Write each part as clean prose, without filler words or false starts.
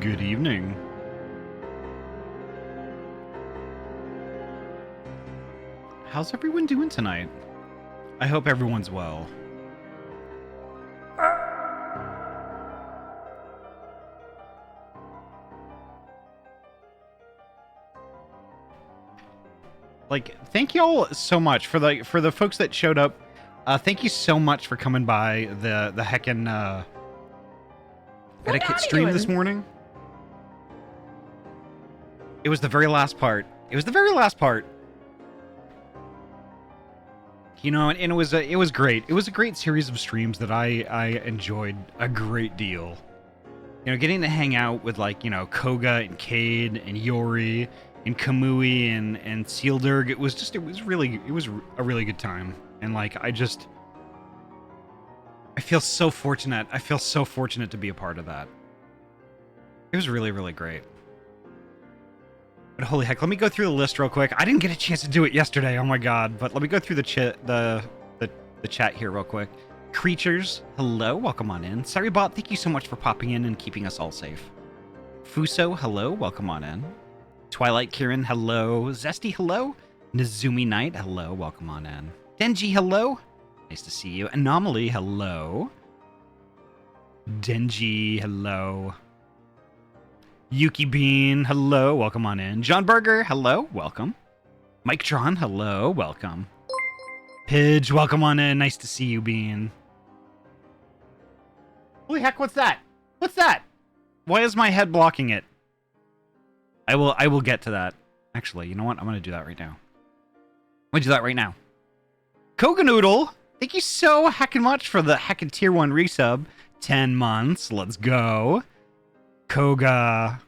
Good evening. How's everyone doing tonight? I hope everyone's well. Like, thank you all so much for the folks that showed up. Thank you so much for coming by the heckin' etiquette stream this morning. It was the very last part. It was the very last part. You know, and it was great. It was a great series of streams that I enjoyed a great deal. You know, getting to hang out with, like, you know, Koga and Cade and Yori and Kamui and Sealderg. It was a really good time. And like, I feel so fortunate. I feel so fortunate to be a part of that. It was really, really great. But holy heck, let me go through the list real quick. I didn't get a chance to do it yesterday, oh my god. But let me go through the chat here real quick. Creatures, hello, welcome on in. Saribot, thank you so much for popping in and keeping us all safe. Fuso, hello, welcome on in. Twilight Kieran, hello. Zesty, hello. Nazumi Knight, hello, welcome on in. Denji, hello. Nice to see you. Anomaly, hello. Denji, hello. Yuki Bean, hello, welcome on in. John Berger, hello, welcome. Mike Tron, hello, welcome. Pidge, welcome on in. Nice to see you, Bean. Holy heck, what's that? What's that? Why is my head blocking it? I will get to that. Actually, you know what? I'm gonna do that right now. I'm gonna do that right now. Koganoodle, thank you so heckin' much for the heckin' tier 1 resub. 10 months. Let's go. Koga,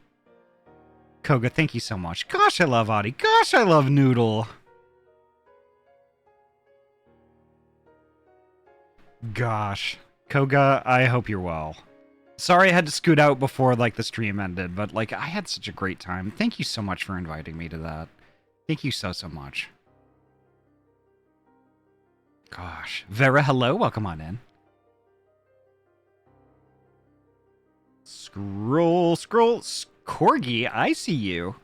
thank you so much. Gosh, I love Ahty. Gosh, I love Noodle. Gosh. Koga, I hope you're well. Sorry I had to scoot out before, like, the stream ended, but, like, I had such a great time. Thank you so much for inviting me to that. Thank you so, so much. Gosh. Vera, hello. Welcome on in. Scroll. Corgi, I see you.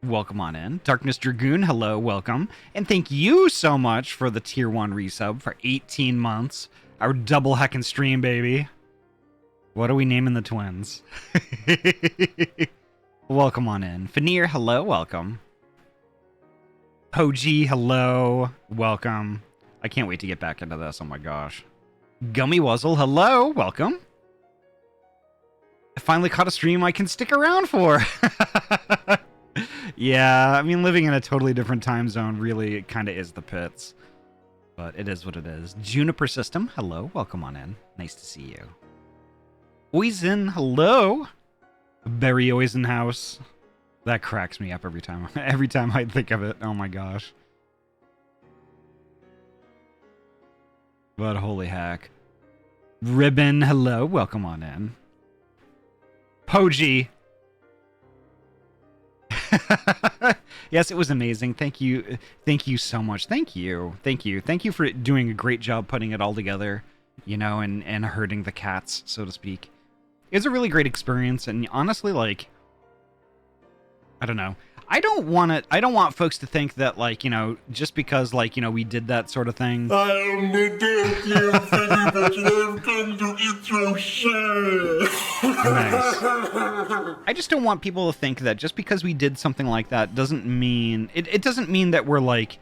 Welcome on in. Darkness Dragoon, hello, welcome. And thank you so much for the tier 1 resub for 18 months. Our double heckin' stream, baby. What are we naming the twins? Welcome on in. Veneer, hello, welcome. Poji, hello, welcome. I can't wait to get back into this, oh my gosh. Gummy Wuzzle, hello, welcome. I finally caught a stream I can stick around for. Yeah, I mean, living in a totally different time zone really kind of is the pits. But it is what it is. Juniper System, hello, welcome on in. Nice to see you. Oizen, hello. Barry Oizenhouse. That cracks me up every time I think of it. Oh my gosh. But holy heck. Ribbon, hello, welcome on in. Poji. Yes, it was amazing. Thank you so much. Thank you for doing a great job putting it all together, you know, and herding the cats, so to speak. It was a really great experience, and honestly, like, I don't know. I don't want folks to think that, like, you know, just because, like, you know, we did that sort of thing. I am the death you think that I've come to eat your shit. Nice. I just don't want people to think that just because we did something like that doesn't mean it doesn't mean that we're, like,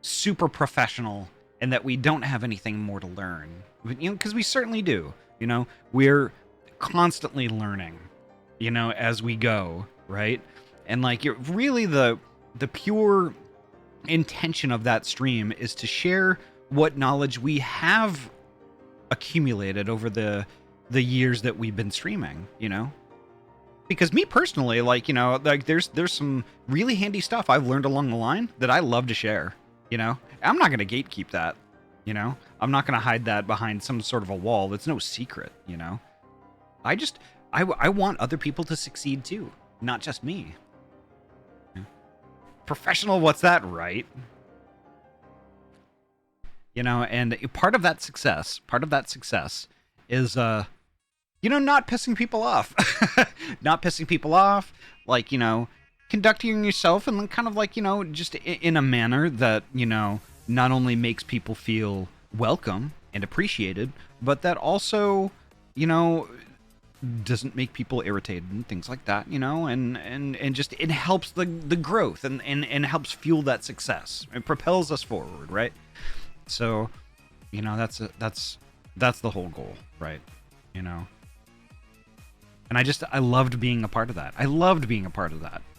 super professional and that we don't have anything more to learn. You know, because we certainly do. You know, we're constantly learning, you know, as we go, right? And, like, really the pure intention of that stream is to share what knowledge we have accumulated over the years that we've been streaming, you know? Because me personally, like, you know, like, there's some really handy stuff I've learned along the line that I love to share, you know? I'm not going to gatekeep that, you know? I'm not going to hide that behind some sort of a wall. That's no secret, you know? I want other people to succeed too, not just me. Professional, what's that, right? You know, and part of that success is, you not pissing people off. Not pissing people off, like, conducting yourself and kind of like, just in a manner that, not only makes people feel welcome and appreciated, but that also, doesn't make people irritated and things like that, and just it helps the growth and helps fuel that success. It propels us forward, right? So, that's the whole goal, right? And I loved being a part of that.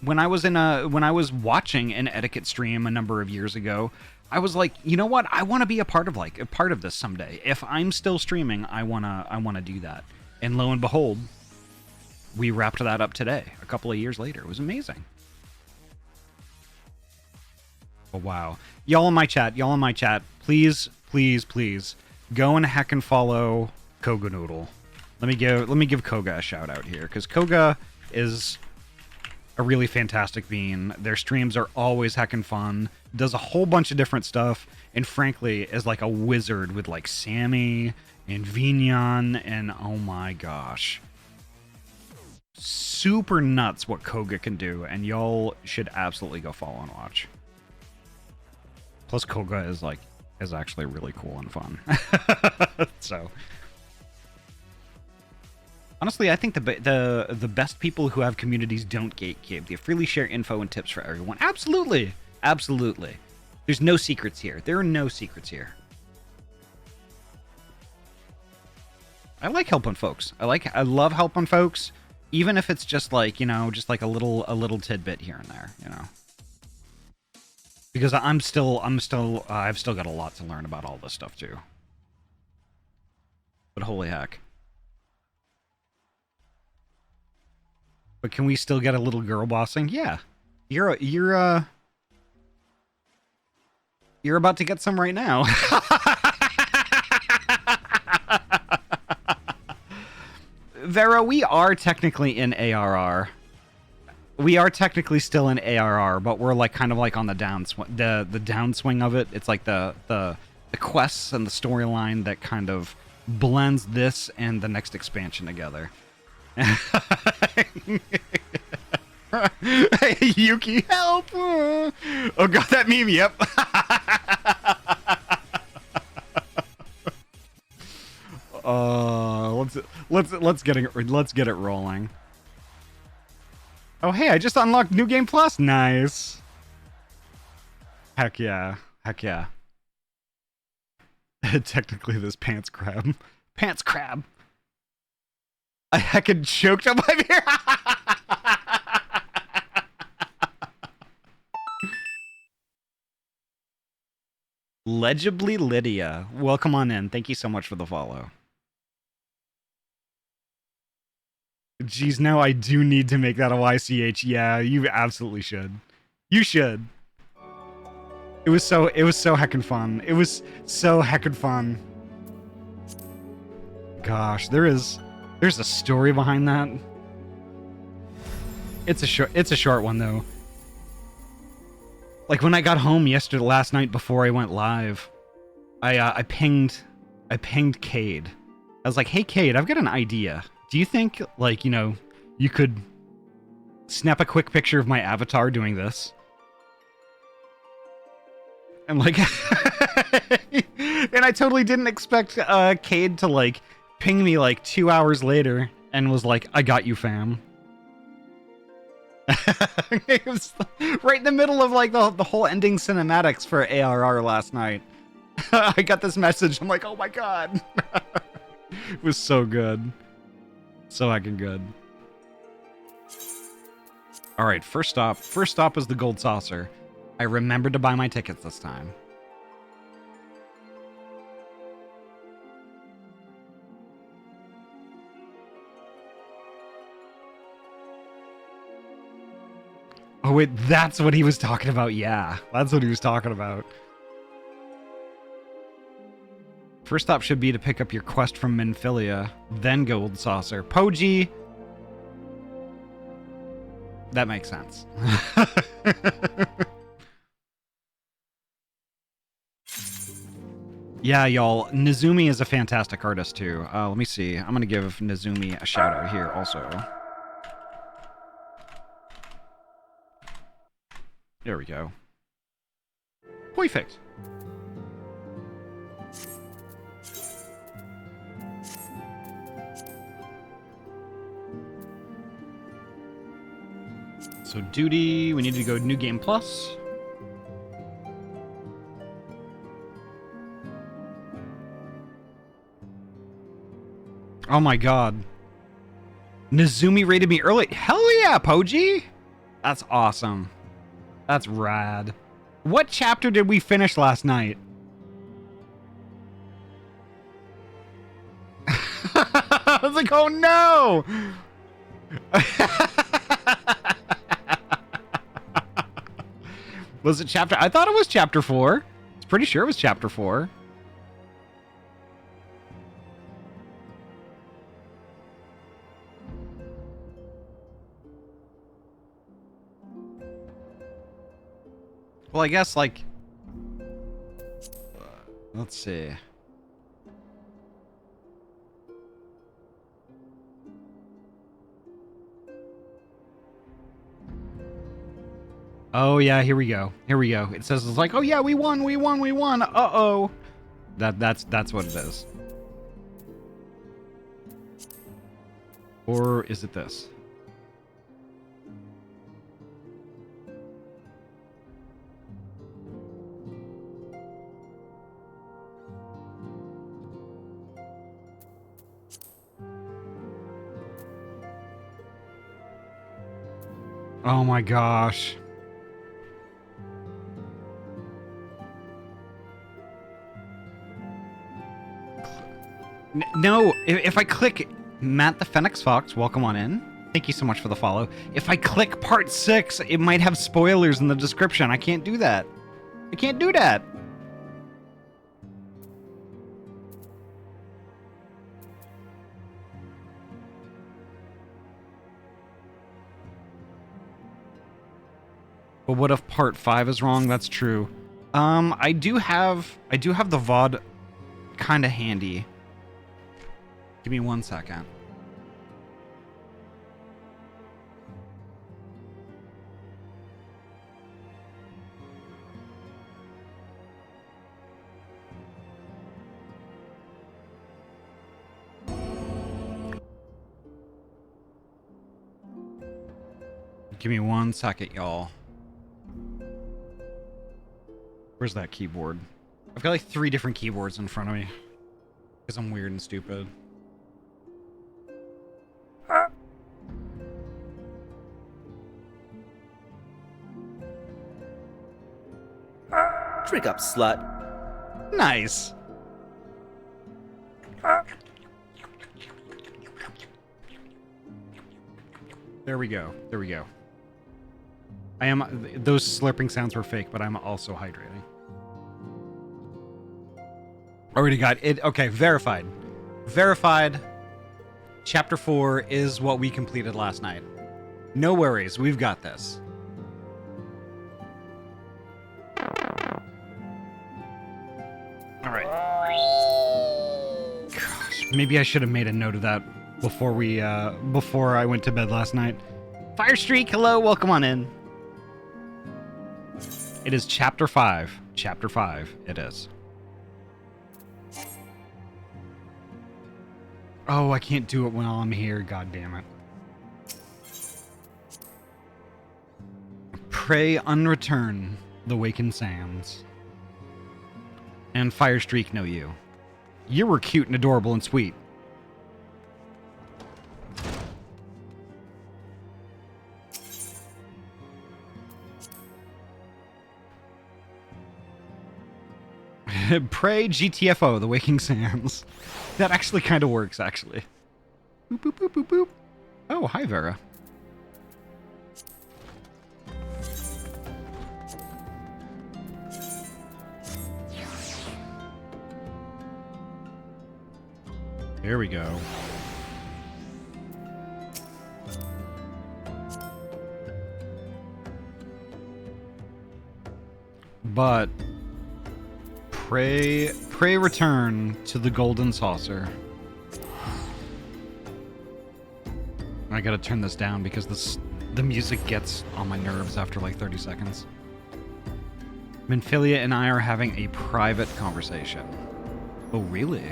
When I was watching an etiquette stream a number of years ago, I was like, you know what? I want to be a part of this someday. If I'm still streaming, I wanna do that. And lo and behold, we wrapped that up today, a couple of years later. It was amazing. Oh wow. Y'all in my chat, please, go and heck and follow Koga Noodle. Let me give Koga a shout out here, because Koga is a really fantastic bean. Their streams are always heckin' fun, does a whole bunch of different stuff, and frankly is like a wizard with like Sammy and Vignon, and oh my gosh. Super nuts what Koga can do, and y'all should absolutely go follow and watch. Plus Koga is actually really cool and fun. So honestly, I think the best people who have communities don't gatekeep. They freely share info and tips for everyone. Absolutely. There's no secrets here. There are no secrets here. I like helping folks. I love helping folks, even if it's just like, just like a little tidbit here and there, Because I've still got a lot to learn about all this stuff too. But holy heck. But can we still get a little girl bossing? Yeah. You're about to get some right now. Vera, we are technically in ARR. We are technically still in ARR, but we're like kind of like on the downswing, the downswing of it. It's like the quests and the storyline that kind of blends this and the next expansion together. Hey, Yuki, help! Oh god, that meme. Yep. Let's get it rolling. Oh hey, I just unlocked New Game Plus. Nice. Heck yeah. Technically, this pants crab. I heckin' choked on my beer. Legibly Lydia, welcome on in. Thank you so much for the follow. Geez, now I do need to make that a YCH. Yeah, you absolutely should. You should. It was so heckin' fun. It was so heckin' fun. Gosh, there's a story behind that. It's a short one though. Like when I got home last night before I went live, I pinged Cade. I was like, "Hey Cade, I've got an idea. Do you think like, you could snap a quick picture of my avatar doing this?" And like and I totally didn't expect Cade to like ping me like 2 hours later and was like, "I got you, fam." It was right in the middle of like the whole ending cinematics for ARR last night. I got this message. I'm like, oh my god. It was so good. So heckin' good. All right, first stop is the Gold Saucer. I remembered to buy my tickets this time. Oh wait, that's what he was talking about. Yeah, that's what he was talking about. First stop should be to pick up your quest from Minfilia, then Gold Saucer. Poji! That makes sense. Yeah, y'all. Nezumi is a fantastic artist too. Let me see. I'm gonna give Nezumi a shout out here also. There we go. Perfect. So duty, we need to go New Game Plus. Oh my god. Nezumi rated me early. Hell yeah, Poji! That's awesome. That's rad. What chapter did we finish last night? I was like, oh no! Was it chapter? I thought it was chapter 4. I was pretty sure it was chapter 4. Well, I guess, like... let's see. Oh, yeah, here we go. Here we go. It says, it's like, oh, yeah, we won, we won, we won. Uh-oh. That's what it is. Or is it this? Oh my gosh. No, if I click Matt the Phoenix Fox, welcome on in. Thank you so much for the follow. If I click part 6, it might have spoilers in the description. I can't do that. I can't do that. But what if part 5 is wrong? That's true. I do have the VOD kind of handy. Give me 1 second. Give me 1 second, y'all. Where's that keyboard? I've got like 3 different keyboards in front of me. Because I'm weird and stupid. Drink up, slut. Nice. There we go. There we go. I am... Those slurping sounds were fake, but I'm also hydrating. Already got it. Okay, verified. Verified. Chapter 4 is what we completed last night. No worries. We've got this. Alright. Gosh, maybe I should have made a note of that before we, before I went to bed last night. Firestreak, hello, welcome on in. It is chapter 5. Chapter 5, it is. Oh, I can't do it while I'm here, god damn it. Pray unreturn the wakened sands. And Firestreak know you. You were cute and adorable and sweet. Pray GTFO, the Waking Sands. That actually kind of works, actually. Boop, boop, boop, boop, boop. Oh, hi, Vera. There we go. But... Pray Pray return to the golden saucer. I gotta turn this down because the music gets on my nerves after like 30 seconds. Minfilia and I are having a private conversation. Oh, really?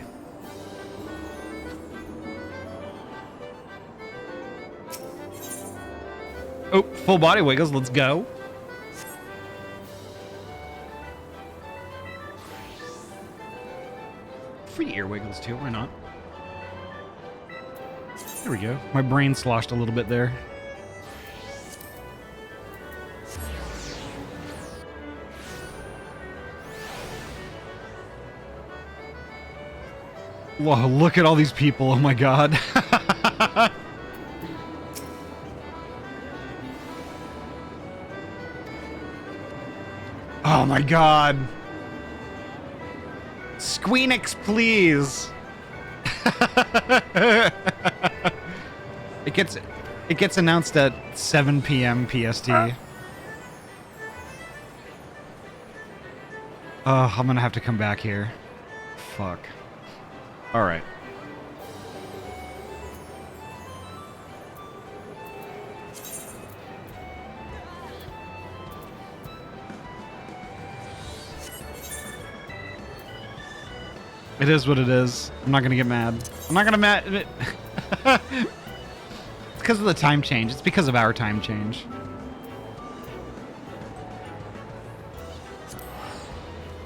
Oh, full body wiggles, let's go. Free ear wiggles too, why not? There we go. My brain sloshed a little bit there. Whoa, look at all these people, oh my god. Oh my god. Squeenix, please. It gets announced at 7 p.m. PST. Oh, I'm gonna have to come back here. Fuck. Alright. It is what it is. I'm not gonna get mad. I'm not gonna mad. It's because of the time change. It's because of our time change.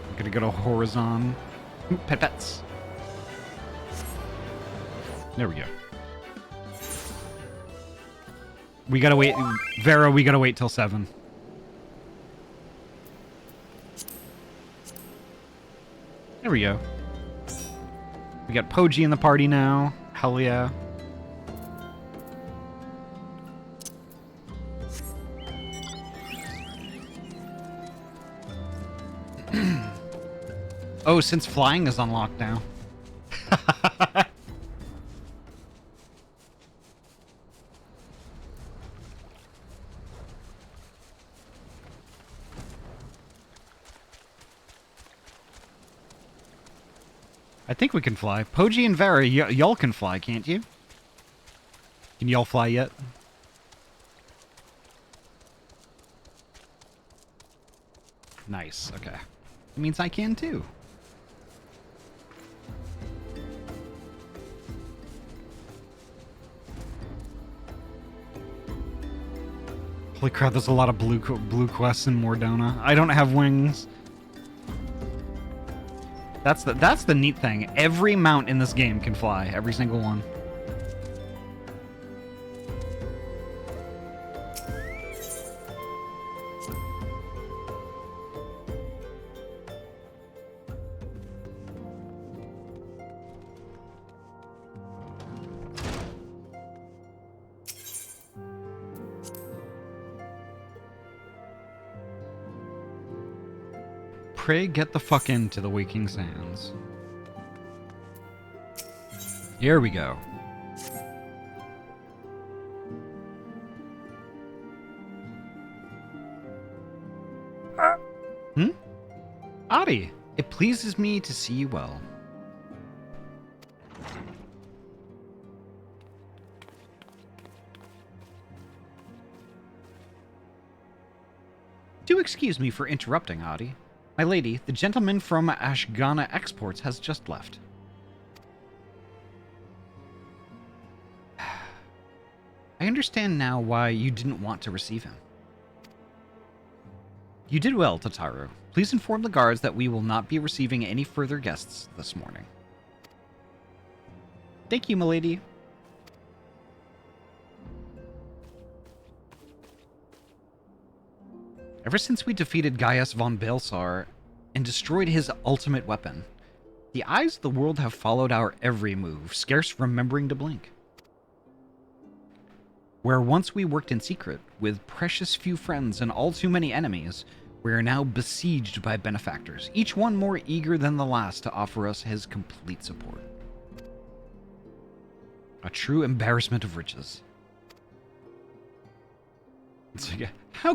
I'm gonna go to horizon. Pets. There we go. We gotta wait. Vera, we gotta wait till 7. There we go. We got Poji in the party now. Hell yeah. Oh, since flying is unlocked now. I think we can fly. Poji and Vera, y'all can fly, can't you? Can y'all fly yet? Nice, okay. It means I can too. Holy crap, there's a lot of blue quests in Mordona. I don't have wings. That's the neat thing. Every mount in this game can fly. Every single one. Pray get the fuck into the Waking Sands. Here we go. Ahty, it pleases me to see you well. Do excuse me for interrupting, Ahty. My lady, the gentleman from Ashgana Exports has just left. I understand now why you didn't want to receive him. You did well, Tataru. Please inform the guards that we will not be receiving any further guests this morning. Thank you, milady. Ever since we defeated Gaius von Balsar and destroyed his ultimate weapon, the eyes of the world have followed our every move, scarce remembering to blink. Where once we worked in secret, with precious few friends and all too many enemies, we are now besieged by benefactors, each one more eager than the last to offer us his complete support. A true embarrassment of riches. It's like, how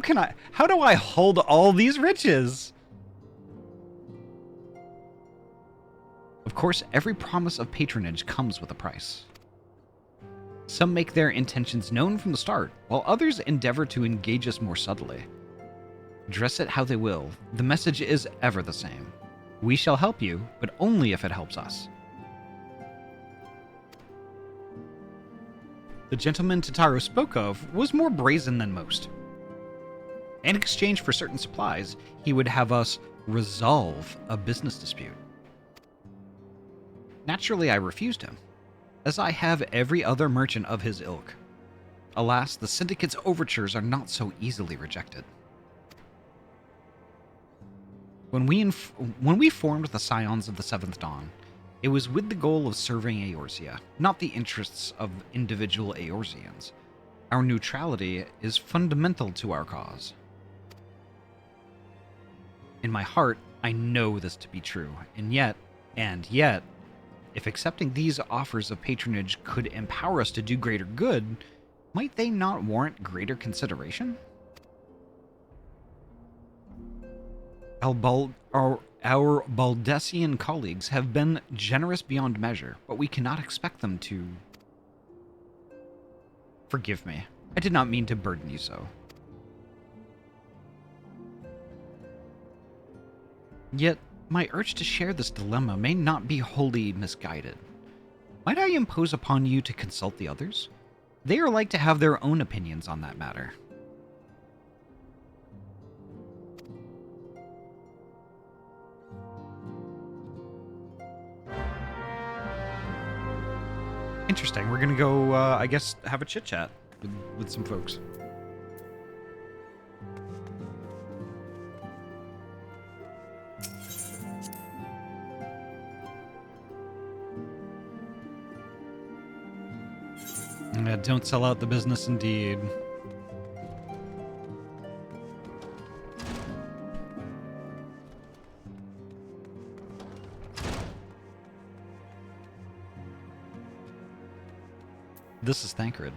do I hold all these riches? course, every promise of patronage comes with a price. Some make their intentions known from the start, while others endeavor to engage us more subtly. Dress it how they will, the message is ever the same. We shall help you, but only if it helps us. The gentleman Totaro spoke of was more brazen than most. In exchange for certain supplies, he would have us resolve a business dispute. Naturally, I refused him, as I have every other merchant of his ilk. Alas, the syndicate's overtures are not so easily rejected. When we formed the Scions of the Seventh Dawn, it was with the goal of serving Eorzea, not the interests of individual Eorzeans. Our neutrality is fundamental to our cause. In my heart, I know this to be true, and yet, if accepting these offers of patronage could empower us to do greater good, might they not warrant greater consideration? Our Baldessian colleagues have been generous beyond measure, but we cannot expect them to... Forgive me. I did not mean to burden you so. Yet, my urge to share this dilemma may not be wholly misguided. Might I impose upon you to consult the others? They are like to have their own opinions on that matter. Interesting. We're gonna go, I guess, have a chit-chat with some folks. Don't sell out the business, indeed. This is Thancred.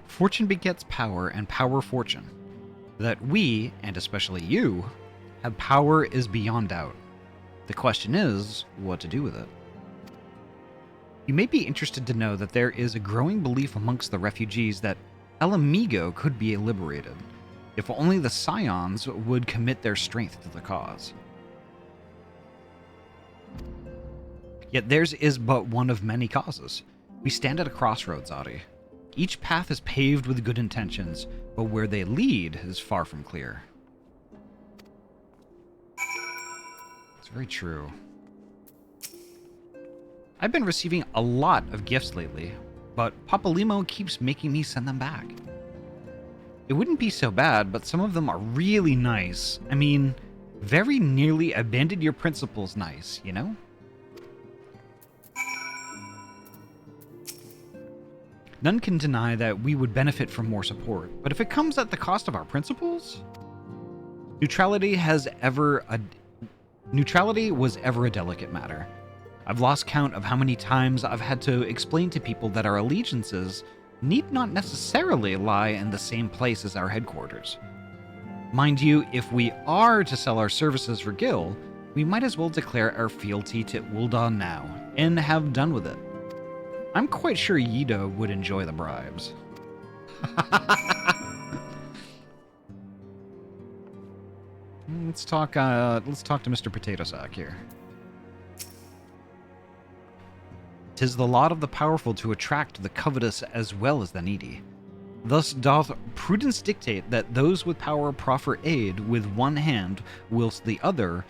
Fortune begets power, and power fortune. That we, and especially you, have power is beyond doubt. The question is, what to do with it. You may be interested to know that there is a growing belief amongst the refugees that El Amigo could be liberated, if only the Scions would commit their strength to the cause. Yet theirs is but one of many causes. We stand at a crossroads, Ahty. Each path is paved with good intentions, but where they lead is far from clear. It's very true. I've been receiving a lot of gifts lately, but Papalimo keeps making me send them back. It wouldn't be so bad, but some of them are really nice. I mean, very nearly abandoned your principles nice, you know? None can deny that we would benefit from more support, but if it comes at the cost of our principles? Neutrality was ever a delicate matter. I've lost count of how many times I've had to explain to people that our allegiances need not necessarily lie in the same place as our headquarters. Mind you, if we are to sell our services for Gil, we might as well declare our fealty to Ul'dah now, and have done with it. I'm quite sure Yido would enjoy the bribes. Let's talk to Mr. Potato Sack here. 'Tis the lot of the powerful to attract the covetous as well as the needy. Thus doth prudence dictate that those with power proffer aid with one hand, whilst the other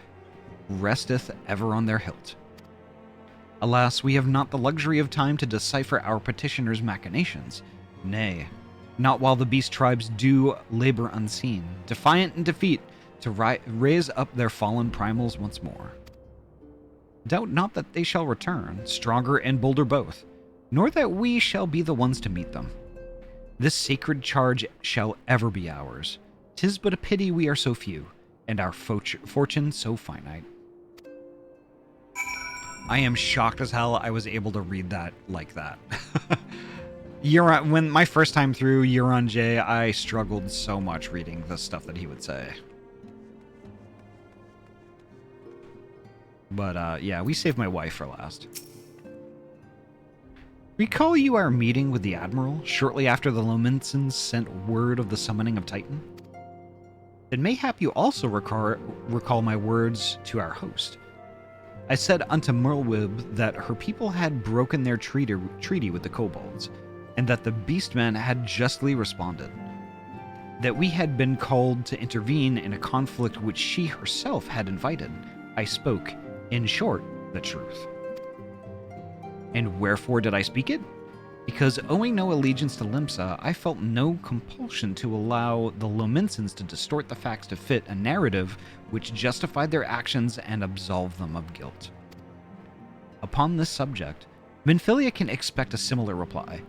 resteth ever on their hilt. Alas, we have not the luxury of time to decipher our petitioners' machinations. Nay, not while the beast tribes do labor unseen, defiant in defeat, to raise up their fallen primals once more. Doubt not that they shall return, stronger and bolder both, nor that we shall be the ones to meet them. This sacred charge shall ever be ours. 'Tis but a pity we are so few, and our fortune so finite. I am shocked as hell I was able to read that like that. When my first time through Euron J, I struggled so much reading the stuff that he would say. But yeah, we saved my wife for last. Recall you our meeting with the Admiral shortly after the Lominsons sent word of the summoning of Titan? Then mayhap you also recall my words to our host. I said unto Merlwyb that her people had broken their treaty with the kobolds, and that the beastmen had justly responded. That we had been called to intervene in a conflict which she herself had invited. I spoke, in short, the truth. And wherefore did I speak it? Because owing no allegiance to Limsa, I felt no compulsion to allow the Lominsons to distort the facts to fit a narrative which justified their actions and absolved them of guilt. Upon this subject, Minfilia can expect a similar reply.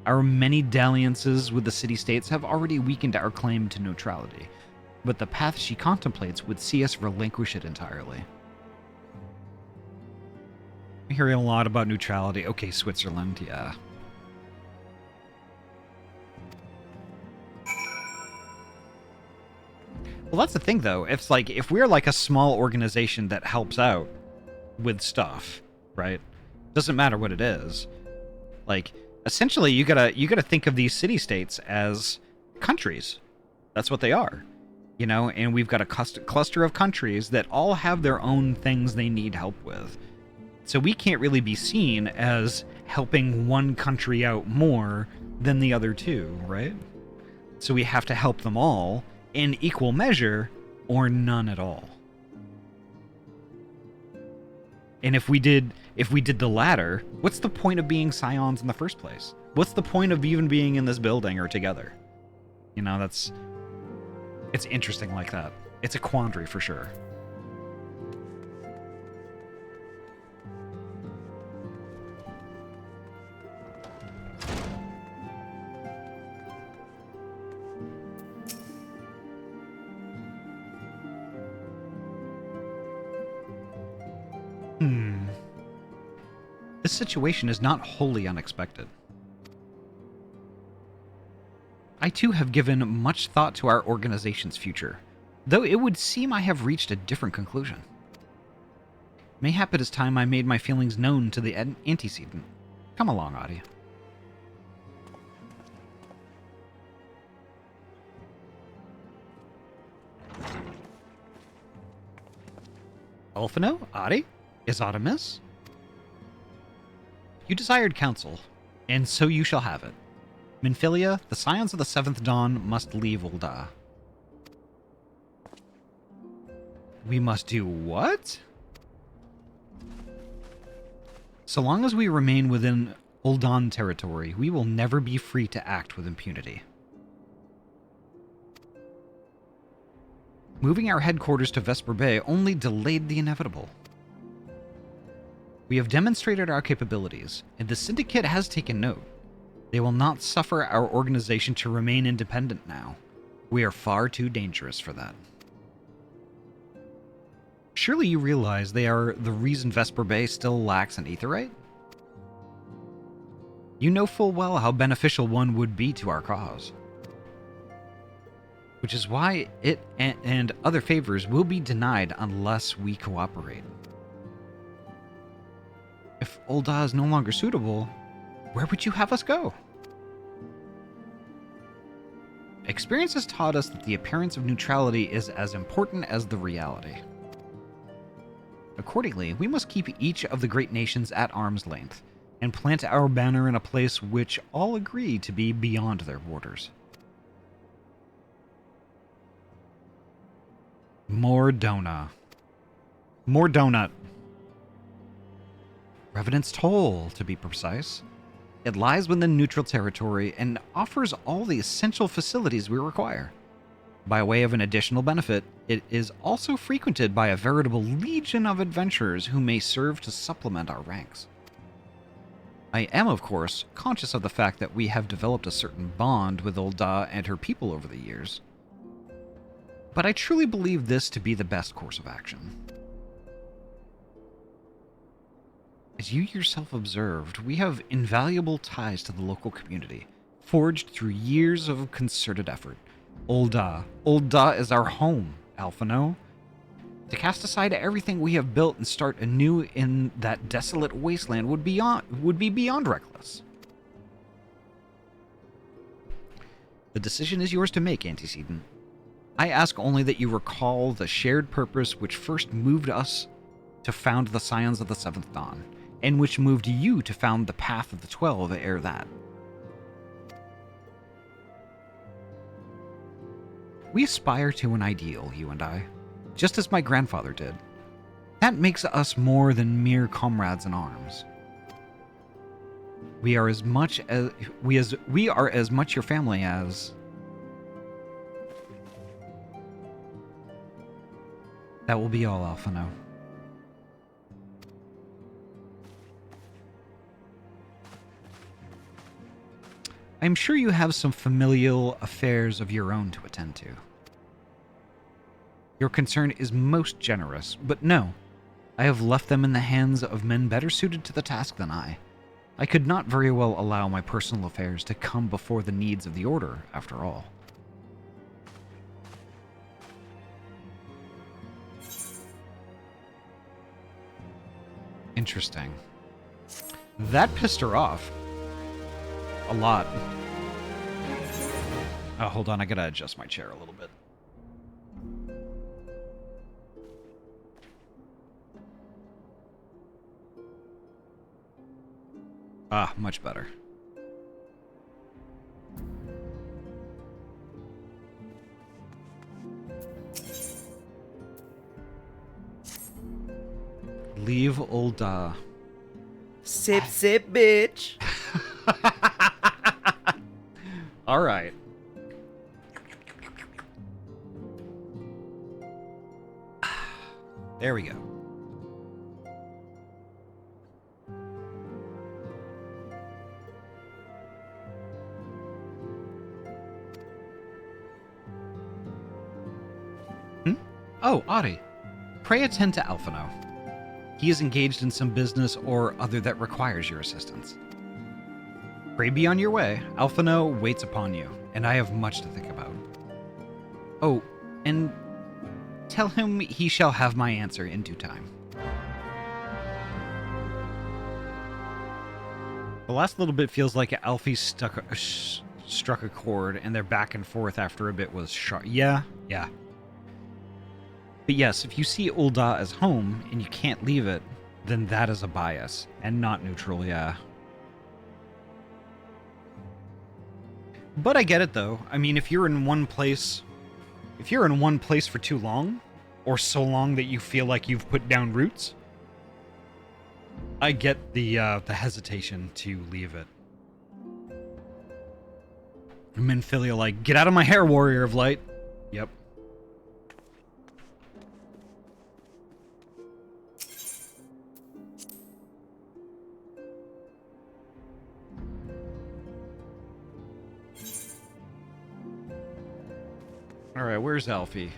Our many dalliances with the city-states have already weakened our claim to neutrality, but the path she contemplates would see us relinquish it entirely. I'm hearing a lot about neutrality. Okay, Switzerland, yeah. Well, that's the thing, though. It's like, if we're like a small organization that helps out with stuff, right? Doesn't matter what it is. Like, essentially, you gotta think of these city-states as countries. That's what they are. You know, and we've got a cluster of countries that all have their own things they need help with. So we can't really be seen as helping one country out more than the other two, right? So we have to help them all in equal measure or none at all. And if we did the latter, what's the point of being scions in the first place? What's the point of even being in this building or together? You know, it's interesting like that. It's a quandary for sure. This situation is not wholly unexpected. I too have given much thought to our organization's future, though it would seem I have reached a different conclusion. Mayhap it is time I made my feelings known to the antecedent. Come along, Ahty. Ulfino? Ahty? Is aught amiss? You desired counsel, and so you shall have it. Minfilia, the scions of the Seventh Dawn must leave Ul'dah. We must do what? So long as we remain within Ul'dah territory, we will never be free to act with impunity. Moving our headquarters to Vesper Bay only delayed the inevitable. We have demonstrated our capabilities, and the Syndicate has taken note. They will not suffer our organization to remain independent now. We are far too dangerous for that. Surely you realize they are the reason Vesper Bay still lacks an aetheryte? You know full well how beneficial one would be to our cause. Which is why it and other favors will be denied unless we cooperate. If Ul'dah is no longer suitable, where would you have us go? Experience has taught us that the appearance of neutrality is as important as the reality. Accordingly, we must keep each of the great nations at arm's length, and plant our banner in a place which all agree to be beyond their borders. More donut. Revenant's Toll, to be precise. It lies within neutral territory and offers all the essential facilities we require. By way of an additional benefit, it is also frequented by a veritable legion of adventurers who may serve to supplement our ranks. I am, of course, conscious of the fact that we have developed a certain bond with Ul'dah and her people over the years. But I truly believe this to be the best course of action. As you yourself observed, we have invaluable ties to the local community, forged through years of concerted effort. Ul'dah is our home, Alphino. To cast aside everything we have built and start anew in that desolate wasteland would be beyond reckless. The decision is yours to make, Antecedent. I ask only that you recall the shared purpose which first moved us to found the Scions of the Seventh Dawn, and which moved you to found the Path of the 12 ere that. We aspire to an ideal, you and I, just as my grandfather did. That makes us more than mere comrades in arms. We are as much your family as. That will be all, Alphino. I am sure you have some familial affairs of your own to attend to. Your concern is most generous, but no, I have left them in the hands of men better suited to the task than I. I could not very well allow my personal affairs to come before the needs of the Order, after all. Interesting. That pissed her off. A lot. Oh, hold on, I gotta adjust my chair a little bit. Ah, much better. Leave old Sip, sip, bitch. All right. There we go. Oh, Ahty. Pray attend to Alphino. He is engaged in some business or other that requires your assistance. Pray be on your way. Alphino waits upon you, and I have much to think about. Oh, and tell him he shall have my answer in due time. The last little bit feels like Alfie struck a chord, and their back and forth after a bit was sharp. Yeah. But yes, if you see Ul'dah as home and you can't leave it, then that is a bias and not neutral, yeah. But I get it though. I mean, if you're in one place for too long, or so long that you feel like you've put down roots, I get the hesitation to leave it. Minfilia like, get out of my hair, warrior of light. Yep. Alright, where's Alfie?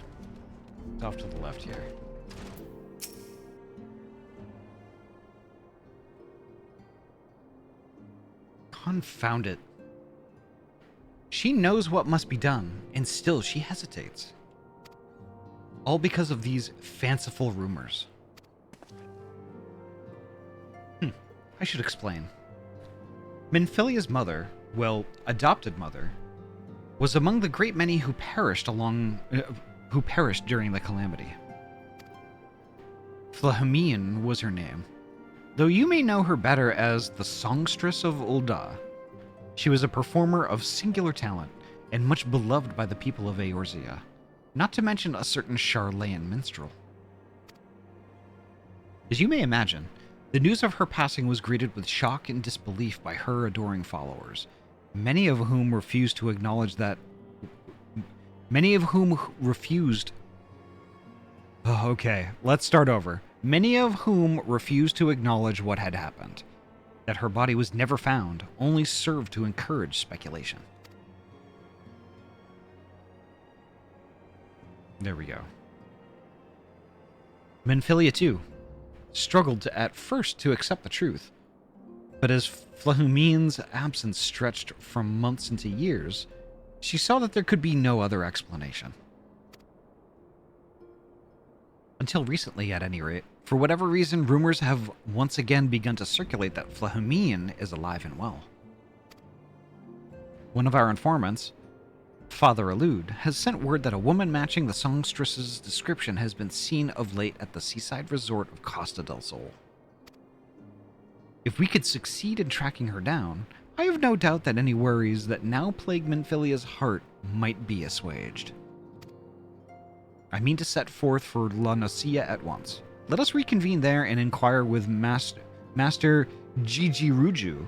It's off to the left here. Confound it. She knows what must be done, and still she hesitates. All because of these fanciful rumors. I should explain. Minfilia's mother, well, adopted mother, was among the great many who perished during the calamity. Flahamian was her name, though you may know her better as the songstress of Ul'dah. She was a performer of singular talent and much beloved by the people of Eorzea, not to mention a certain Charlayan minstrel. As you may imagine, the news of her passing was greeted with shock and disbelief by her adoring followers, many of whom refused to acknowledge that. Okay, let's start over. Many of whom refused to acknowledge what had happened. That her body was never found only served to encourage speculation. There we go. Minfilia, too, struggled at first to accept the truth. But as Flahumine's absence stretched from months into years, she saw that there could be no other explanation. Until recently, at any rate. For whatever reason, rumors have once again begun to circulate that Flahameen is alive and well. One of our informants, Father Allude, has sent word that a woman matching the songstress's description has been seen of late at the seaside resort of Costa del Sol. If we could succeed in tracking her down, I have no doubt that any worries that now plague Minfilia's heart might be assuaged. I mean to set forth for La Nocia at once. Let us reconvene there and inquire with Master Gigi Ruju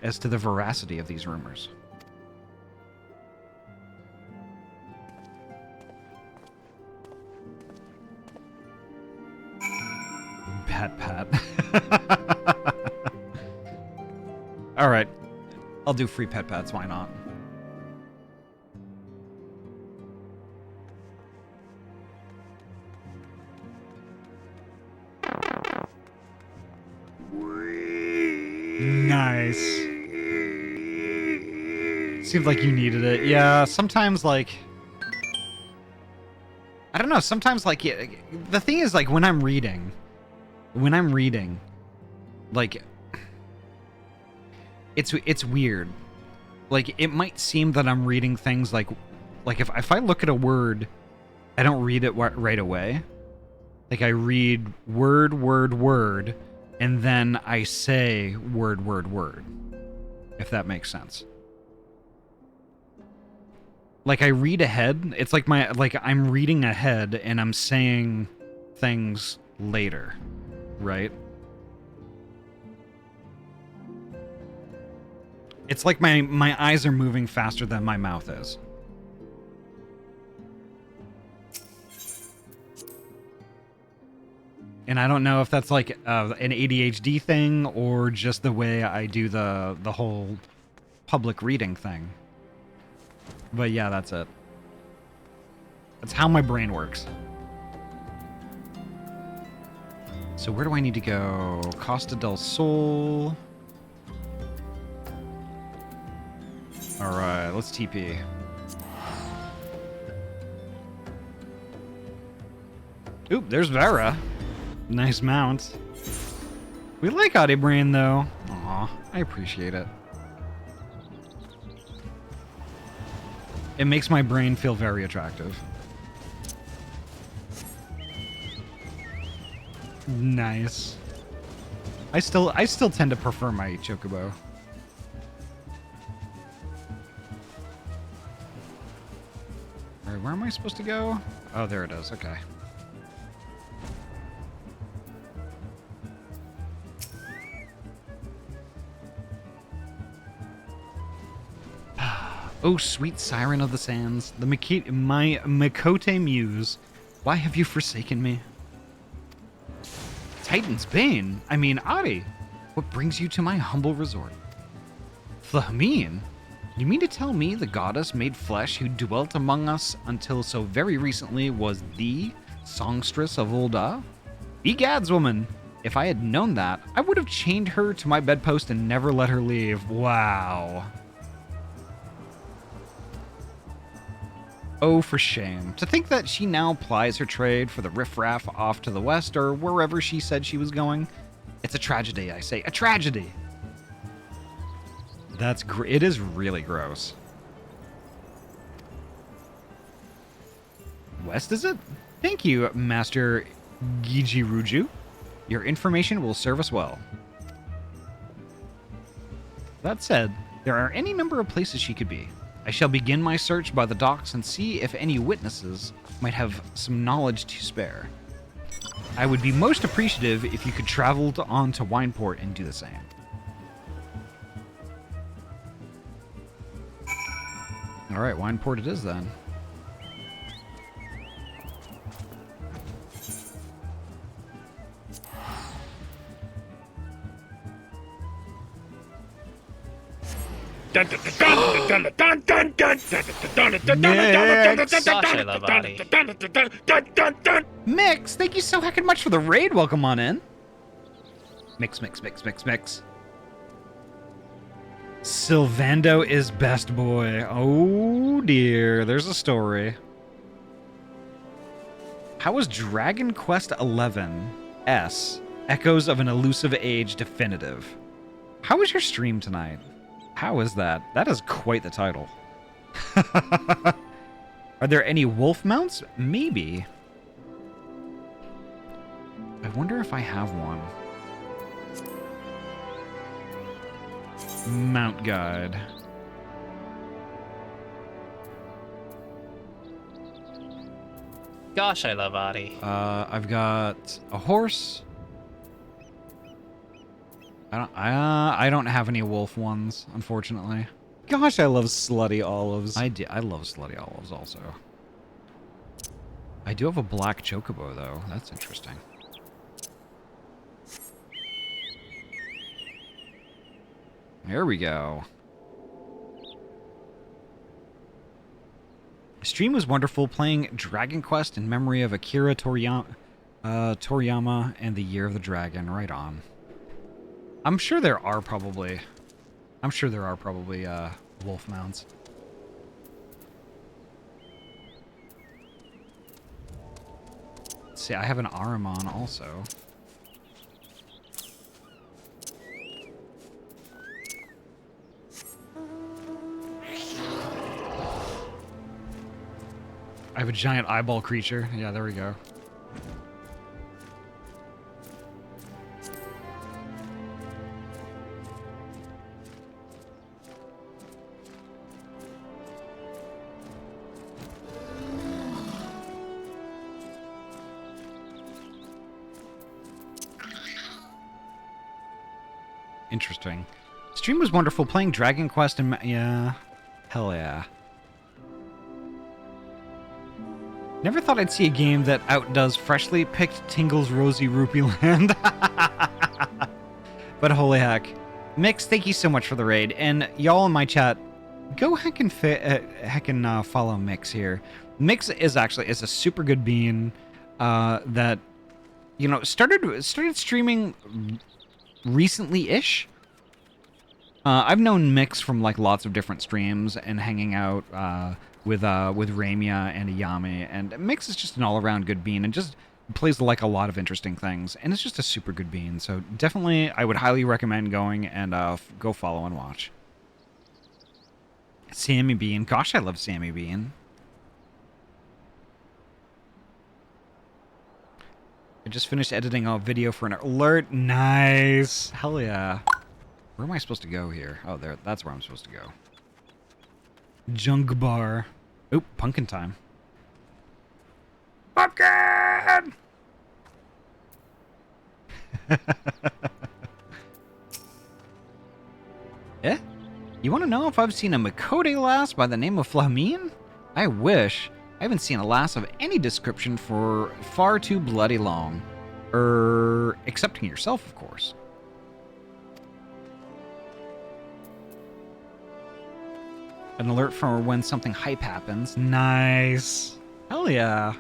as to the veracity of these rumors. Pat. All right. I'll do free pets. Why not? Nice. Seemed like you needed it. Yeah, sometimes, like... I don't know, sometimes, like, yeah, the thing is, like, when I'm reading, like, it's weird. Like, it might seem that I'm reading things like if I look at a word, I don't read it right away. Like, I read word, and then I say word, if that makes sense. Like, I read ahead. It's like I'm reading ahead and I'm saying things later, right? It's like my eyes are moving faster than my mouth is. And I don't know if that's like an ADHD thing or just the way I do the whole public reading thing. But yeah, that's it. That's how my brain works. So where do I need to go? Costa del Sol. Alright, let's TP. Oop, there's Vera. Nice mount. We like Ahty Brain, though. Aw, I appreciate it. It makes my brain feel very attractive. Nice. I still tend to prefer my Chocobo. Alright, where am I supposed to go? Oh, there it is. Okay. Oh, sweet siren of the sands, my Mikote muse, why have you forsaken me? Titan's Bane? I mean, Ahty, what brings you to my humble resort? Flahameen? You mean to tell me the goddess made flesh who dwelt among us until so very recently was the songstress of Ul'dah? Egads, woman! If I had known that, I would have chained her to my bedpost and never let her leave. Wow. Oh, for shame. To think that she now plies her trade for the riffraff off to the west or wherever she said she was going. It's a tragedy, I say. A tragedy! That's it is really gross. West, is it? Thank you, Master Gigi Ruju. Your information will serve us well. That said, there are any number of places she could be. I shall begin my search by the docks and see if any witnesses might have some knowledge to spare. I would be most appreciative if you could travel on to Wineport and do the same. Alright, Wineport it is then. Mix, thank you so heckin' much for the raid. Welcome on in. Mix. Sylvando is best boy. Oh dear, there's a story. How was Dragon Quest XI S Echoes of an Elusive Age definitive? How was your stream tonight? How is that? That is quite the title. Are there any wolf mounts? Maybe. I wonder if I have one. Mount guide. Gosh, I love Ahty. I've got a horse. I don't have any wolf ones, unfortunately. Gosh, I love slutty olives. I love slutty olives also. I do have a black chocobo though. That's interesting. There we go. Stream was wonderful playing Dragon Quest in memory of Akira Toriyama and the Year of the Dragon. Right on. I'm sure there are probably wolf mounts. Let's see, I have an Aramon also. I have a giant eyeball creature. Yeah, there we go. Interesting. Stream was wonderful playing Dragon Quest and yeah. Hell yeah. Never thought I'd see a game that outdoes freshly picked Tingle's Rosy Rupee Land. But holy heck. Mix, thank you so much for the raid. And y'all in my chat, go heckin' follow Mix here. Mix is a super good bean that, you know, started streaming recently-ish. I've known Mix from like lots of different streams and hanging out with Ramia and Ayami, and Mix is just an all-around good bean and just plays like a lot of interesting things, and it's just a super good bean. So definitely, I would highly recommend going and go follow and watch. Sammy Bean, gosh, I love Sammy Bean. I just finished editing a video for an alert. Nice. Hell yeah. Where am I supposed to go here? Oh, there. That's where I'm supposed to go. Junk bar. Oop, pumpkin time. Pumpkin! Eh? You want to know if I've seen a Makode lass by the name of Flamine? I wish. I haven't seen a lass of any description for far too bloody long. Excepting yourself, of course. An alert for when something hype happens. Nice. Hell yeah.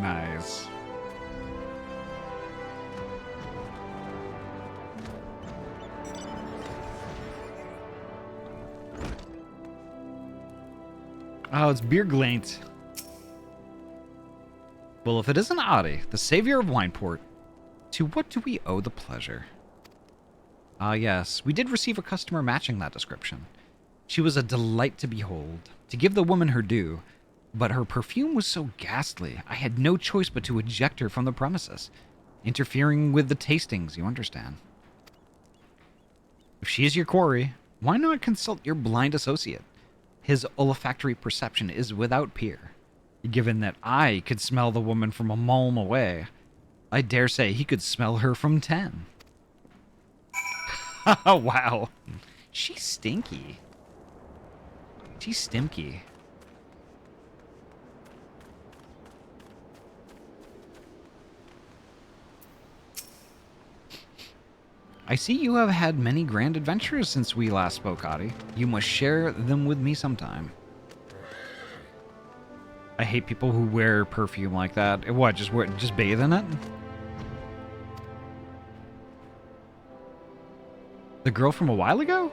Nice. Oh, it's beer glaint. Well, if it isn't Ahty, the savior of Wineport, to what do we owe the pleasure? Ah, yes, we did receive a customer matching that description. She was a delight to behold, to give the woman her due, but her perfume was so ghastly, I had no choice but to eject her from the premises, interfering with the tastings, you understand. If she is your quarry, why not consult your blind associate? His olfactory perception is without peer. Given that I could smell the woman from a mile away, I dare say he could smell her from 10. Wow. She's stinky. She's stimky. I see you have had many grand adventures since we last spoke, Ahty. You must share them with me sometime. I hate people who wear perfume like that. What, just bathe in it? The girl from a while ago?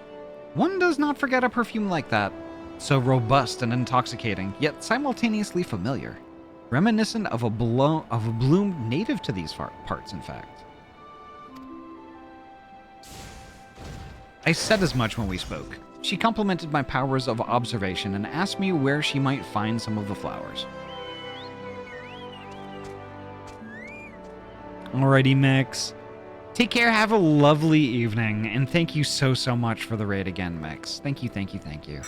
One does not forget a perfume like that. So robust and intoxicating, yet simultaneously familiar. Reminiscent of a bloom native to these parts, in fact. I said as much when we spoke. She complimented my powers of observation and asked me where she might find some of the flowers. Alrighty, Mix. Take care, have a lovely evening, and thank you so much for the raid again, Mix. Thank you, thank you, thank you.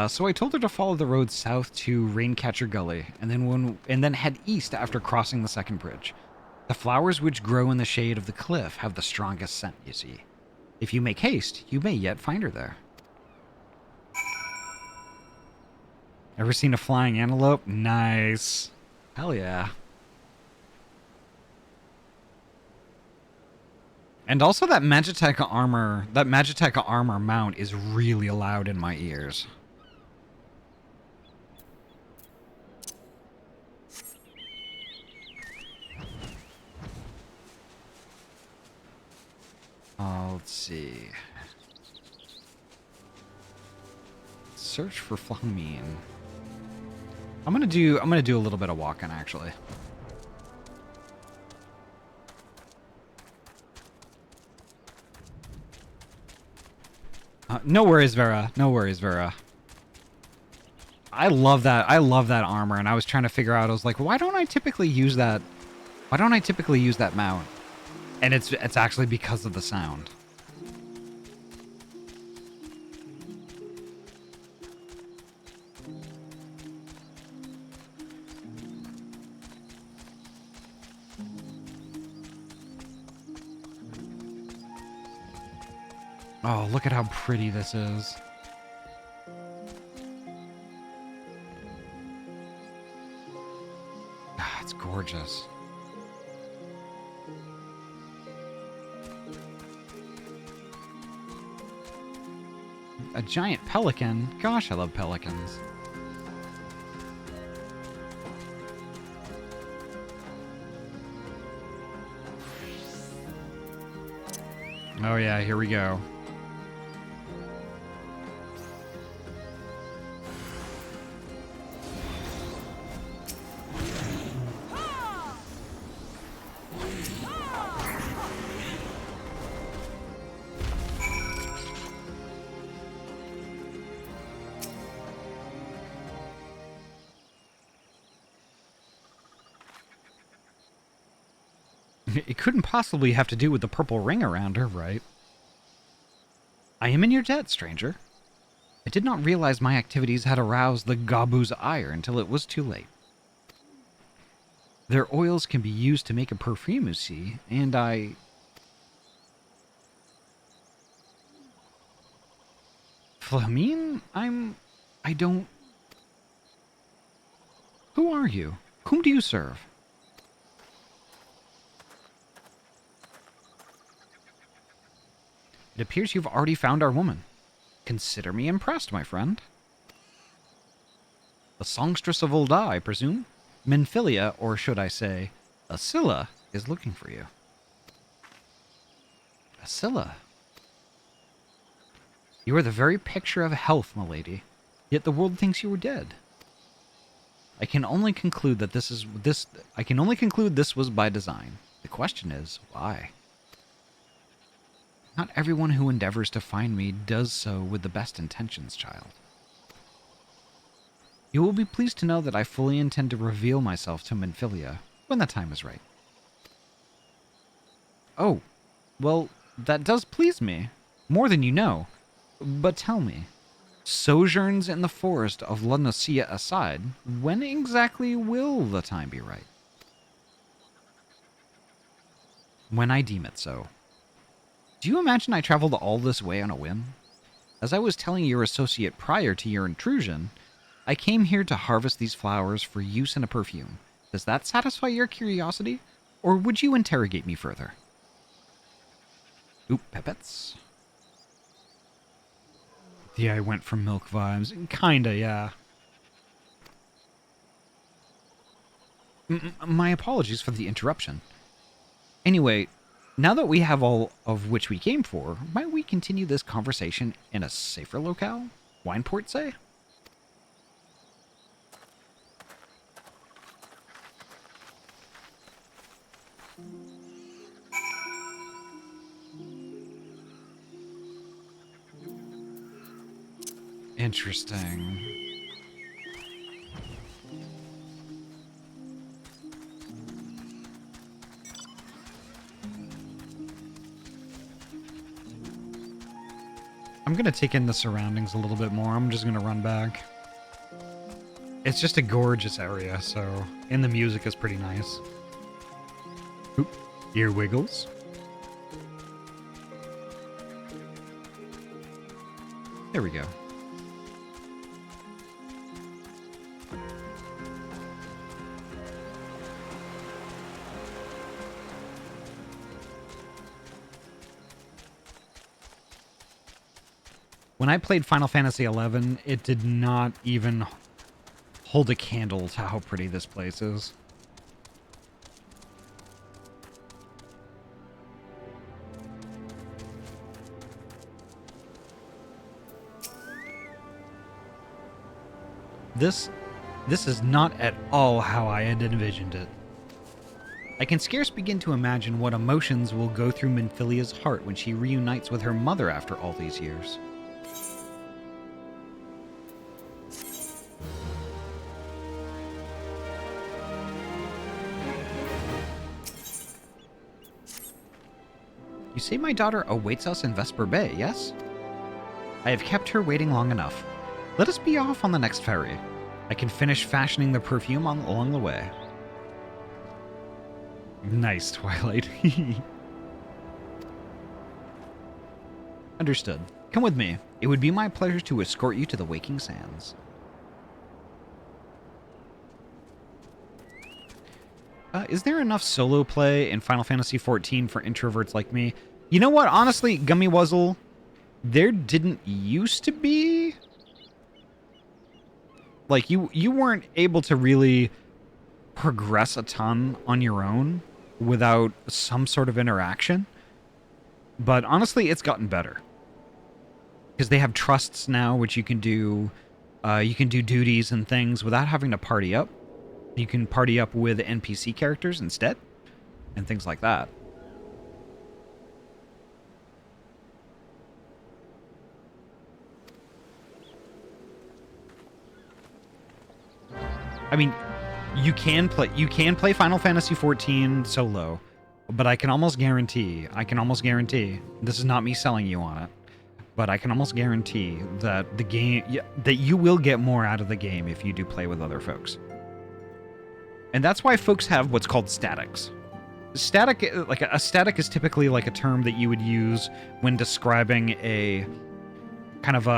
So I told her to follow the road south to Raincatcher Gully, and then head east after crossing the second bridge. The flowers which grow in the shade of the cliff have the strongest scent, you see. If you make haste, you may yet find her there. Ever seen a flying antelope? Nice. Hell yeah. And also that Magitech armor mount is really loud in my ears. Let's see. Search for Flamine. I'm gonna do a little bit of walking actually. No worries, Vera. No worries, Vera. I love that armor, and I was trying to figure out. I was like, why don't I typically use that? Why don't I typically use that mount? And it's actually because of the sound. Oh, look at how pretty this is. Ah, it's gorgeous. A giant pelican? Gosh, I love pelicans. Oh yeah, here we go. It couldn't possibly have to do with the purple ring around her, right? I am in your debt, stranger. I did not realize my activities had aroused the Gabu's ire until it was too late. Their oils can be used to make a perfume, you see, and Flamine? I don't... Who are you? Whom do you serve? It appears you've already found our woman. Consider me impressed, my friend. The songstress of Ulda, I presume? Minfilia, or should I say, Asilla, is looking for you. Asilla? You are the very picture of health, milady. Yet the world thinks you are dead. I can only conclude that this was by design. The question is, why? Not everyone who endeavors to find me does so with the best intentions, child. You will be pleased to know that I fully intend to reveal myself to Minfilia when the time is right. Oh, well, that does please me. More than you know. But tell me, sojourns in the forest of Lunacia aside, when exactly will the time be right? When I deem it so. Do you imagine I traveled all this way on a whim? As I was telling your associate prior to your intrusion, I came here to harvest these flowers for use in a perfume. Does that satisfy your curiosity? Or would you interrogate me further? Oop, pipets. Yeah, I went for milk vibes. Kinda, yeah. My apologies for the interruption. Anyway, now that we have all of which we came for, might we continue this conversation in a safer locale? Wineport, say? Interesting. I'm gonna take in the surroundings a little bit more. I'm just gonna run back. It's just a gorgeous area, so... And the music is pretty nice. Oop. Ear wiggles. There we go. When I played Final Fantasy XI, it did not even hold a candle to how pretty this place is. This is not at all how I had envisioned it. I can scarce begin to imagine what emotions will go through Minfilia's heart when she reunites with her mother after all these years. You say my daughter awaits us in Vesper Bay, yes? I have kept her waiting long enough. Let us be off on the next ferry. I can finish fashioning the perfume along the way. Nice, Twilight. Understood. Come with me. It would be my pleasure to escort you to the Waking Sands. Is there enough solo play in Final Fantasy XIV for introverts like me? You know what? Honestly, Gummy Wuzzle, there didn't used to be. Like, you weren't able to really progress a ton on your own without some sort of interaction. But honestly, it's gotten better. Because they have trusts now, which you can do duties and things without having to party up. You can party up with NPC characters instead, and things like that. I mean, you can play Final Fantasy XIV solo, but I can almost guarantee, this is not me selling you on it, but I can almost guarantee that that you will get more out of the game if you do play with other folks. And that's why folks have what's called statics. Static, like a static, is typically like a term that you would use when describing a kind of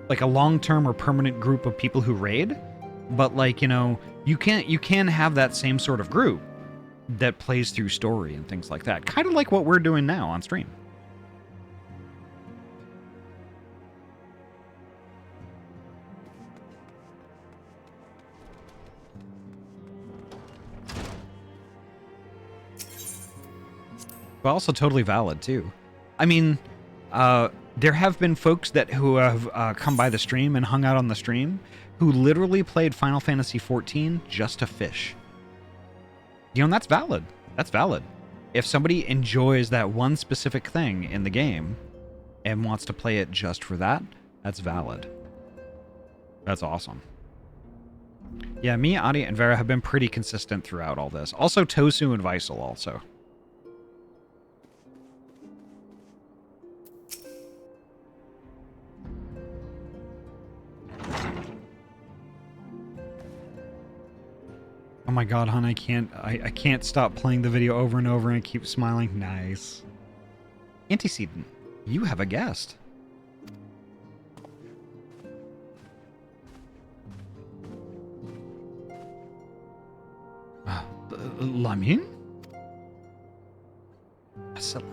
like a long-term or permanent group of people who raid. But like, you know, you can have that same sort of group that plays through story and things like that. Kind of like what we're doing now on stream. But also totally valid too. I mean, there have been folks who have come by the stream and hung out on the stream who literally played Final Fantasy XIV just to fish. You know, and that's valid. That's valid. If somebody enjoys that one specific thing in the game and wants to play it just for that, that's valid. That's awesome. Yeah, me, Ahty, and Vera have been pretty consistent throughout all this. Also, Tosu and Visel also. Oh my god, hon, I can't stop playing the video over and over and keep smiling. Nice. Antecedent, you have a guest. Lamin? Asala.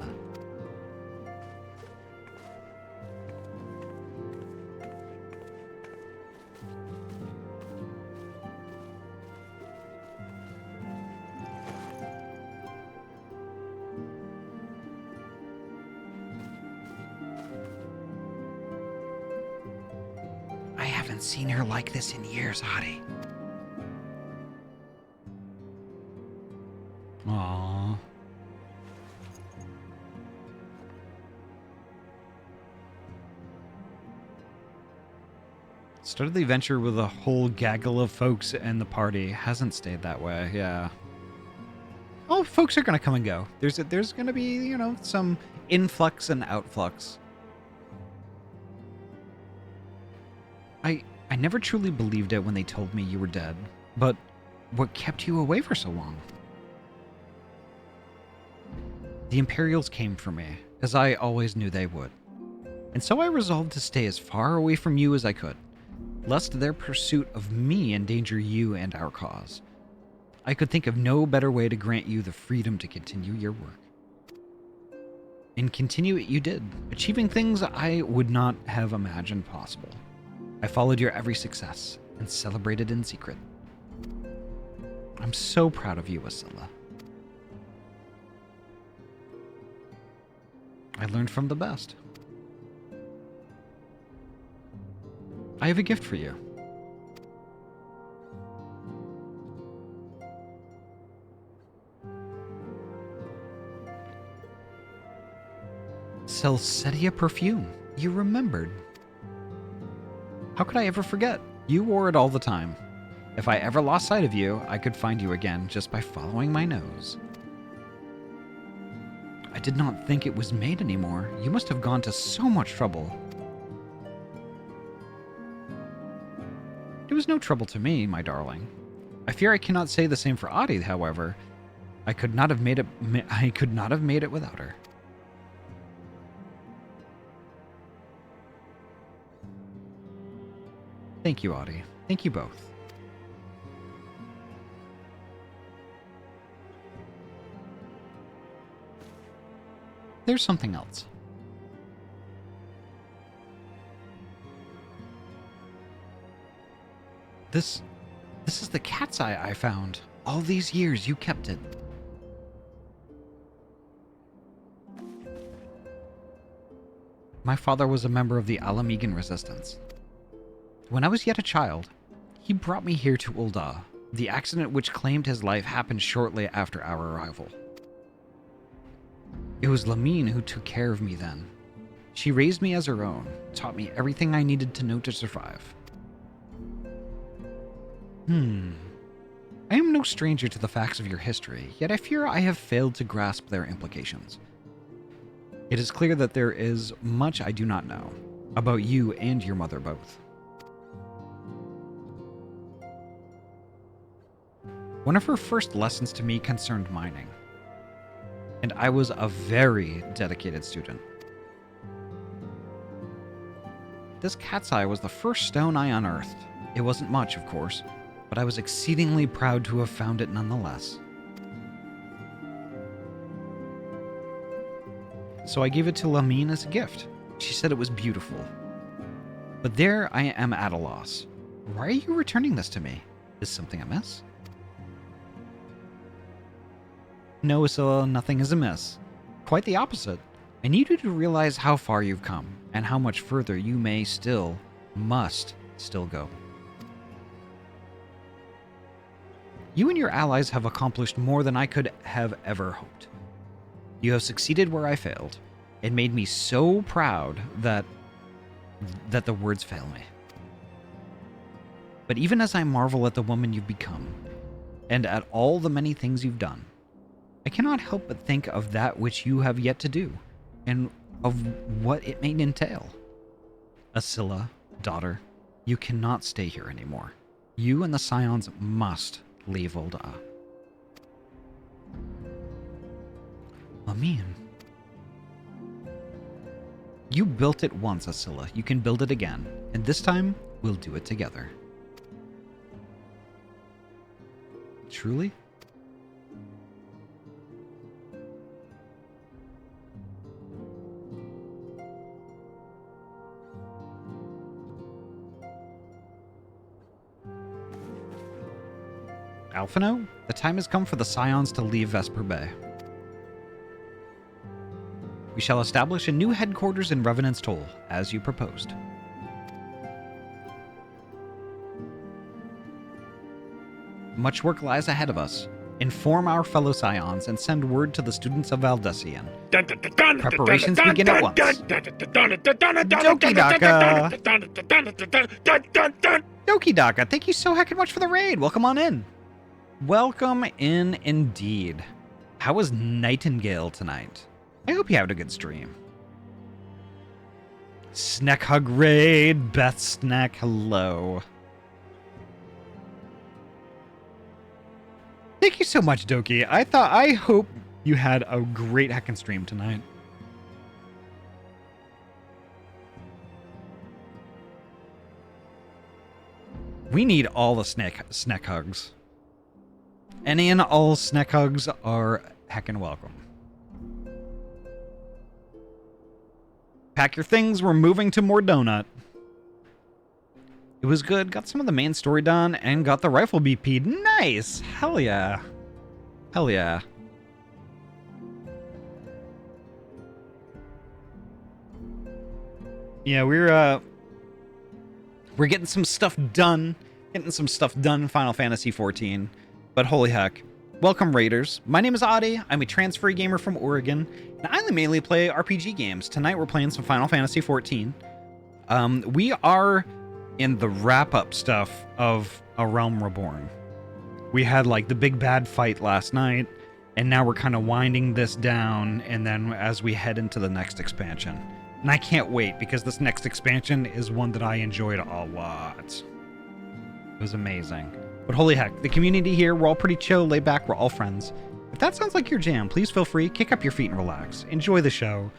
I haven't seen her like this in years, Ahty. Aww. Started the adventure with a whole gaggle of folks in the party. Hasn't stayed that way, yeah. Oh, folks are gonna come and go. There's gonna be, you know, some influx and outflux. I never truly believed it when they told me you were dead, but what kept you away for so long? The Imperials came for me, as I always knew they would. And so I resolved to stay as far away from you as I could, lest their pursuit of me endanger you and our cause. I could think of no better way to grant you the freedom to continue your work. And continue it you did, achieving things I would not have imagined possible. I followed your every success and celebrated in secret. I'm so proud of you, Asilla. I learned from the best. I have a gift for you. Celestia perfume. You remembered. How could I ever forget? You wore it all the time. If I ever lost sight of you, I could find you again just by following my nose. I did not think it was made anymore. You must have gone to so much trouble. It was no trouble to me, my darling. I fear I cannot say the same for Ahty, however. I could not have made it without her. Thank you, Ahty. Thank you both. There's something else. This is the cat's eye I found. All these years you kept it. My father was a member of the Alamegan resistance. When I was yet a child, he brought me here to Ul'dah. The accident which claimed his life happened shortly after our arrival. It was Lamine who took care of me then. She raised me as her own, taught me everything I needed to know to survive. I am no stranger to the facts of your history, yet I fear I have failed to grasp their implications. It is clear that there is much I do not know, about you and your mother both. One of her first lessons to me concerned mining, and I was a very dedicated student. This cat's eye was the first stone I unearthed. It wasn't much, of course, but I was exceedingly proud to have found it nonetheless. So I gave it to Lamine as a gift. She said it was beautiful. But there I am at a loss. Why are you returning this to me? Is something amiss? No, Asilla, nothing is amiss. Quite the opposite. I need you to realize how far you've come, and how much further you must still go. You and your allies have accomplished more than I could have ever hoped. You have succeeded where I failed. It made me so proud that the words fail me. But even as I marvel at the woman you've become, and at all the many things you've done, I cannot help but think of that which you have yet to do, and of what it may entail. Asilla, daughter, you cannot stay here anymore. You and the Scions must leave Ul'dah. Lamine. You built it once, Asilla. You can build it again, and this time, we'll do it together. Truly? Alphino, the time has come for the Scions to leave Vesper Bay. We shall establish a new headquarters in Revenant's Toll, as you proposed. Much work lies ahead of us. Inform our fellow scions and send word to the students of Valdesian. Preparations begin at once. Doki Daka, thank you so heckin' much for the raid. Welcome on in. Welcome in indeed. How was Nightingale tonight? I hope you had a good stream. Snack Hug raid, Beth Snack, hello. Thank you so much, Doki. I hope you had a great heckin' stream tonight. We need all the snack hugs. Any and all snack hugs are heckin' welcome. Pack your things, we're moving to more donut. It was good, got some of the main story done, and got the rifle BP'd. Nice! Hell yeah. Hell yeah. Yeah, we're getting some stuff done. Getting some stuff done in Final Fantasy XIV. But holy heck. Welcome, Raiders. My name is Ahty. I'm a transfer gamer from Oregon, and I mainly play RPG games. Tonight we're playing some Final Fantasy XIV. We are in the wrap-up stuff of A Realm Reborn. We had like the big bad fight last night, and now we're kind of winding this down, and then as we head into the next expansion. And I can't wait, because this next expansion is one that I enjoyed a lot. It was amazing. But holy heck, the community here, we're all pretty chill, laid back, we're all friends. If that sounds like your jam, please feel free, kick up your feet and relax. Enjoy the show.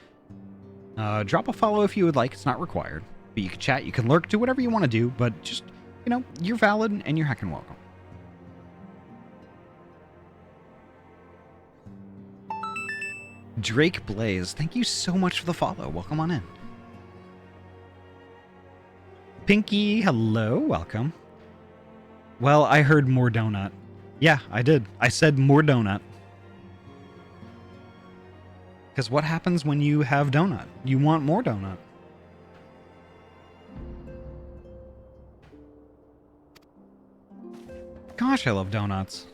Drop a follow if you would like, it's not required. But you can chat, you can lurk, do whatever you want to do, but just, you know, you're valid and you're heckin' welcome. Drake Blaze, thank you so much for the follow. Welcome on in. Pinky, hello, welcome. Well, I heard more donut. Yeah, I did. I said more donut. Because what happens when you have donut? You want more donut. Gosh, I love donuts.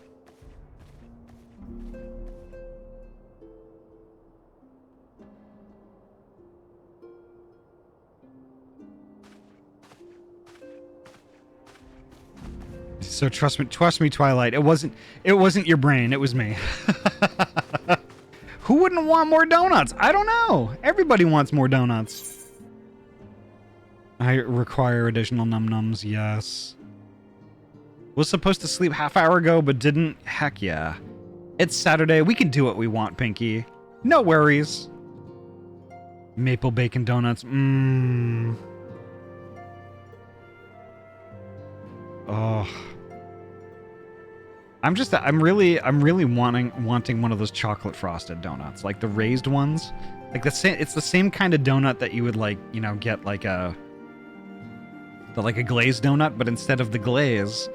So trust me, Twilight. It wasn't your brain. It was me. Who wouldn't want more donuts? I don't know. Everybody wants more donuts. I require additional num-nums. Yes. Was supposed to sleep half hour ago, but didn't. Heck yeah. It's Saturday. We can do what we want, Pinky. No worries. Maple bacon donuts. Mmm. Oh. I'm really wanting one of those chocolate frosted donuts, like the raised ones. Like it's the same kind of donut that you would like, you know, get like a glazed donut, but instead of the glaze,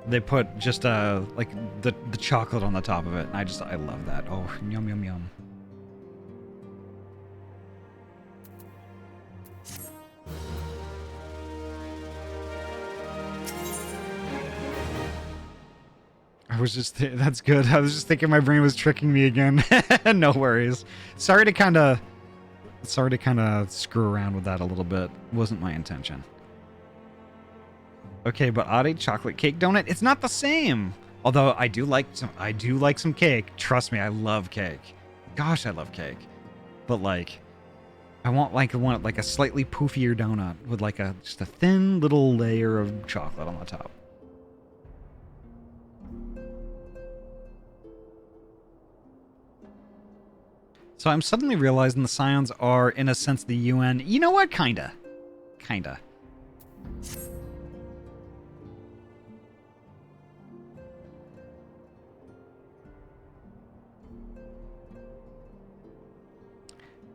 they put just like the chocolate on the top of it. And I love that. Oh, yum yum yum. That's good. I was just thinking my brain was tricking me again. No worries. Sorry to kind of screw around with that a little bit. Wasn't my intention. Okay, but Ahty chocolate cake donut, it's not the same. Although I do like some cake. Trust me, I love cake. Gosh, I love cake. But like, I want like a slightly poofier donut with like just a thin little layer of chocolate on the top. So I'm suddenly realizing the Scions are, in a sense, the UN. You know what? Kinda.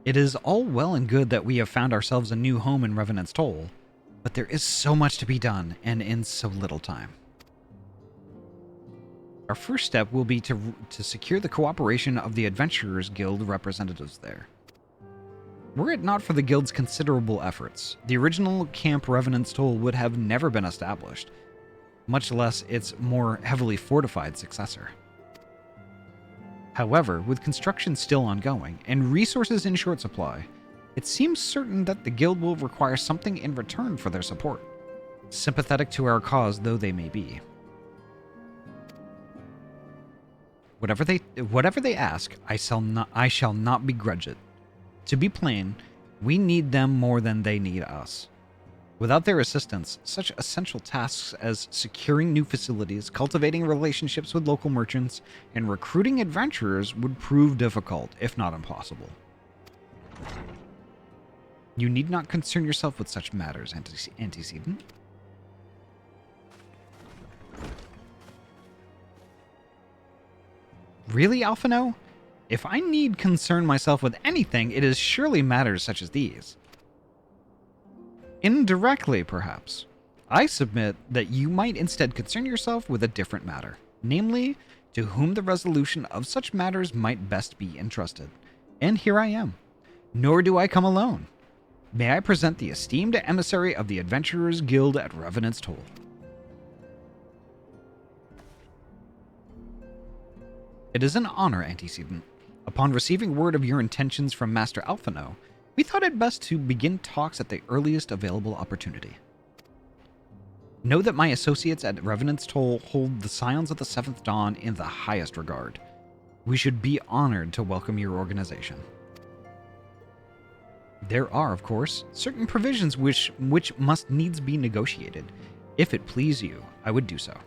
It is all well and good that we have found ourselves a new home in Revenant's Toll, but there is so much to be done, and in so little time. Our first step will be to secure the cooperation of the Adventurers Guild representatives there. Were it not for the Guild's considerable efforts, the original Camp Revenant's Toll would have never been established. much less its more heavily fortified successor. However, with construction still ongoing and resources in short supply, it seems certain that the guild will require something in return for their support, sympathetic to our cause though they may be. Whatever they ask, I shall not begrudge it. To be plain, we need them more than they need us. Without their assistance, such essential tasks as securing new facilities, cultivating relationships with local merchants, and recruiting adventurers would prove difficult, if not impossible. You need not concern yourself with such matters, Antecedent. Really, Alphino? If I need concern myself with anything, it is surely matters such as these. Indirectly, perhaps. I submit that you might instead concern yourself with a different matter, namely, to whom the resolution of such matters might best be entrusted. And here I am. Nor do I come alone. May I present the esteemed emissary of the Adventurers Guild at Revenant's Toll. It is an honor, Antecedent. Upon receiving word of your intentions from Master Alphino, we thought it best to begin talks at the earliest available opportunity. Know that my associates at Revenant's Toll hold the Scions of the Seventh Dawn in the highest regard. We should be honored to welcome your organization. There are, of course, certain provisions which must needs be negotiated. If it please you, I would do so.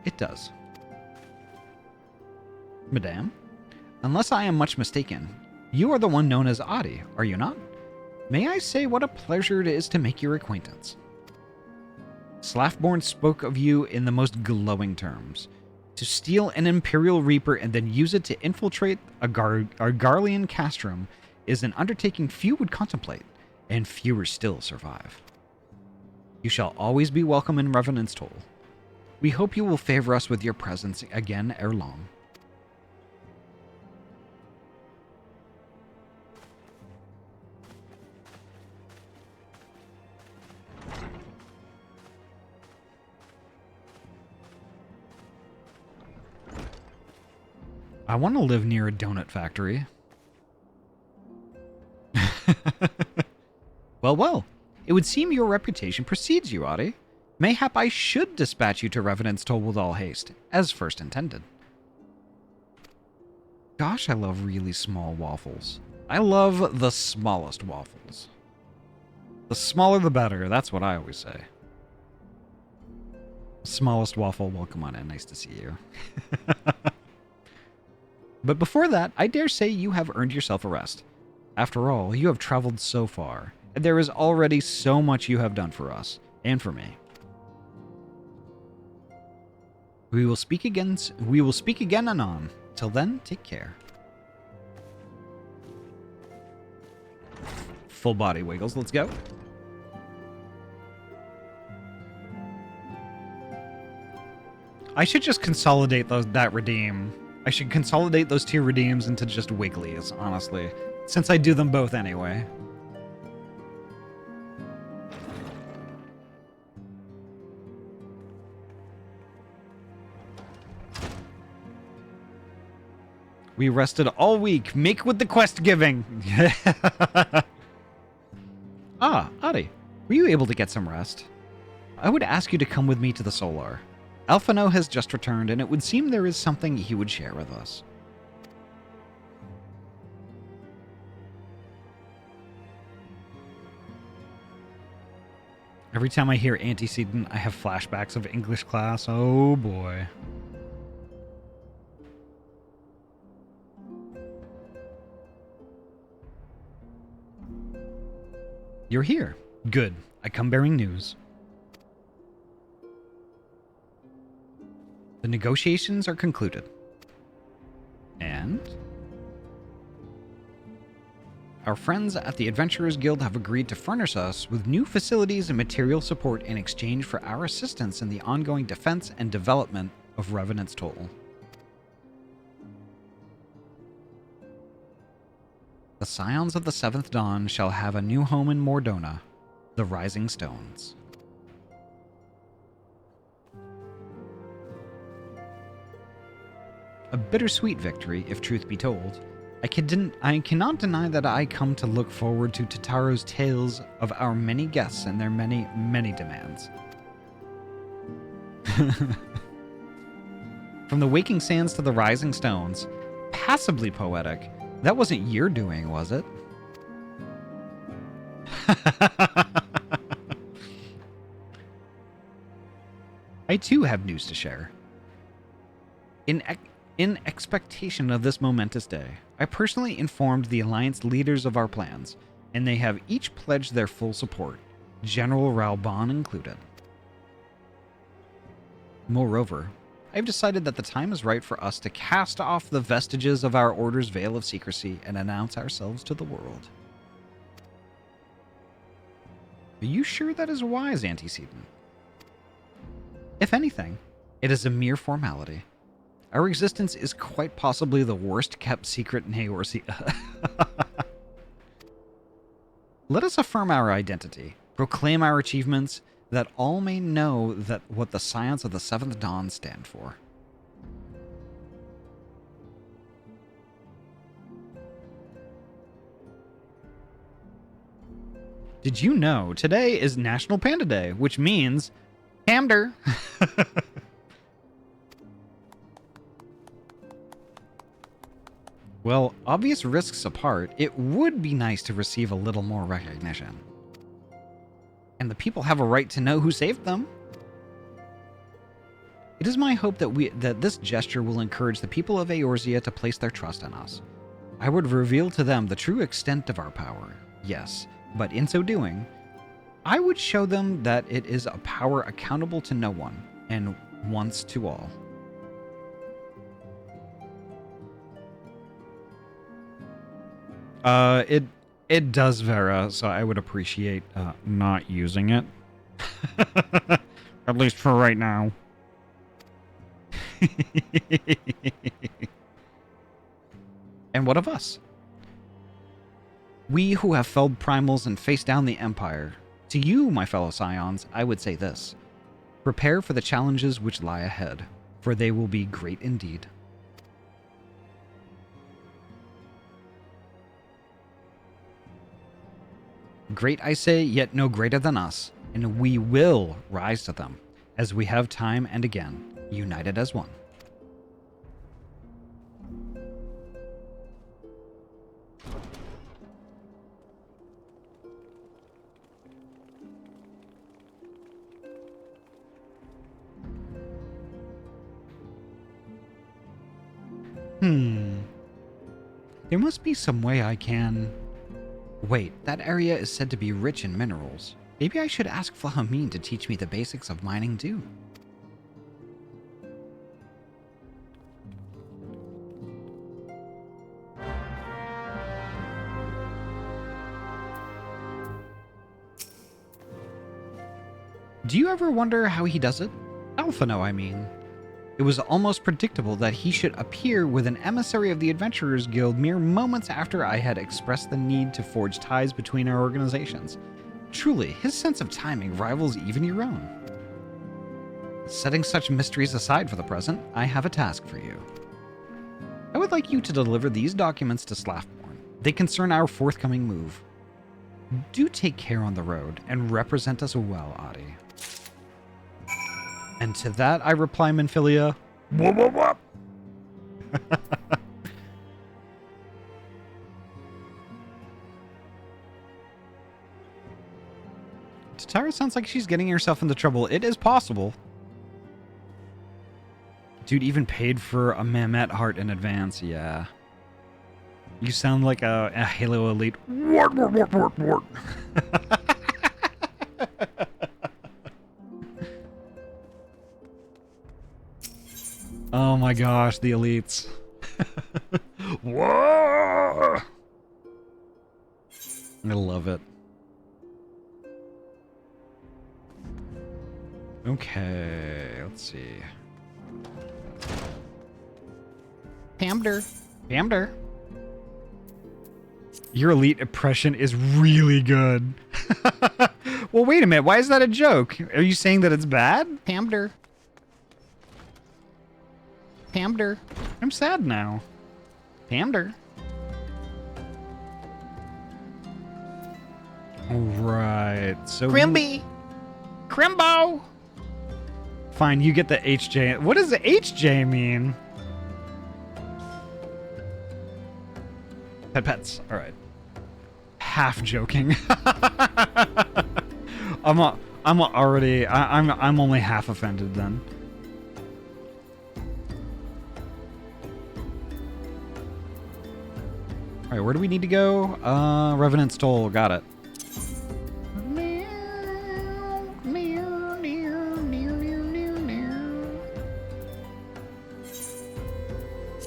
It does. Madame, unless I am much mistaken, you are the one known as Ahty, are you not? May I say what a pleasure it is to make your acquaintance. Slaffborn spoke of you in the most glowing terms. To steal an Imperial Reaper and then use it to infiltrate a Garlean castrum is an undertaking few would contemplate, and fewer still survive. You shall always be welcome in Revenant's Toll. We hope you will favor us with your presence again ere long. I want to live near a donut factory. Well, it would seem your reputation precedes you, Ahty. Mayhap I should dispatch you to Revenant's Toll with all haste, as first intended. Gosh, I love really small waffles. I love the smallest waffles. The smaller the better, that's what I always say. Smallest waffle, welcome on in, nice to see you. But before that, I dare say you have earned yourself a rest. After all, you have traveled so far, and there is already so much you have done for us, and for me. We will speak again anon. Till then, take care. Full body wiggles, let's go. I should just consolidate that redeem. I should consolidate those two redeems into just wigglies, honestly. Since I do them both anyway. We rested all week. Make with the quest giving. Ah, Ahty, were you able to get some rest? I would ask you to come with me to the Solar. Alphino has just returned, and it would seem there is something he would share with us. Every time I hear Antecedent, I have flashbacks of English class. Oh boy. You're here. Good. I come bearing news. The negotiations are concluded. And our friends at the Adventurers Guild have agreed to furnish us with new facilities and material support in exchange for our assistance in the ongoing defense and development of Revenant's Toll. The Scions of the Seventh Dawn shall have a new home in Mordona, the Rising Stones. A bittersweet victory, if truth be told. I cannot deny that I come to look forward to Tataro's tales of our many guests and their many, many demands. From the waking sands to the rising stones, passably poetic. That wasn't your doing, was it? I too have news to share. In expectation of this momentous day, I personally informed the Alliance leaders of our plans, and they have each pledged their full support, General Raoban included. Moreover, I have decided that the time is right for us to cast off the vestiges of our order's veil of secrecy and announce ourselves to the world. Are you sure that is wise, Antecedent? If anything, it is a mere formality. Our existence is quite possibly the worst kept secret in Eorzea. Let us affirm our identity, proclaim our achievements, that all may know that what the Scions of the Seventh Dawn stand for. Did you know today is National Panda Day, which means Hamder. Well, obvious risks apart, it would be nice to receive a little more recognition. And the people have a right to know who saved them. It is my hope that this gesture will encourage the people of Eorzea to place their trust in us. I would reveal to them the true extent of our power, yes, but in so doing, I would show them that it is a power accountable to no one, and once to all. It does, Vera, so I would appreciate not using it. At least for right now. And what of us? We who have felled primals and faced down the Empire. To you, my fellow Scions, I would say this. Prepare for the challenges which lie ahead, for they will be great indeed. Great, I say, yet no greater than us, and we will rise to them, as we have time and again, united as one. There must be some way I can... Wait, that area is said to be rich in minerals. Maybe I should ask Flahameen to teach me the basics of mining too. Do you ever wonder how he does it? Alphino, I mean. It was almost predictable that he should appear with an emissary of the Adventurers Guild mere moments after I had expressed the need to forge ties between our organizations. Truly, his sense of timing rivals even your own. Setting such mysteries aside for the present, I have a task for you. I would like you to deliver these documents to Slaffborn. They concern our forthcoming move. Do take care on the road and represent us well, Ahty. And to that I reply, Minfilia, whoop, whoop, whoop. Tatara sounds like she's getting herself into trouble. It is possible. Dude even paid for a Mamet heart in advance. Yeah. You sound like a Halo Elite. Wart, wart, wart, wart, wart. Oh my gosh, the elites. Whoa! I love it. Okay, let's see. Pamder. Pamder. Your elite impression is really good. Well, wait a minute. Why is that a joke? Are you saying that it's bad? Pamder. Pamder. I'm sad now. Pander. Right. So Grimby. Crimbo. Fine, you get the HJ. What does the HJ mean? Pets. All right. Half joking. I'm only half offended then. All right, where do we need to go? Revenant's Toll. Got it.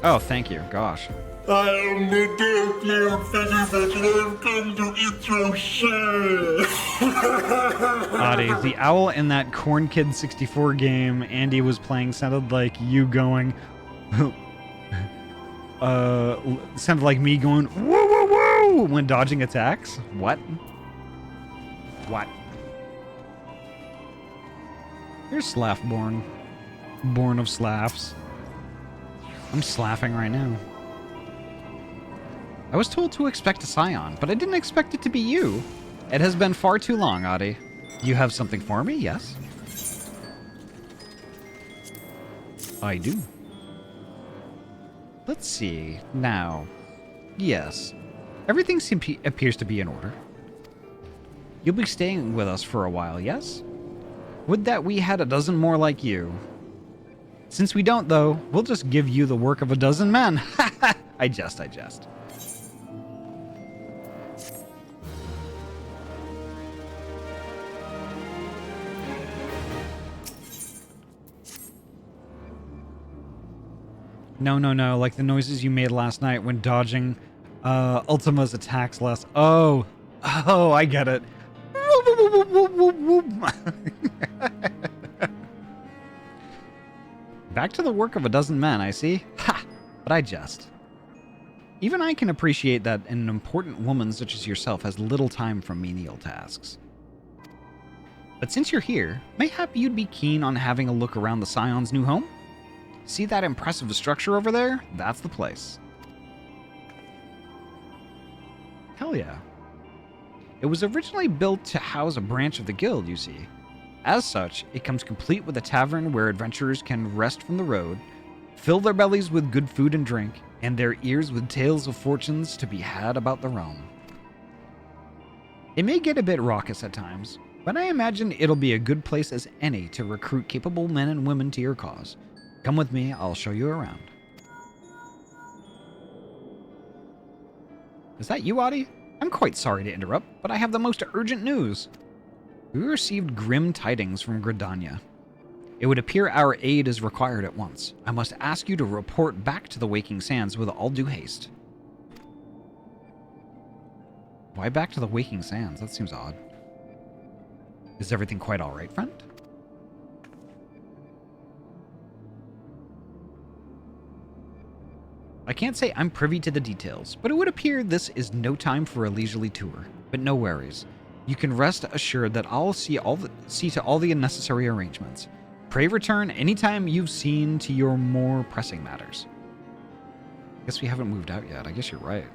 Oh, thank you. Gosh. I am the Dark Lord Featherbed and I've come to eat your shit. Ahty, the owl in that Corn Kid 64 game Andy was playing sounded like you going... sounded like me going, woo, woo, woo, when dodging attacks. What? What? Here's Slaffborn. Born of Slaffs. I'm slaffing right now. I was told to expect a Scion, but I didn't expect it to be you. It has been far too long, Ahty. You have something for me, yes? I do. Let's see. Now. Yes. Everything appears to be in order. You'll be staying with us for a while, yes? Would that we had a dozen more like you. Since we don't, though, we'll just give you the work of a dozen men. I jest. No, like the noises you made last night when dodging Ultima's attacks last... Oh, I get it. Back to the work of a dozen men, I see. Ha! But I jest. Even I can appreciate that an important woman such as yourself has little time for menial tasks. But since you're here, mayhap you'd be keen on having a look around the Scion's new home? See that impressive structure over there? That's the place. Hell yeah. It was originally built to house a branch of the guild, you see. As such, it comes complete with a tavern where adventurers can rest from the road, fill their bellies with good food and drink, and their ears with tales of fortunes to be had about the realm. It may get a bit raucous at times, but I imagine it'll be a good place as any to recruit capable men and women to your cause. Come with me, I'll show you around. Is that you, Ahty? I'm quite sorry to interrupt, but I have the most urgent news. We received grim tidings from Gridania. It would appear our aid is required at once. I must ask you to report back to the Waking Sands with all due haste. Why back to the Waking Sands? That seems odd. Is everything quite all right, friend? I can't say I'm privy to the details, but it would appear this is no time for a leisurely tour. But no worries. You can rest assured that I'll see to all the necessary arrangements. Pray return anytime you've seen to your more pressing matters. Guess we haven't moved out yet. I guess you're right.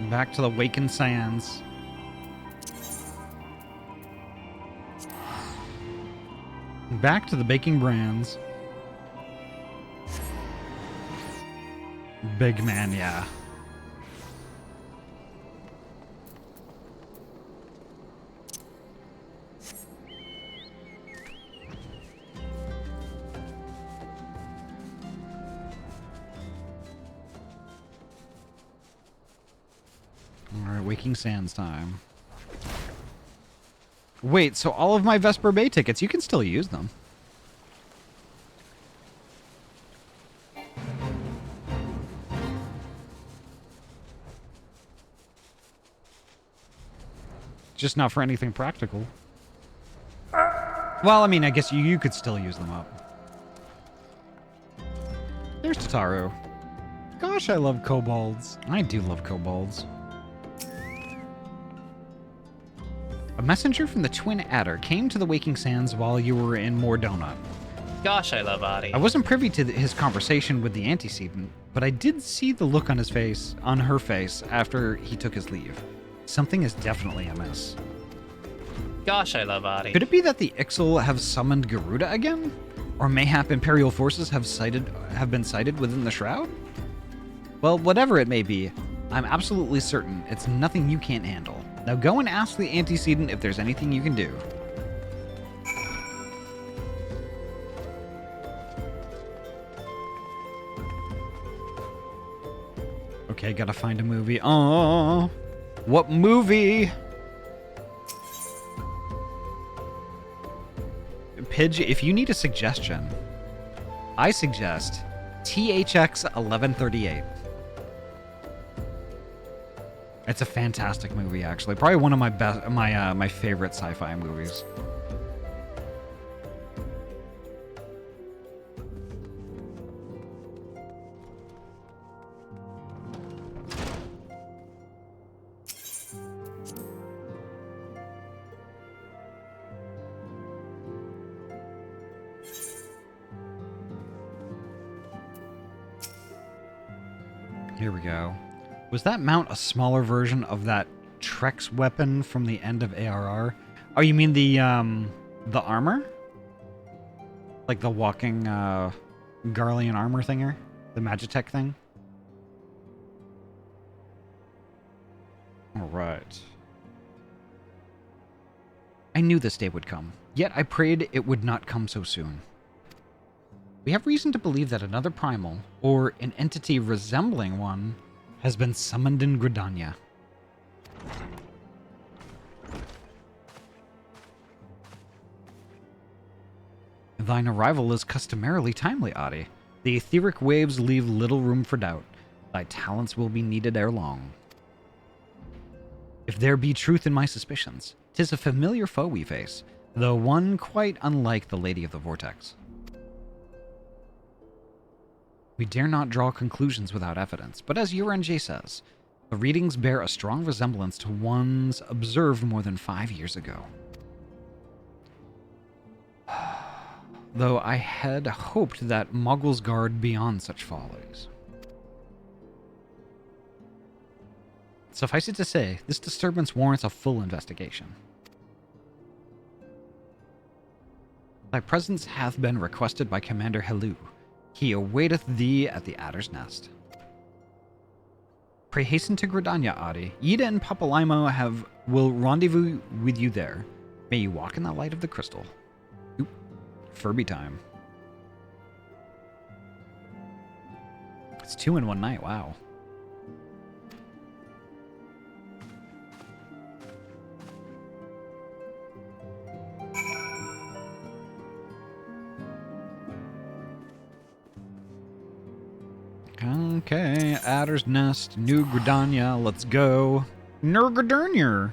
Back to the Waken Sands. Back to the baking brands. Big man, yeah. Alright, Waking Sands time. Wait, so all of my Vesper Bay tickets, you can still use them. Just not for anything practical. Well, I mean, I guess you could still use them up. They're Cheers, Tataru. Gosh, I love kobolds. I do love kobolds. A messenger from the Twin Adder came to the Waking Sands while you were in Mordona. Gosh, I love Ahty. I wasn't privy to his conversation with the antecedent, but I did see the look on her face after he took his leave. Something is definitely amiss. Gosh, I love Ahty. Could it be that the Ixal have summoned Garuda again? Or mayhap Imperial forces have been sighted within the Shroud? Well, whatever it may be, I'm absolutely certain it's nothing you can't handle. Now go and ask the antecedent if there's anything you can do. Okay, gotta find a movie. Oh, what movie? Pidge, if you need a suggestion, I suggest THX 1138. It's a fantastic movie, actually. Probably one of my favorite sci-fi movies. Here we go. Was that mount a smaller version of that Trex weapon from the end of ARR? Oh, you mean the armor? Like the walking Garlean armor thinger? The Magitech thing? Alright. I knew this day would come, yet I prayed it would not come so soon. We have reason to believe that another primal, or an entity resembling one, has been summoned in Gridania. Thine arrival is customarily timely, Ahty. The etheric waves leave little room for doubt. Thy talents will be needed ere long. If there be truth in my suspicions, 'tis a familiar foe we face, though one quite unlike the Lady of the Vortex. We dare not draw conclusions without evidence, but as URNJ says, the readings bear a strong resemblance to ones observed more than 5 years ago. Though I had hoped that Muggles guard beyond such follies. Suffice it to say, this disturbance warrants a full investigation. Thy presence hath been requested by Commander Helu. He awaiteth thee at the Adder's Nest. Pray hasten to Gridania, Ahty. Ida and Papalaimo will rendezvous with you there. May you walk in the light of the crystal. Oop. Furby time. It's 2 in one night, wow. Okay, Adder's Nest, New Gridania, let's go. Nurgridania.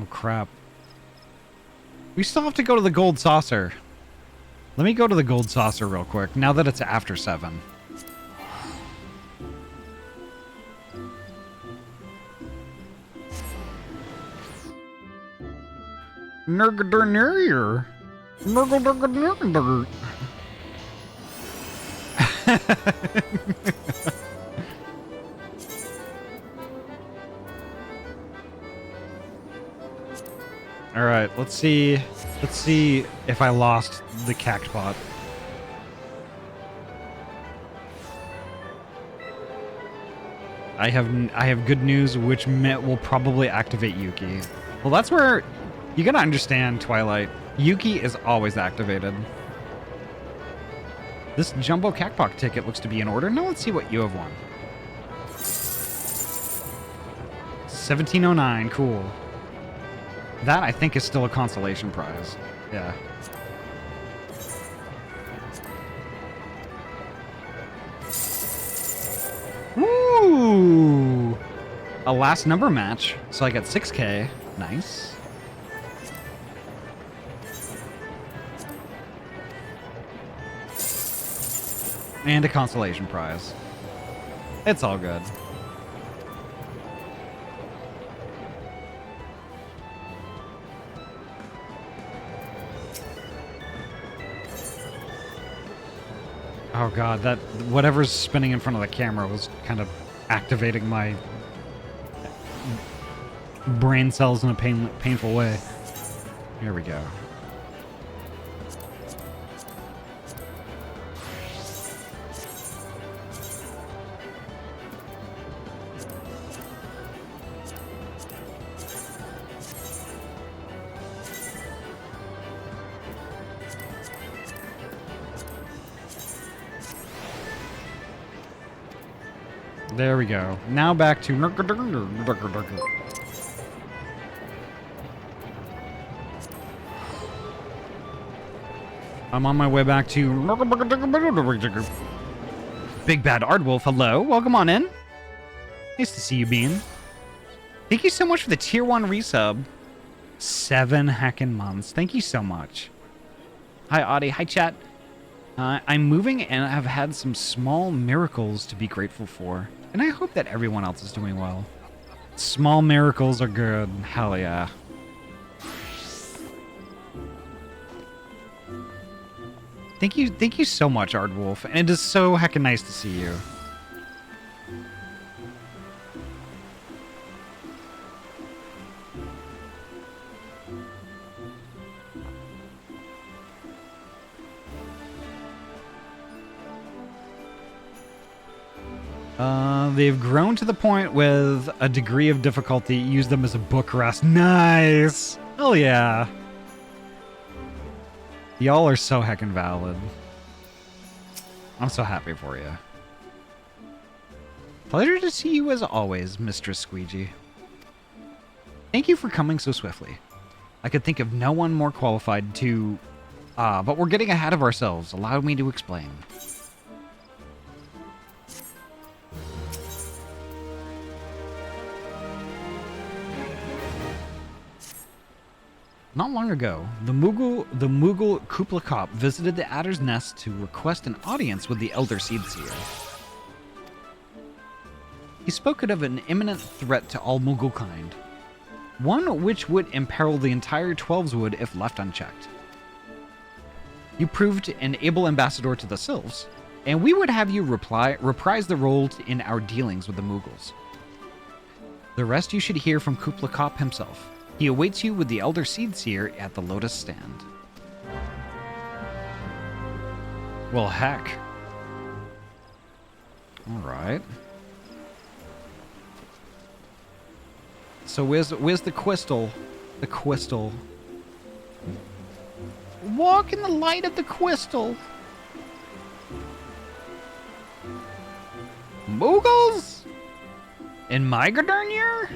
Oh crap. We still have to go to the Gold Saucer. Let me go to the Gold Saucer real quick, now that it's after 7. Nurgridania. Nurgridania. All right, let's see if I lost the cactbot. I have good news, which will probably activate Yuki. Well, that's where you gotta understand, Twilight. Yuki is always activated. This jumbo cactbot ticket looks to be in order. Now let's see what you have won. 1709, cool. That, I think, is still a consolation prize. Yeah. a last number match, so I got 6K. Nice. And a consolation prize. It's all good. Oh god, that whatever's spinning in front of the camera was kind of activating my brain cells in a painful way. Here we go. There we go. Now back to... I'm on my way back to... Big Bad Aardwolf, hello. Welcome on in. Nice to see you, Bean. Thank you so much for the Tier 1 resub. 7 heckin' months. Thank you so much. Hi, Ahty. Hi, chat. I'm moving and I've had some small miracles to be grateful for. And I hope that everyone else is doing well. Small miracles are good. Hell yeah. Thank you so much, Aardwolf. And it is so heckin' nice to see you. They've grown to the point with a degree of difficulty. Use them as a book rest. Nice! Hell yeah. Y'all are so heckin' valid. I'm so happy for you. Pleasure to see you as always, Mistress Squeegee. Thank you for coming so swiftly. I could think of no one more qualified to... but we're getting ahead of ourselves. Allow me to explain. Not long ago, the Moogle Kupla Kop visited the Adder's Nest to request an audience with the Elder Seedseer. He spoke of an imminent threat to all Moogle kind, one which would imperil the entire Twelveswood if left unchecked. You proved an able ambassador to the Sylphs, and we would have you reprise the role in our dealings with the Moogles. The rest you should hear from Kupla Kop himself. He awaits you with the Elder Seedseer at the Lotus Stand. Well, heck. Alright. So where's the Quistel? The Quistel. Walk in the light of the Quistel. Moogles? In Mygardurnir?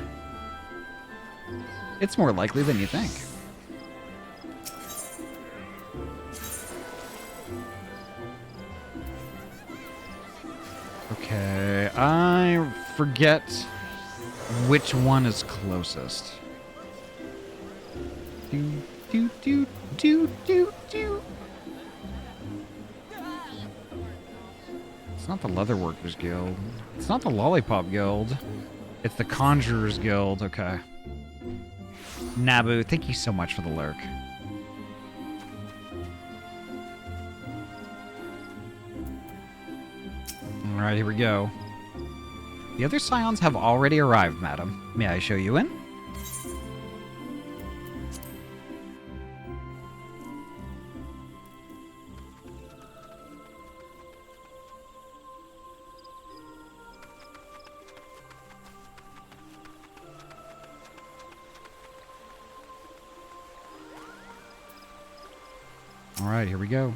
It's more likely than you think. Okay, I forget which one is closest. Do, do, do, do, do, do. It's not the Leatherworkers Guild. It's not the Lollipop Guild. It's the Conjurers Guild. Okay. Nabu, thank you so much for the lurk. Alright, here we go. The other Scions have already arrived, madam. May I show you in? Alright, here we go.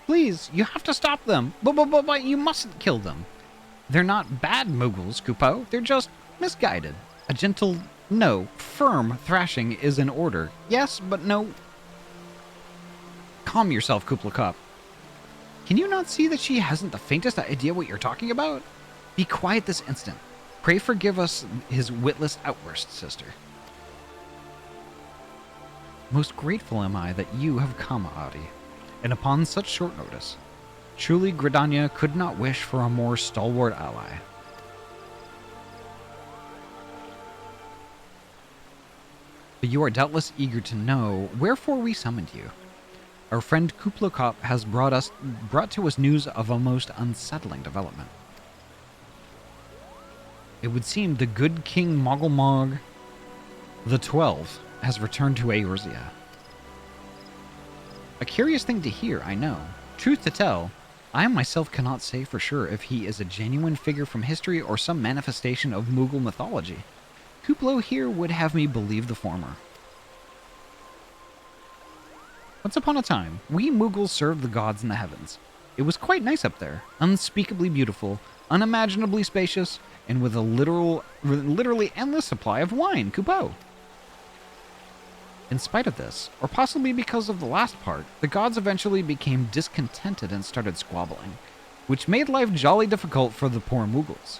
Please, you have to stop them. But you mustn't kill them. They're not bad Moogles, Kupo. They're just misguided. A gentle, no, firm thrashing is in order. Yes, but no. Calm yourself, Kupla Kop. Can you not see that she hasn't the faintest idea what you're talking about? Be quiet this instant. Pray forgive us his witless outburst, sister. Most grateful am I that you have come, Ahty, and upon such short notice. Truly, Gridania could not wish for a more stalwart ally. But you are doubtless eager to know wherefore we summoned you. Our friend Kuplokop has brought to us news of a most unsettling development. It would seem the good King Mogulmog the 12th has returned to Eorzea. A curious thing to hear, I know. Truth to tell, I myself cannot say for sure if he is a genuine figure from history or some manifestation of Mughal mythology. Kuplo here would have me believe the former. Once upon a time, we Mughals served the gods in the heavens. It was quite nice up there, unspeakably beautiful, unimaginably spacious, and with a literally endless supply of wine, Kupo. In spite of this, or possibly because of the last part, the gods eventually became discontented and started squabbling, which made life jolly difficult for the poor Mughals.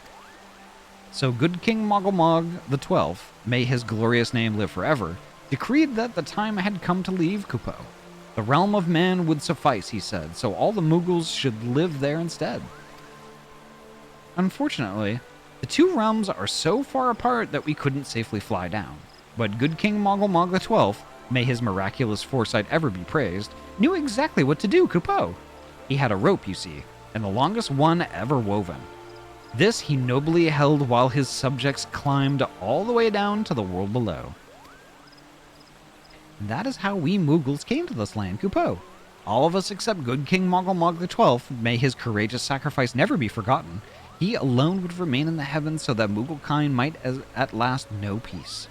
So good King Mogulmog the 12th, may his glorious name live forever, decreed that the time had come to leave Kupo. The realm of man would suffice, he said, so all the Mughals should live there instead. Unfortunately, the two realms are so far apart that we couldn't safely fly down. But good King Mogulmog the 12th, may his miraculous foresight ever be praised, knew exactly what to do, Kupo. He had a rope, you see, and the longest one ever woven. This he nobly held while his subjects climbed all the way down to the world below. That is how we Mughals came to this land, Kupo. All of us except good King Mogulmog the 12th, may his courageous sacrifice never be forgotten. He alone would remain in the heavens so that Mughal-kind might at last know peace.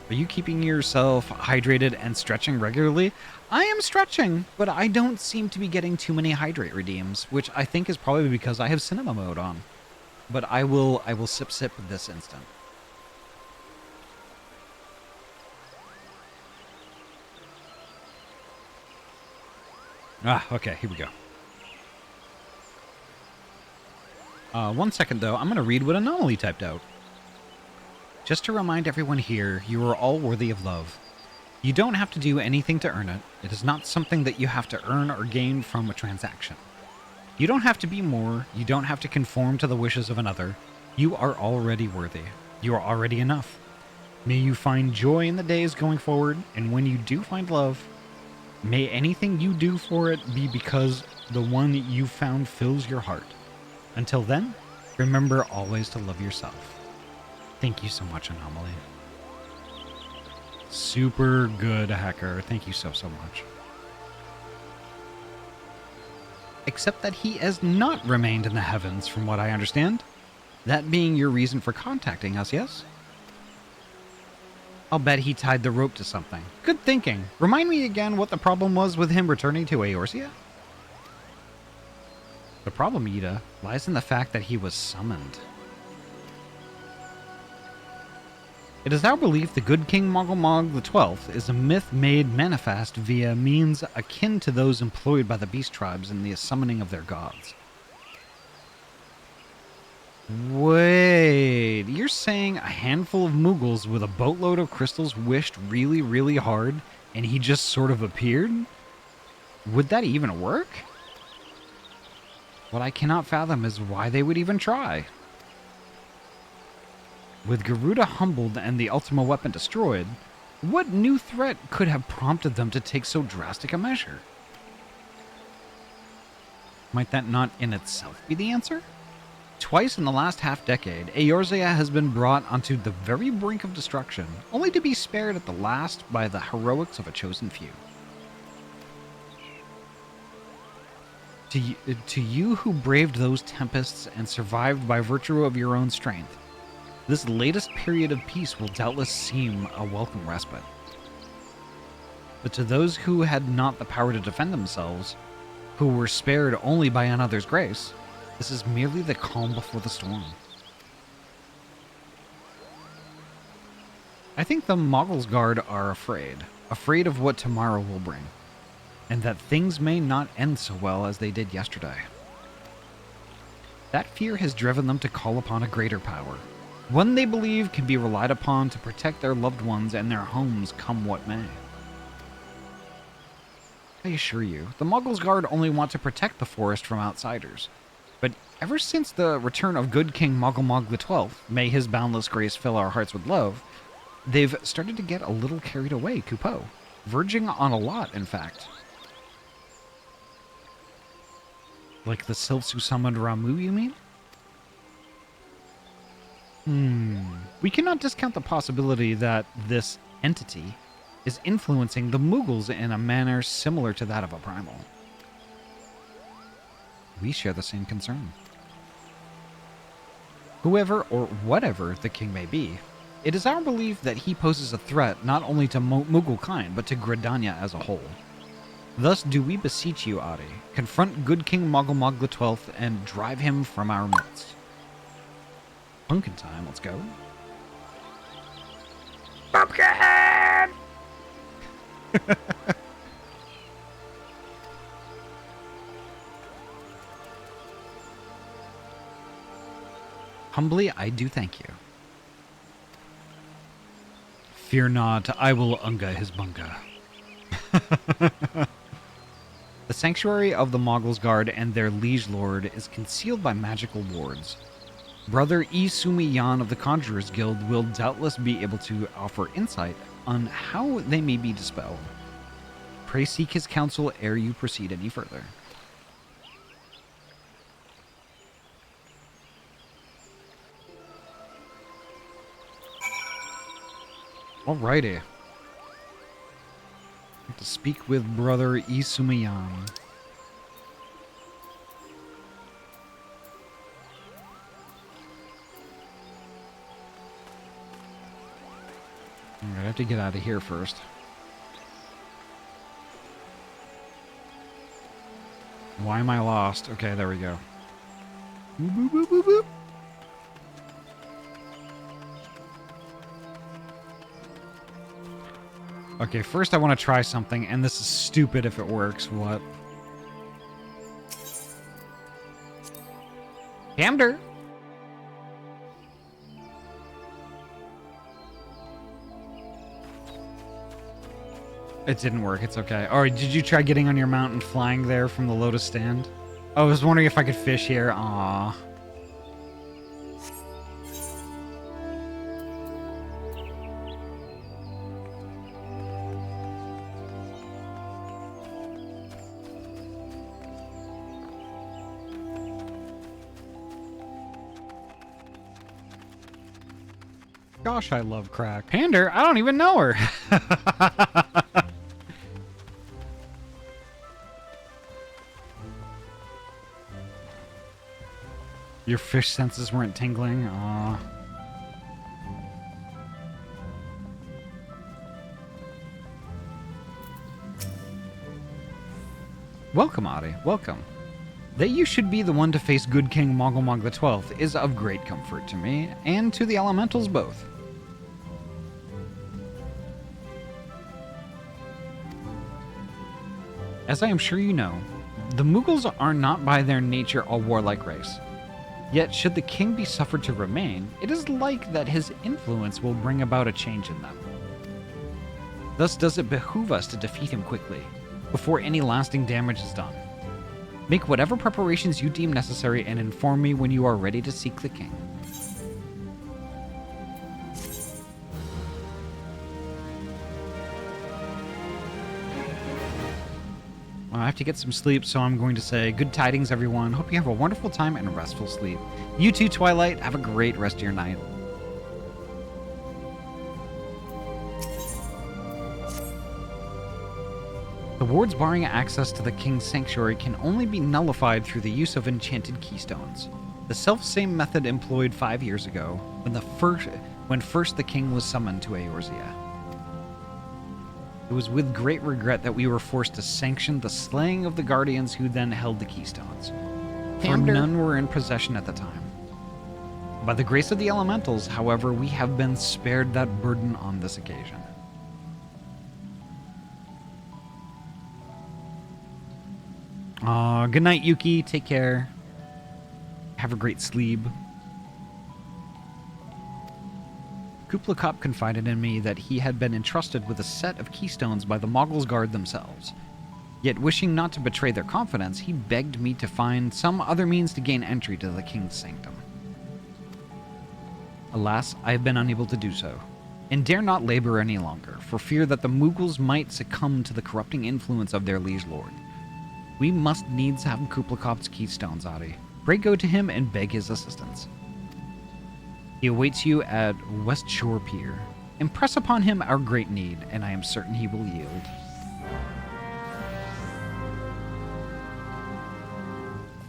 Are you keeping yourself hydrated and stretching regularly? I am stretching, but I don't seem to be getting too many hydrate redeems, which I think is probably because I have cinema mode on. But I will sip this instant. Okay, here we go. 1 second though, I'm gonna read what Anomaly typed out. Just to remind everyone here, you are all worthy of love. You don't have to do anything to earn it. It is not something that you have to earn or gain from a transaction. You don't have to be more. You don't have to conform to the wishes of another. You are already worthy. You are already enough. May you find joy in the days going forward, and when you do find love, may anything you do for it be because the one you found fills your heart. Until then, remember always to love yourself. Thank you so much, Anomaly. Super good, Hacker. Thank you so much. Except that he has not remained in the heavens, from what I understand. That being your reason for contacting us, yes? I'll bet he tied the rope to something. Good thinking. Remind me again what the problem was with him returning to Eorzea? The problem, Ida, lies in the fact that he was summoned. It is our belief the good King Mogulmog the 12th is a myth made manifest via means akin to those employed by the beast tribes in the summoning of their gods. Wait, you're saying a handful of Mughals with a boatload of crystals wished really, really hard and he just sort of appeared? Would that even work? What I cannot fathom is why they would even try. With Garuda humbled and the Ultima weapon destroyed, what new threat could have prompted them to take so drastic a measure? Might that not in itself be the answer? Twice in the last half-decade, Eorzea has been brought onto the very brink of destruction, only to be spared at the last by the heroics of a chosen few. To you who braved those tempests and survived by virtue of your own strength, this latest period of peace will doubtless seem a welcome respite. But to those who had not the power to defend themselves, who were spared only by another's grace, this is merely the calm before the storm. I think the Moggles Guard are afraid of what tomorrow will bring, and that things may not end so well as they did yesterday. That fear has driven them to call upon a greater power, one they believe can be relied upon to protect their loved ones and their homes come what may. I assure you, the Moggles Guard only want to protect the forest from outsiders. But ever since the return of good King Moggle the 12th, may his boundless grace fill our hearts with love, they've started to get a little carried away, Kupo. Verging on a lot, in fact. Like the sylphs who summoned Ramu, you mean? We cannot discount the possibility that this entity is influencing the Moogles in a manner similar to that of a primal. We share the same concern. Whoever or whatever the king may be, it is our belief that he poses a threat not only to Moogle kind, but to Gridania as a whole. Thus do we beseech you, Ahty, confront good King Moggle the 12th and drive him from our midst. Pumpkin time, let's go. Pumpkin! Humbly, I do thank you. Fear not, I will unga his bunga. The sanctuary of the Moggles Guard and their liege lord is concealed by magical wards. Brother E. Sumi Yan of the Conjurers Guild will doubtless be able to offer insight on how they may be dispelled. Pray seek his counsel ere you proceed any further. Alrighty. To speak with Brother E. Sumi Yan. Alright, I have to get out of here first. Why am I lost? Okay, there we go. Boop, boop, boop, boop, boop. Okay, first I want to try something, and this is stupid if it works. What? Hamder! It didn't work, it's okay. Alright, did you try getting on your mount and flying there from the Lotus Stand? I was wondering if I could fish here. Aww. Gosh, I love crack. Pander? I don't even know her. Your fish senses weren't tingling? Aw. Welcome, Ahty. Welcome. That you should be the one to face good King Moggle the 12th is of great comfort to me, and to the elementals both. As I am sure you know, the Moogles are not by their nature a warlike race. Yet, should the king be suffered to remain, it is like that his influence will bring about a change in them. Thus does it behoove us to defeat him quickly, before any lasting damage is done. Make whatever preparations you deem necessary and inform me when you are ready to seek the king. Well, I have to get some sleep, so I'm going to say good tidings, everyone. Hope you have a wonderful time and a restful sleep. You too, Twilight. Have a great rest of your night. The wards barring access to the king's sanctuary can only be nullified through the use of enchanted keystones. The self-same method employed 5 years ago, when first the king was summoned to Eorzea. It was with great regret that we were forced to sanction the slaying of the guardians who then held the keystones, for none were in possession at the time. By the grace of the elementals, however, we have been spared that burden on this occasion. Good night, Yuki. Take care. Have a great sleep. Kuplakop confided in me that he had been entrusted with a set of keystones by the Moggles Guard themselves. Yet, wishing not to betray their confidence, he begged me to find some other means to gain entry to the King's Sanctum. Alas, I have been unable to do so, and dare not labor any longer, for fear that the Moogles might succumb to the corrupting influence of their liege lord. We must needs have Kuplakop's keystones, Ahty. Pray go to him and beg his assistance. He awaits you at West Shore Pier. Impress upon him our great need, and I am certain he will yield.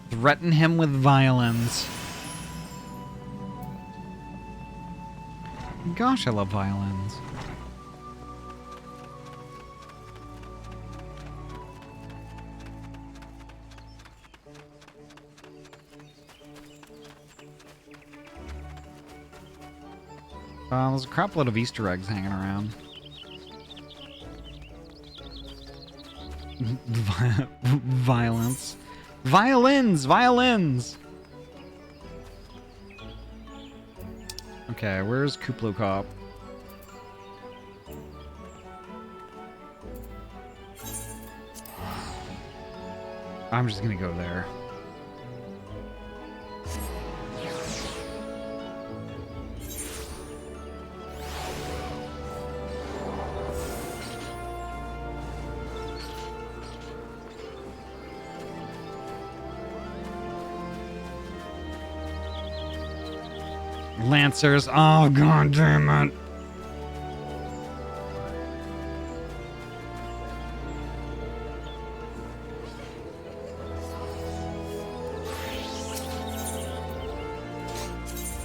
Threaten him with violence. Gosh, I love violins. There's a crap load of Easter eggs hanging around. Violence. Violins! Okay, where's Kuplakop? I'm just gonna go there. Lancers. Oh, god damn it.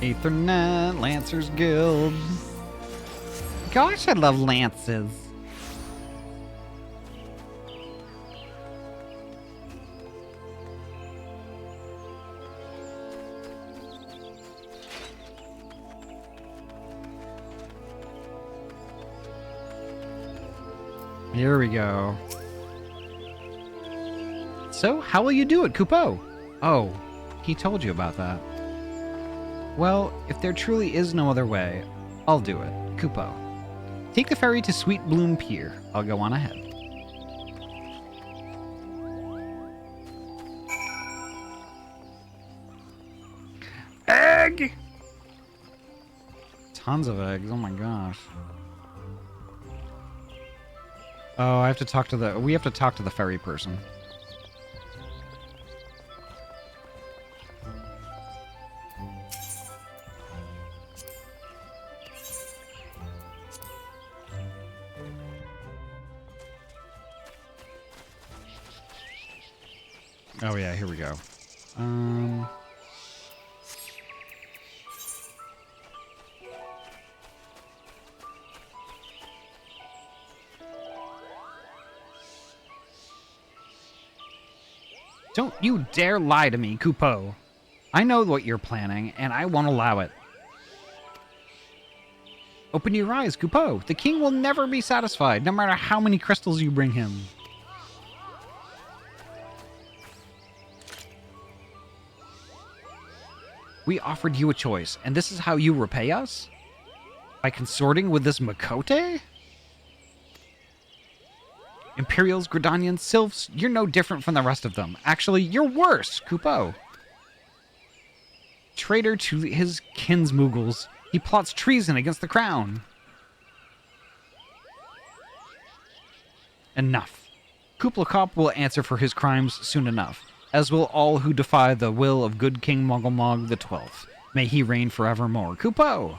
Ethernet, Lancers Guild. Gosh, I love lances. Here we go. So, how will you do it, Kupo? Oh, he told you about that. Well, if there truly is no other way, I'll do it. Kupo. Take the ferry to Sweet Bloom Pier. I'll go on ahead. Egg! Tons of eggs, oh my gosh. Oh, I have to talk to the... We have to talk to the ferry person. Oh yeah, here we go. Don't you dare lie to me, Kupo. I know what you're planning, and I won't allow it. Open your eyes, Kupo. The king will never be satisfied, no matter how many crystals you bring him. We offered you a choice, and this is how you repay us? By consorting with this Makote? Imperials, Gridanians, Sylphs, you're no different from the rest of them. Actually, you're worse, Kupo. Traitor to his kinsmoogles, he plots treason against the crown. Enough. Kuplakop will answer for his crimes soon enough, as will all who defy the will of good King Mogglemog the 12th. May he reign forevermore. Kupo!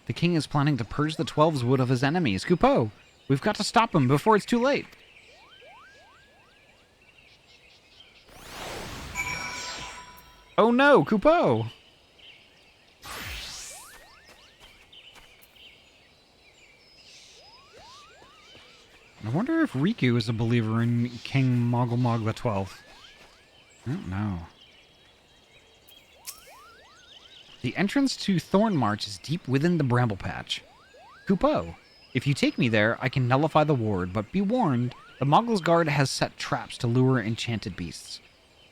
The king is planning to purge the 12's wood of his enemies. Kupo, we've got to stop him before it's too late. Oh no, Kupo! I wonder if Riku is a believer in King Moggle the 12th. I don't know. The entrance to Thornmarch is deep within the Bramble Patch. Kupo, if you take me there, I can nullify the ward, but be warned, the Moggle's Guard has set traps to lure enchanted beasts.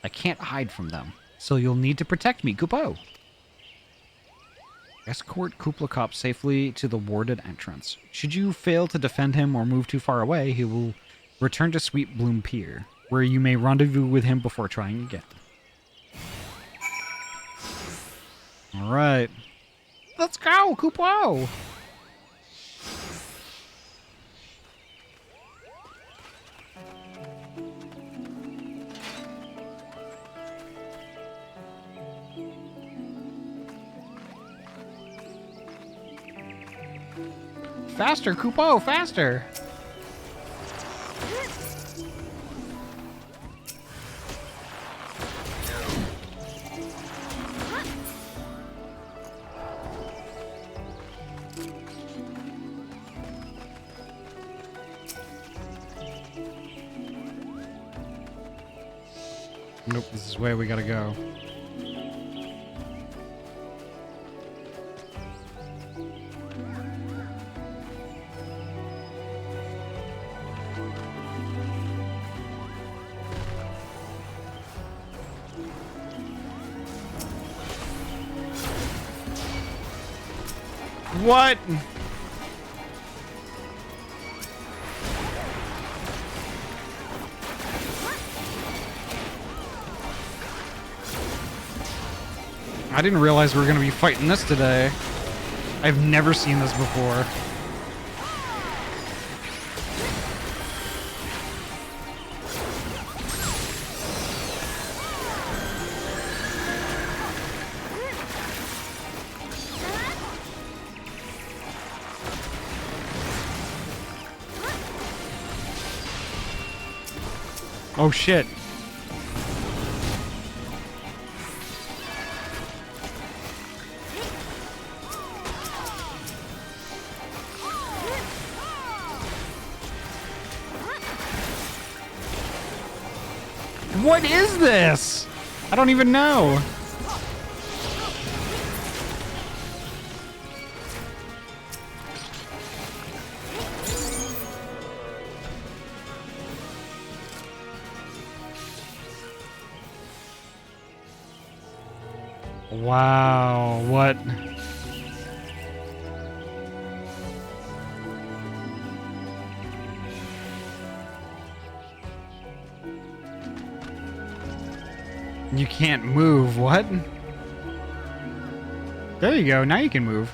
I can't hide from them, so you'll need to protect me, Kupo. Escort Kuplakop safely to the warded entrance. Should you fail to defend him or move too far away, he will return to Sweet Bloom Pier, where you may rendezvous with him before trying again. Alright. Let's go, Kupo! Faster, Kupo, faster! Nope, this is where we gotta go. What? I didn't realize we were going to be fighting this today. I've never seen this before. Oh shit. What is this? I don't even know. Wow, what? You can't move, what? There you go, now you can move.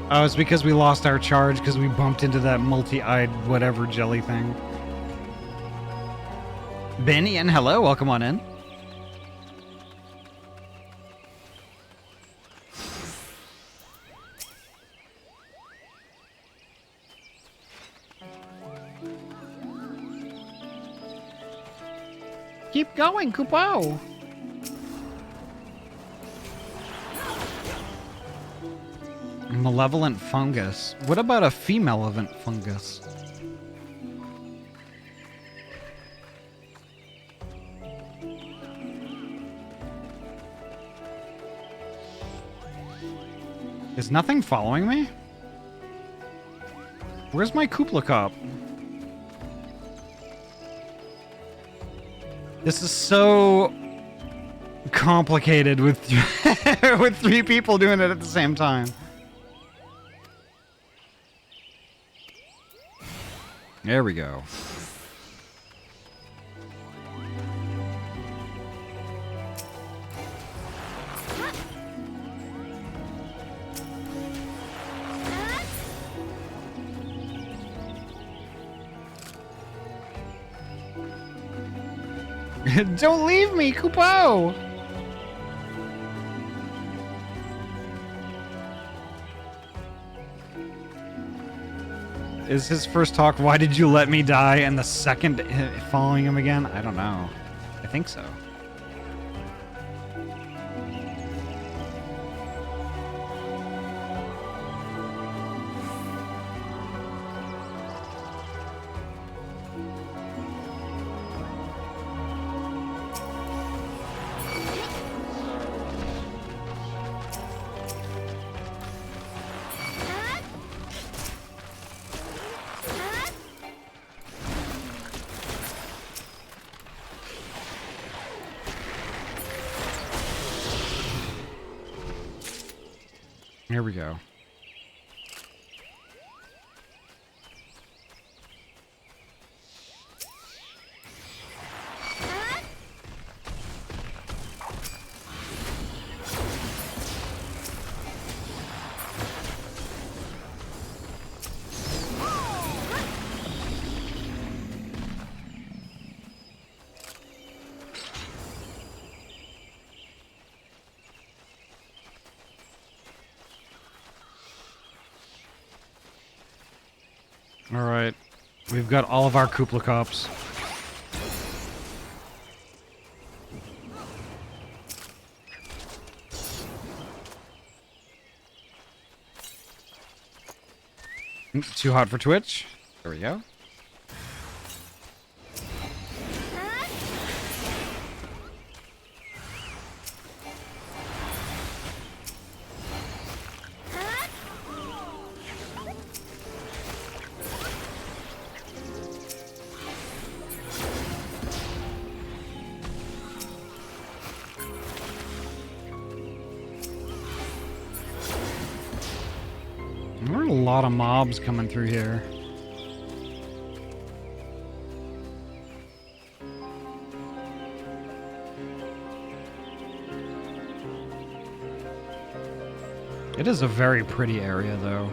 Oh, it's because we lost our charge because we bumped into that multi-eyed whatever jelly thing. Benny and hello, welcome on in. Keep going, Kupo! Malevolent fungus. What about a femalevolent fungus? Is nothing following me? Where's my Kuplakop? This is so complicated with with 3 people doing it at the same time. There we go. Don't leave me, Kupo! Is his first talk, why did you let me die? And the second following him again? I don't know. I think so. Here we go. All right, we've got all of our Kupla Cops. Too hot for Twitch. There we go. There are a lot of mobs coming through here. It is a very pretty area, though.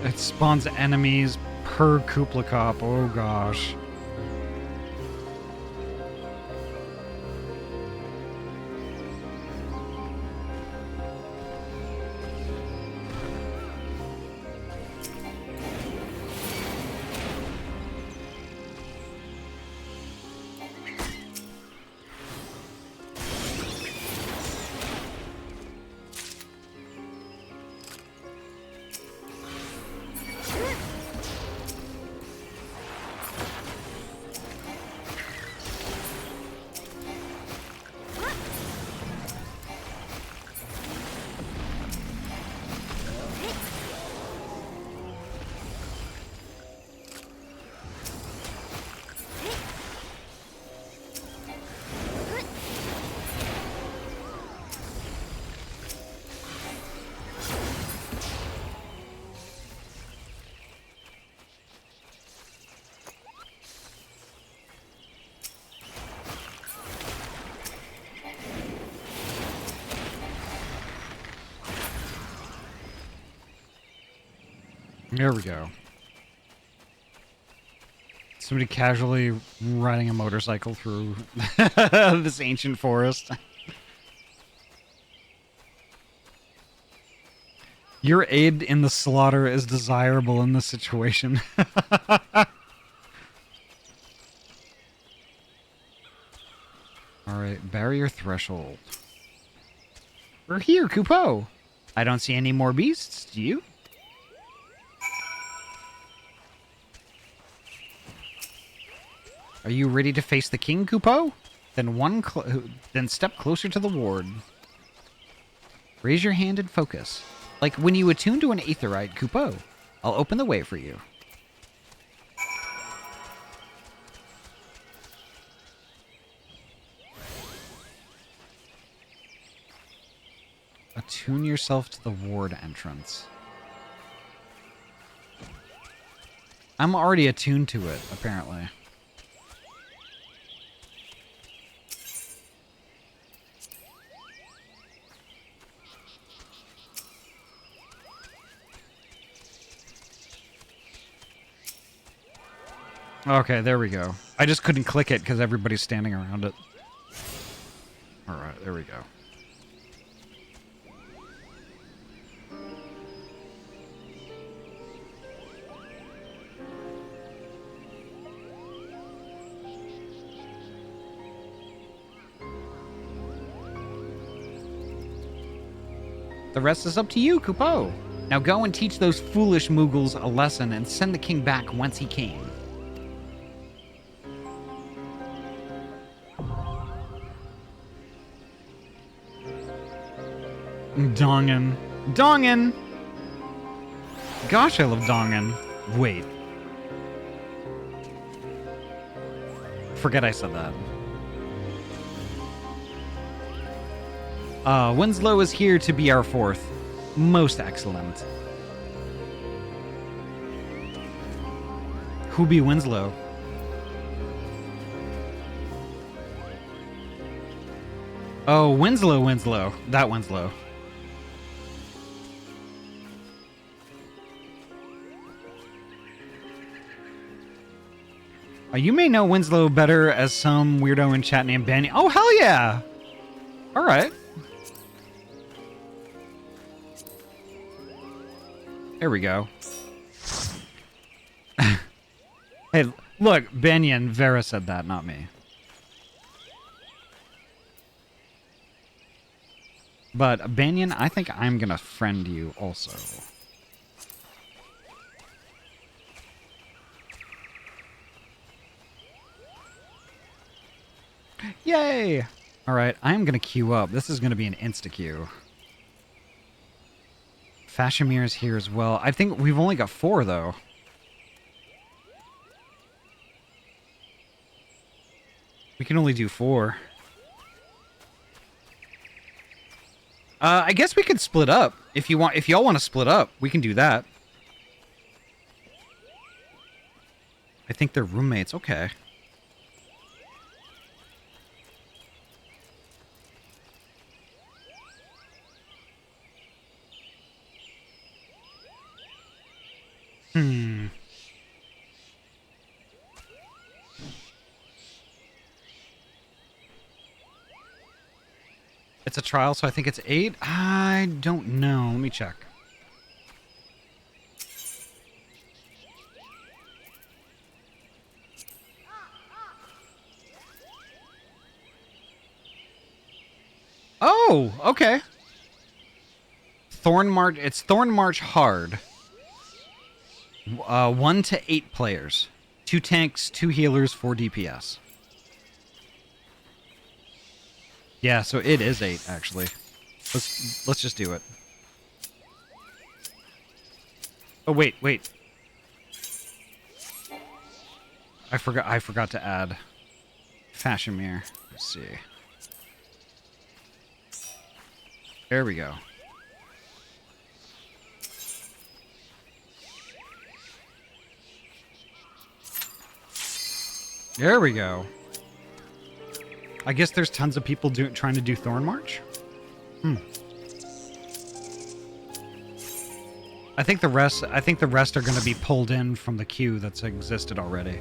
It spawns enemies per Kupla Cop. Oh gosh. There we go. Somebody casually riding a motorcycle through this ancient forest. Your aid in the slaughter is desirable in this situation. Alright, barrier threshold. We're here, Kupo! I don't see any more beasts, do you? Are you ready to face the king, Kupo? Then step closer to the ward. Raise your hand and focus. Like when you attune to an aetheryte, Kupo. I'll open the way for you. Attune yourself to the ward entrance. I'm already attuned to it, apparently. Okay, there we go. I just couldn't click it because everybody's standing around it. All right, there we go. The rest is up to you, Kupo. Now go and teach those foolish Mughals a lesson and send the king back whence he came. Dongan. Dongan! Gosh, I love Dongan. Wait. Forget I said that. Winslow is here to be our fourth. Most excellent. Who be Winslow? Oh, Winslow. That Winslow. You may know Winslow better as some weirdo in chat named Benny. Oh, hell yeah! Alright. There we go. Hey, look, Benyon, Vera said that, not me. But, Benyon, I think I'm gonna friend you also. Yay! Alright, I'm gonna queue up. This is gonna be an insta-queue. Fashimir's here as well. I think we've only got 4, though. We can only do 4. I guess we could split up. If y'all want to split up, we can do that. I think they're roommates. Okay. It's a trial, so I think it's 8. I don't know. Let me check. Oh, okay. Thorn March. It's Thorn March hard. 1 to 8 players. 2 tanks, 2 healers, 4 DPS. Yeah, so it is 8 actually. Let's just do it. Oh wait. I forgot to add Fashimir. Let's see. There we go. There we go. I guess there's tons of people trying to do Thorn March. I think the rest are going to be pulled in from the queue that's existed already.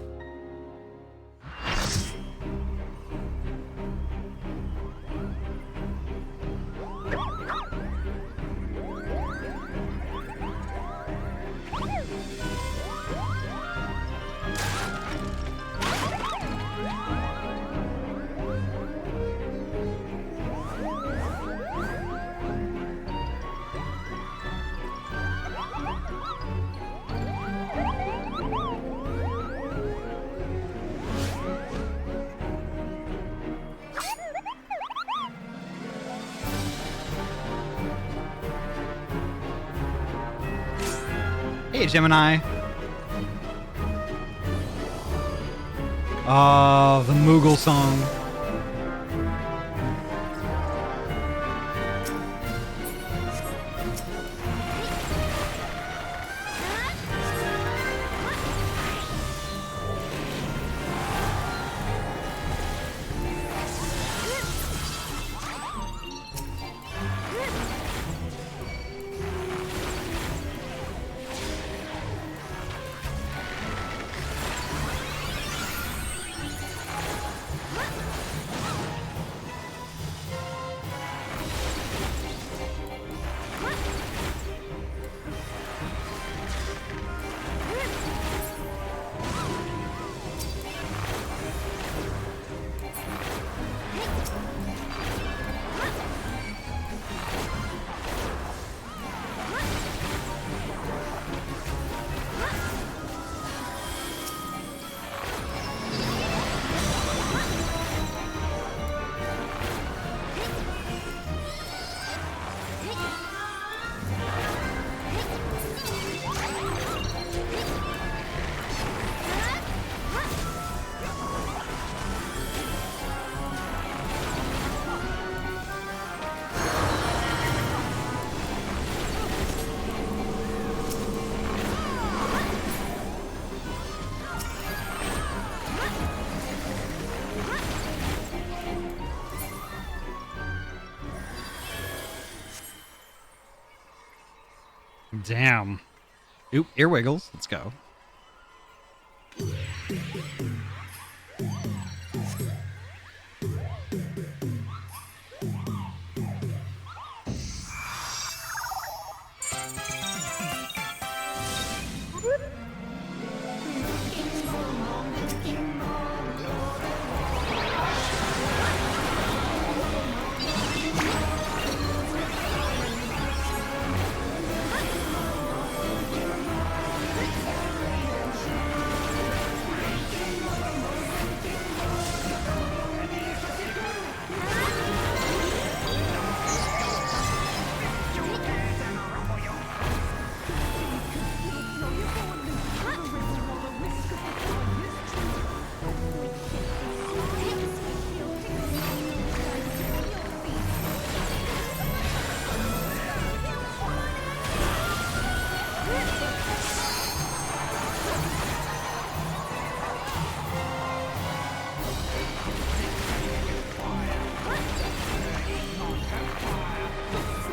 Hey, Gemini. Oh, the Moogle song. Damn. Oop, ear wiggles. Let's go.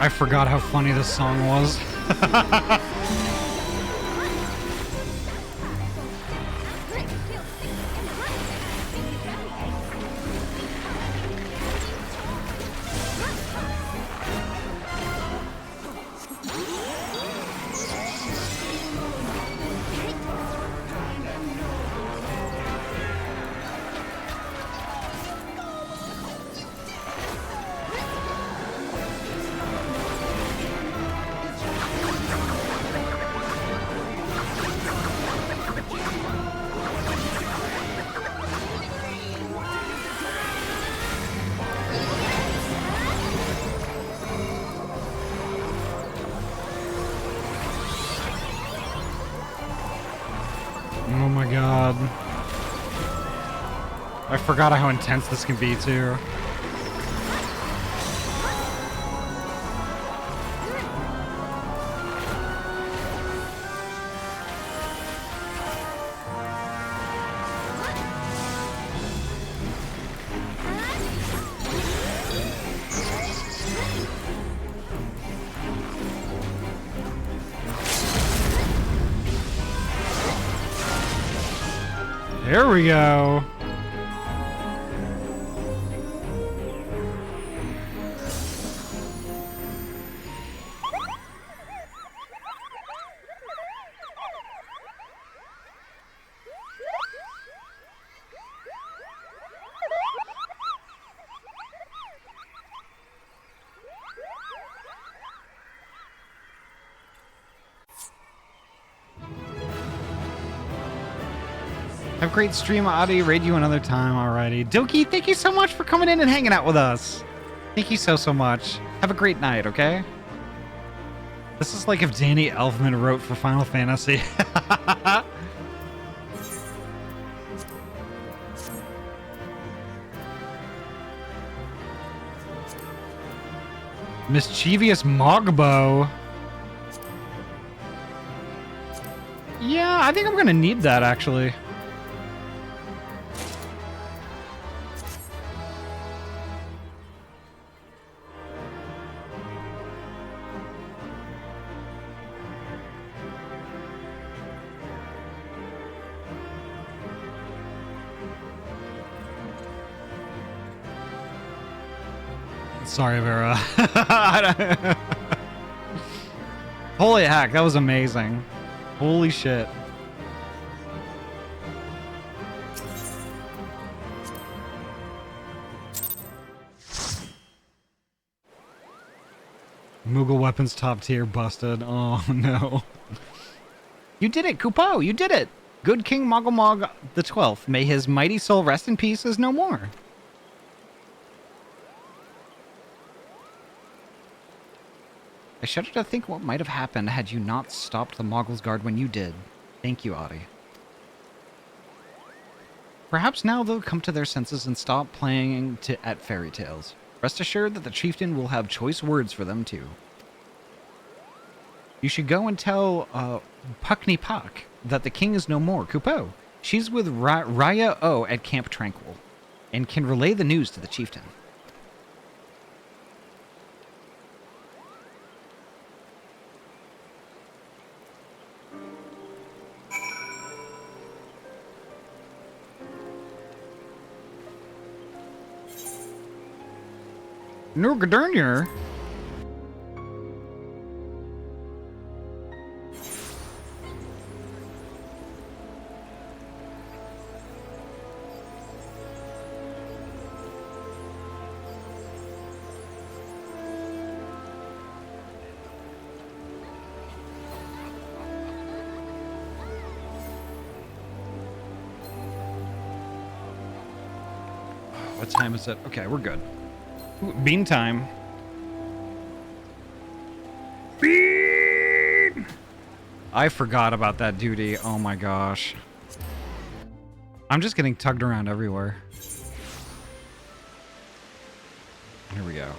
I forgot how funny this song was. Oh my god. I forgot how intense this can be too. There we go. Have a great stream, Ahty. Raid you another time, alrighty. Doki, thank you so much for coming in and hanging out with us. Thank you so much. Have a great night, okay? This is like if Danny Elfman wrote for Final Fantasy. Mischievous Mogbo. Yeah, I think I'm gonna need that, actually. Sorry, Vera. Holy heck, that was amazing. Holy shit. Moogle weapons top tier busted. Oh no. You did it, Kupo! You did it! Good King Mogglmog the 12th. May his mighty soul rest in peace is no more. I shudder to think what might have happened had you not stopped the Moggle's Guard when you did. Thank you, Ahty. Perhaps now they'll come to their senses and stop playing at fairy tales. Rest assured that the chieftain will have choice words for them too. You should go and tell Puckney Puck that the king is no more, Kupo. She's with Raya O at Camp Tranquil, and can relay the news to the chieftain. Nurgadurnier? What time is it? Okay, we're good. Ooh, bean time. Bean! I forgot about that duty. Oh my gosh. I'm just getting tugged around everywhere. Here we go.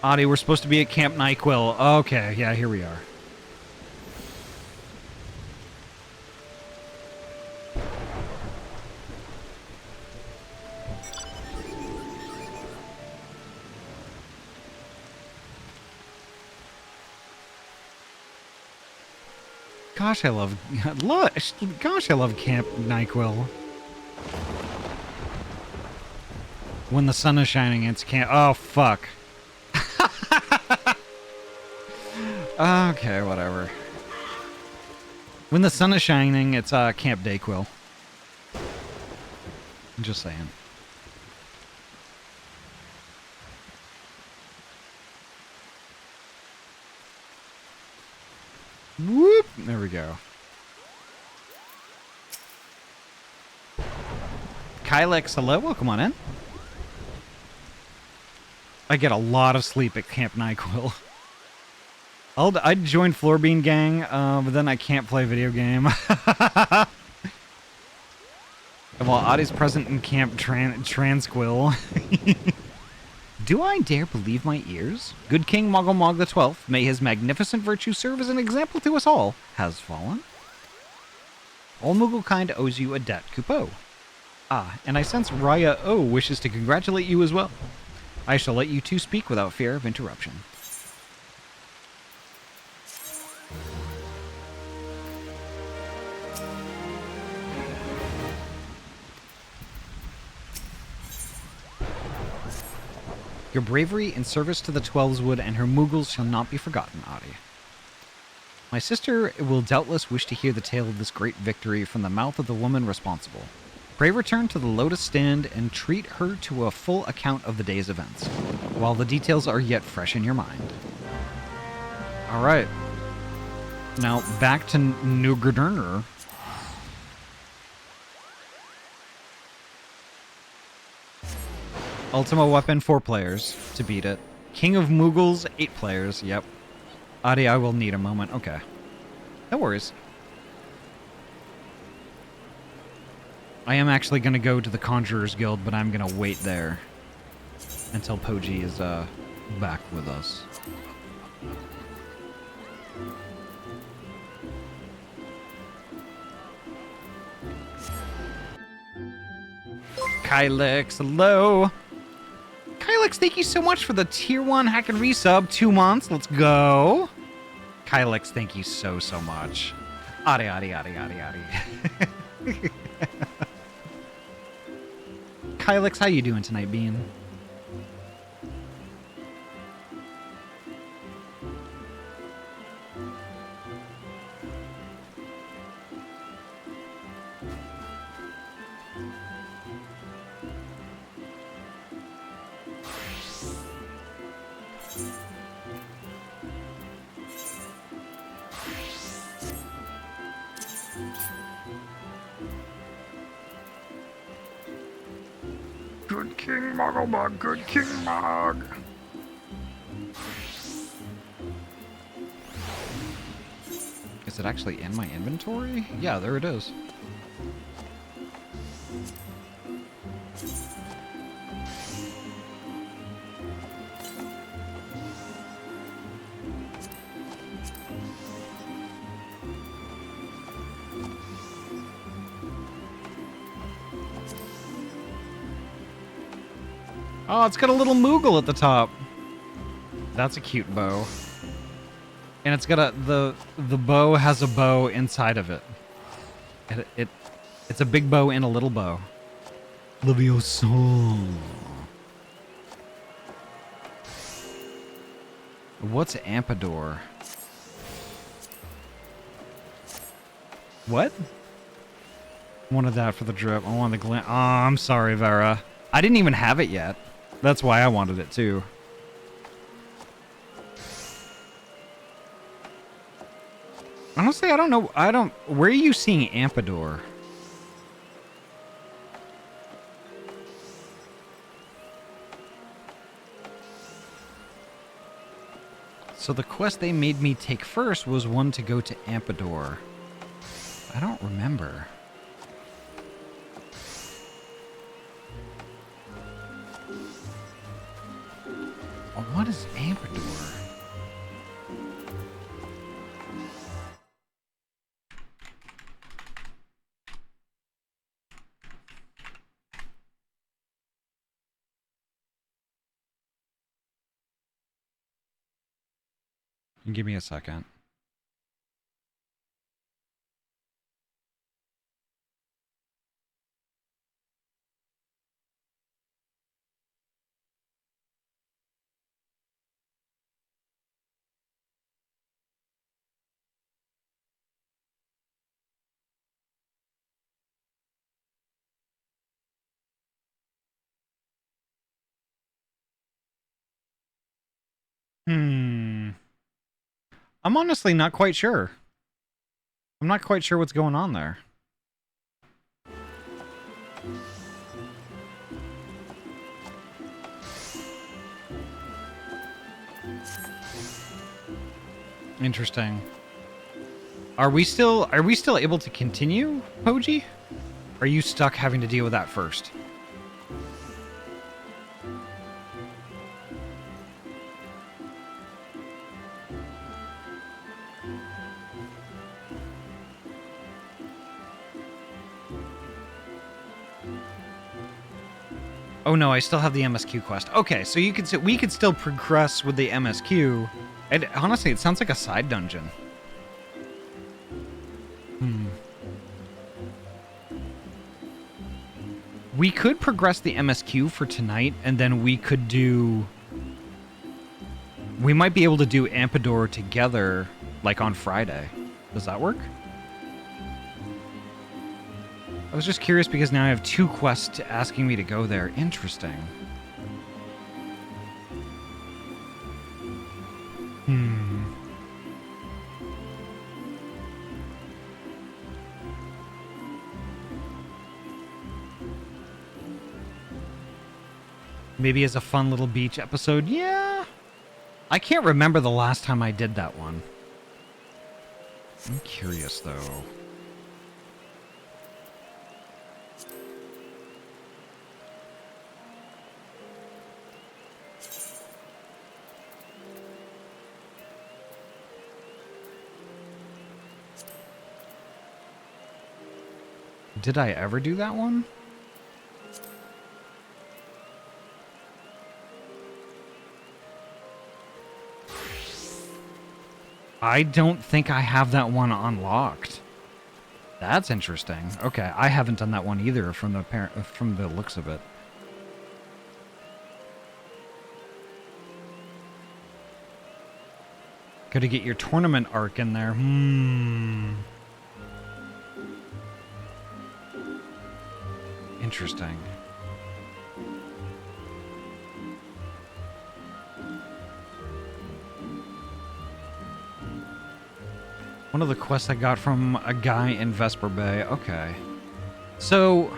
Ahty, we're supposed to be at Camp NyQuil. Okay, yeah, here we are. Gosh, I love gosh, I love Camp NyQuil. When the sun is shining, it's camp. Oh fuck. Okay, whatever. When the sun is shining, it's Camp Dayquil. I'm just saying. Whoop! There we go. Kylex, hello, welcome on in. I get a lot of sleep at Camp NyQuil. I'd join Floorbean Gang, but then I can't play video game. While Ahty's present in Camp Transquil. Do I dare believe my ears? Good King Mogglmog the 12th, may his magnificent virtue serve as an example to us all, has fallen. All Mugglekind owes you a debt, Kupo. Ah, and I sense Raya O wishes to congratulate you as well. I shall let you two speak without fear of interruption. Your bravery in service to the Twelveswood and her Muggles shall not be forgotten, Ahty. My sister will doubtless wish to hear the tale of this great victory from the mouth of the woman responsible. Pray return to the Lotus Stand and treat her to a full account of the day's events, while the details are yet fresh in your mind. Alright. Now, back to Nurgadurnier. Ultima Weapon, 4 players to beat it. King of Muggles, 8 players, yep. Ahty, I will need a moment. Okay. No worries. I am actually going to go to the Conjurer's Guild, but I'm going to wait there until Poji is back with us. Kylex, hello. Kylex, thank you so much for the tier 1 hack and resub. 2 months. Let's go. Kylex, thank you so much. Ahty. Kylex, how you doing tonight, Bean? Good King Mogglebug, good King Mog. Is it actually in my inventory? Yeah, there it is. Oh, it's got a little Moogle at the top. That's a cute bow. And it's got the bow has a bow inside of it. It's a big bow and a little bow. Leviosa. What's Ampador? What? Wanted that for the drip. I wanted the glint. Oh, I'm sorry, Vera. I didn't even have it yet. That's why I wanted it too. Honestly, I don't know. Where are you seeing Ampador? So the quest they made me take first was one to go to Ampador. I don't remember. Oh, what is Ampador? Give me a second. I'm honestly not quite sure. I'm not quite sure what's going on there. Interesting. Are we still able to continue, Poji? Are you stuck having to deal with that first? Oh no, I still have the MSQ quest. Okay, so we could still progress with the MSQ. And honestly, it sounds like a side dungeon. We could progress the MSQ for tonight, and then we could do... We might be able to do Ampador together, like on Friday. Does that work? I was just curious because now I have 2 quests asking me to go there. Interesting. Maybe as a fun little beach episode. Yeah. I can't remember the last time I did that one. I'm curious, though. Did I ever do that one? I don't think I have that one unlocked. That's interesting. Okay, I haven't done that one either from the looks of it. Gotta get your tournament arc in there. Interesting. One of the quests I got from a guy in Vesper Bay. Okay. So...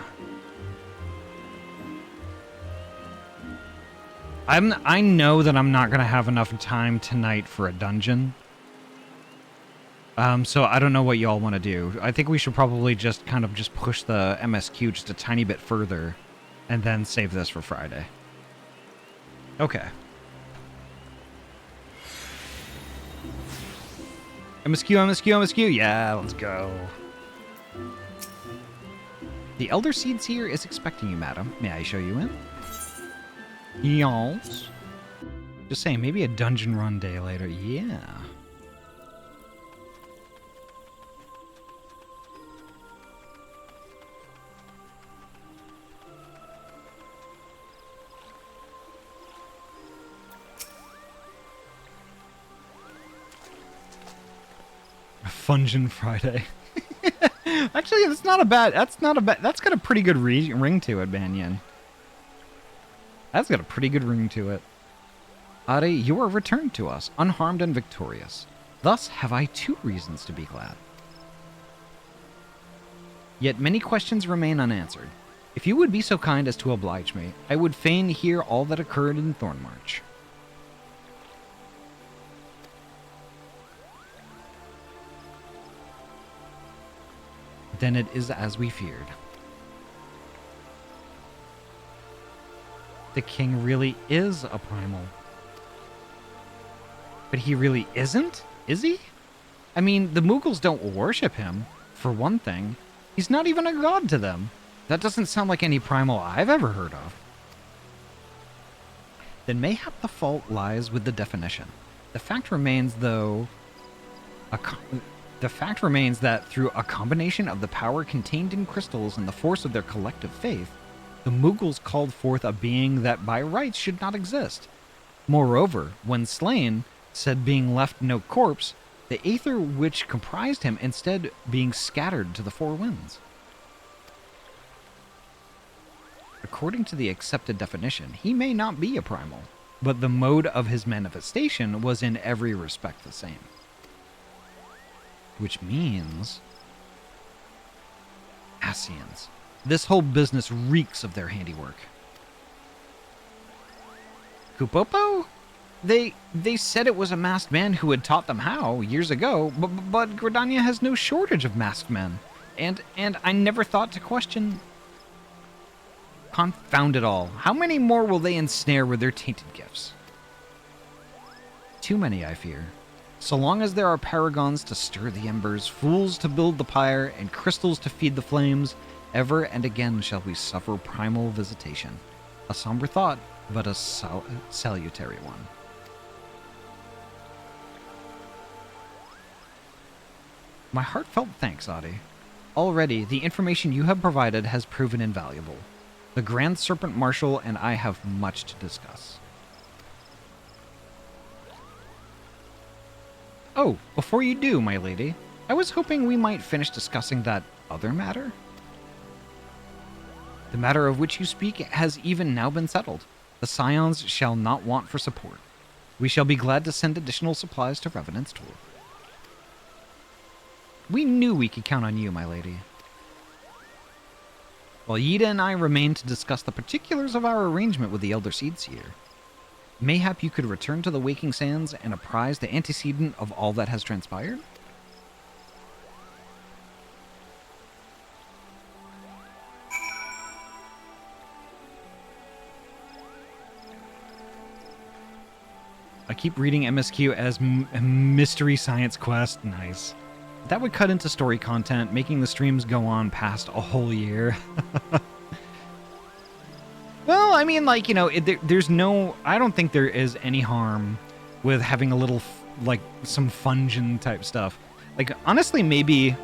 I know that I'm not going to have enough time tonight for a dungeon. So I don't know what y'all want to do. I think we should probably just kind of just push the MSQ just a tiny bit further and then save this for Friday. Okay. MSQ, MSQ, MSQ. Yeah, let's go. The Elder Seed Seer is expecting you, madam. May I show you in? Yes. Just saying, maybe a dungeon run day later. Yeah. Fungin Friday. Actually, that's not a bad. That's got a pretty good ring to it, Banyan. That's got a pretty good ring to it. Ahty, you are returned to us, unharmed and victorious. Thus have I 2 reasons to be glad. Yet many questions remain unanswered. If you would be so kind as to oblige me, I would fain hear all that occurred in Thornmarch. Then it is as we feared. The king really is a primal. But he really isn't? Is he? I mean, the Mughals don't worship him, for one thing. He's not even a god to them. That doesn't sound like any primal I've ever heard of. Then mayhap the fault lies with the definition. The fact remains, though... The fact remains that through a combination of the power contained in crystals and the force of their collective faith, the Mughals called forth a being that by rights should not exist. Moreover, when slain, said being left no corpse, the aether which comprised him instead being scattered to the 4 winds. According to the accepted definition, he may not be a primal, but the mode of his manifestation was in every respect the same. Which means... Ascians. This whole business reeks of their handiwork. Kupopo? They said it was a masked man who had taught them how, years ago, but Gridania has no shortage of masked men. And I never thought to question... Confound it all. How many more will they ensnare with their tainted gifts? Too many, I fear. So long as there are paragons to stir the embers, fools to build the pyre, and crystals to feed the flames, ever and again shall we suffer primal visitation. A somber thought, but a salutary one. My heartfelt thanks, Ahty. Already, the information you have provided has proven invaluable. The Grand Serpent Marshal and I have much to discuss. Oh, before you do, my lady, I was hoping we might finish discussing that other matter. The matter of which you speak has even now been settled. The Scions shall not want for support. We shall be glad to send additional supplies to Revenant's Tour. We knew we could count on you, my lady. While Yida and I remain to discuss the particulars of our arrangement with the Elder Seedseer, mayhap you could return to the Waking Sands and apprise the antecedent of all that has transpired? I keep reading MSQ as Mystery Science Quest. Nice. That would cut into story content, making the streams go on past a whole year. Well, I mean, like, you know, there's no... I don't think there is any harm with having a little, like, some Fungin type stuff. Like, honestly, maybe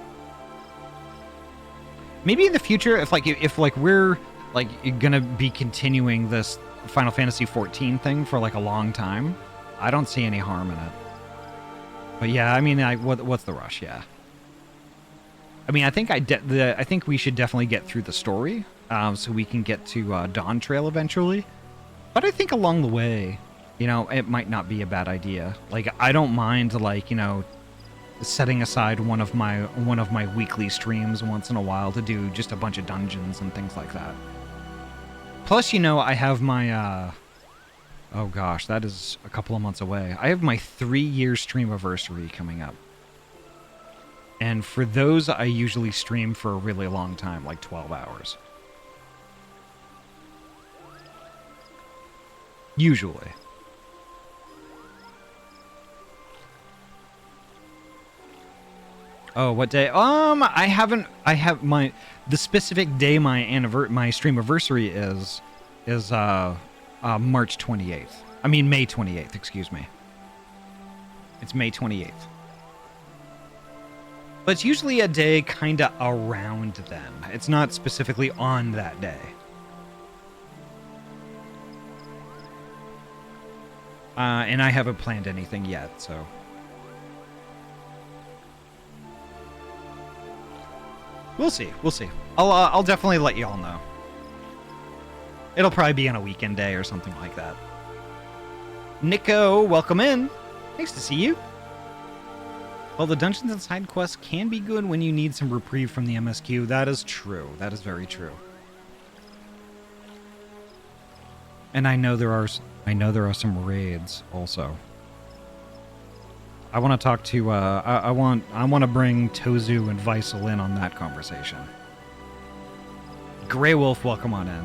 in the future, if we're, like, gonna be continuing this Final Fantasy XIV thing for, like, a long time, I don't see any harm in it. But yeah, I mean, what's the rush? Yeah. I mean, I think we should definitely get through the story, so we can get to Dawn Trail eventually. But I think along the way, you know, it might not be a bad idea. Like, I don't mind, like, you know, setting aside one of my weekly streams once in a while to do just a bunch of dungeons and things like that. Plus, you know, I have my oh gosh, that is a couple of months away. I have my 3-year streamiversary coming up. And for those, I usually stream for a really long time, like 12 hours. Usually. Oh, what day? I have the specific day my streamiversary is March 28th. I mean, May 28th, excuse me. It's May 28th. But it's usually a day kind of around then. It's not specifically on that day. And I haven't planned anything yet, so... We'll see. We'll see. I'll definitely let you all know. It'll probably be on a weekend day or something like that. Nico, welcome in. Nice to see you. Well, the dungeons and side quests can be good when you need some reprieve from the MSQ. That is true. That is very true. And I know there are some raids also. I want to talk to I want to bring Tozu and Weissel in on that conversation. Grey Wolf, welcome on in.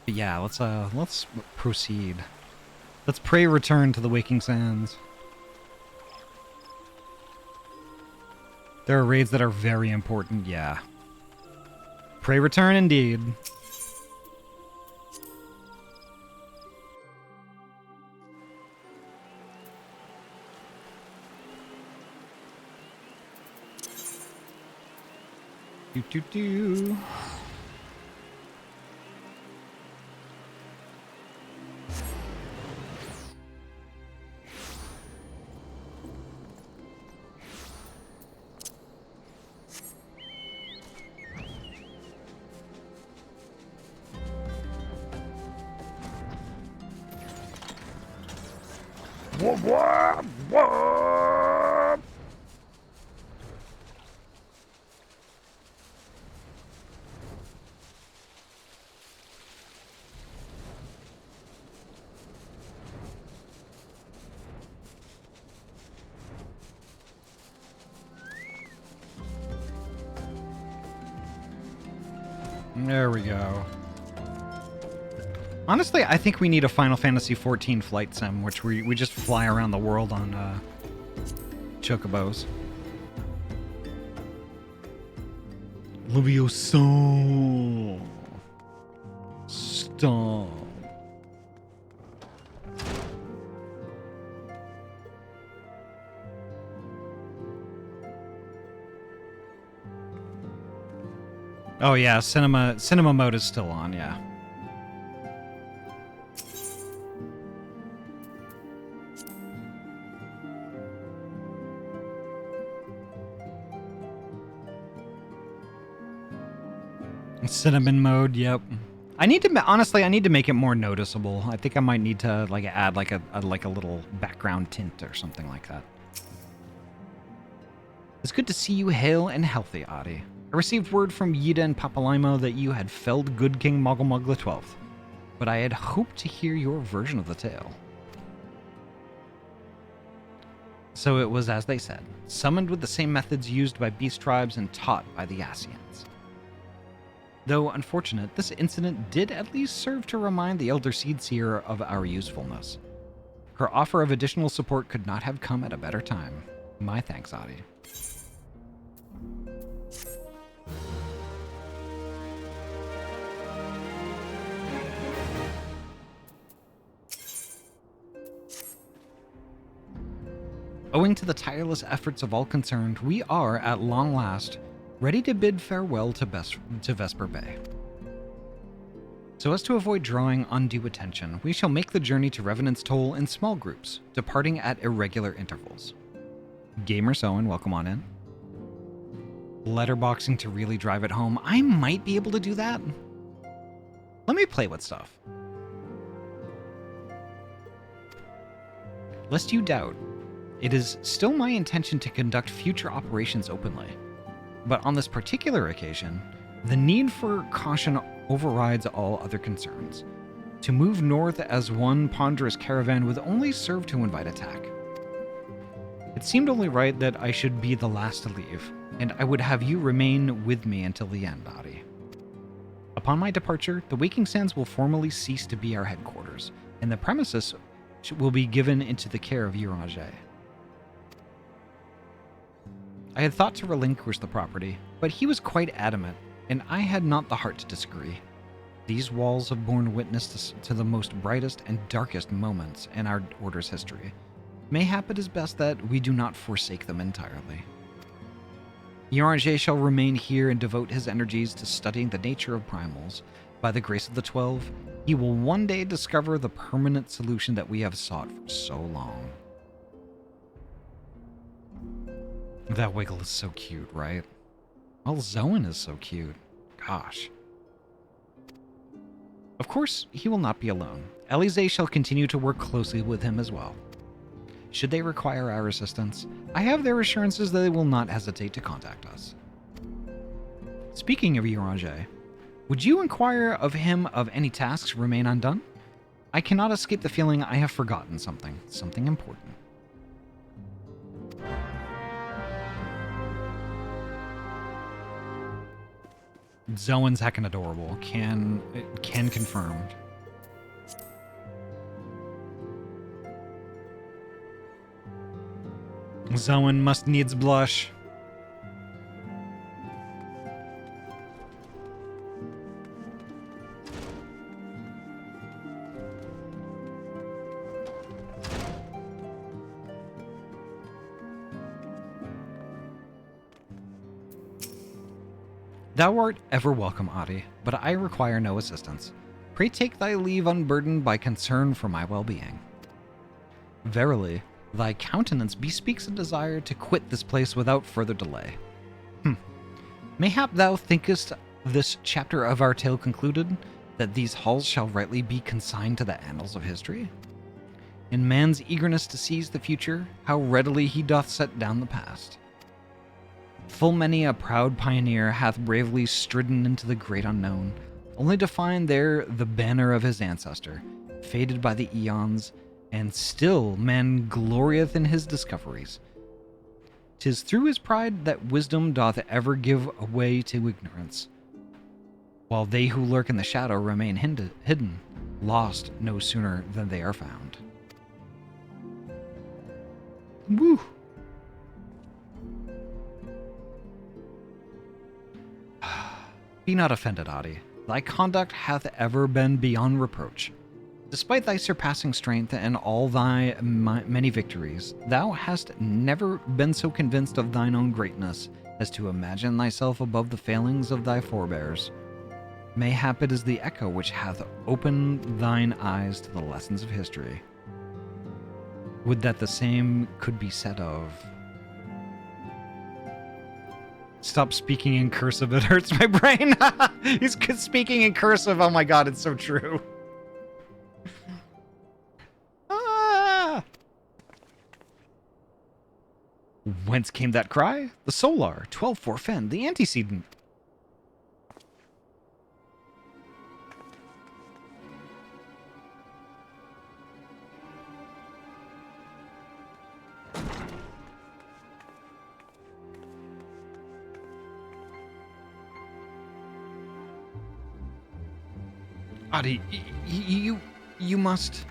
But yeah, let's proceed. Let's pray return to the Waking Sands. There are raids that are very important, yeah. Pray return indeed. Do. Whoop, whoop, whoop. There we go. Honestly, I think we need a Final Fantasy XIV flight sim, which we just fly around the world on chocobos. Leviosa. Stop. Oh yeah, cinema mode is still on, yeah. Cinnamon mode, yep. I need to make it more noticeable. I think I might need to like add like a little background tint or something like that. It's good to see you hale and healthy, Ahty. I received word from Yida and Papalaimo that you had felled Good King Mogulmug the 12th, but I had hoped to hear your version of the tale. So it was as they said, summoned with the same methods used by beast tribes and taught by the Ascians. Though unfortunate, this incident did at least serve to remind the Elder Seedseer of our usefulness. Her offer of additional support could not have come at a better time. My thanks, Ahty. Owing to the tireless efforts of all concerned, we are, at long last, ready to bid farewell to Vesper Bay. So as to avoid drawing undue attention, we shall make the journey to Revenant's Toll in small groups, departing at irregular intervals. Gamer Sowen, welcome on in. Letterboxing to really drive it home. I might be able to do that. Let me play with stuff. Lest you doubt, it is still my intention to conduct future operations openly. But on this particular occasion, the need for caution overrides all other concerns. To move north as one ponderous caravan would only serve to invite attack. It seemed only right that I should be the last to leave, and I would have you remain with me until the end, Ahty. Upon my departure, the Waking Sands will formally cease to be our headquarters, and the premises will be given into the care of Uranger. I had thought to relinquish the property, but he was quite adamant, and I had not the heart to disagree. These walls have borne witness to the most brightest and darkest moments in our Order's history. Mayhap it is best that we do not forsake them entirely. Uranger shall remain here and devote his energies to studying the nature of primals. By the grace of the 12, he will one day discover the permanent solution that we have sought for so long. That Wiggle is so cute, right? Well, Zoan is so cute. Gosh. Of course, he will not be alone. Elise shall continue to work closely with him as well. Should they require our assistance, I have their assurances that they will not hesitate to contact us. Speaking of Uranger, would you inquire of him of any tasks remain undone? I cannot escape the feeling I have forgotten something important. Zoan's heckin' adorable. Can confirmed. Zoan must needs blush. Thou art ever welcome, Ahty, but I require no assistance. Pray take thy leave unburdened by concern for my well-being. Verily, thy countenance bespeaks a desire to quit this place without further delay. Mayhap thou thinkest this chapter of our tale concluded, that these halls shall rightly be consigned to the annals of history? In man's eagerness to seize the future, how readily he doth set down the past. Full many a proud pioneer hath bravely stridden into the great unknown, only to find there the banner of his ancestor, faded by the eons, and still man glorieth in his discoveries. 'Tis through his pride that wisdom doth ever give way to ignorance, while they who lurk in the shadow remain hidden, lost no sooner than they are found. Woo! Be not offended, Ahty. Thy conduct hath ever been beyond reproach. Despite thy surpassing strength and all thy many victories, thou hast never been so convinced of thine own greatness as to imagine thyself above the failings of thy forebears. Mayhap it is the echo which hath opened thine eyes to the lessons of history. Would that the same could be said of... Stop speaking in cursive, it hurts my brain. He's speaking in cursive. Oh my god, it's so true. Ah! Whence came that cry? The Solar, 12-4 Fen, the antecedent. Ahty, you must...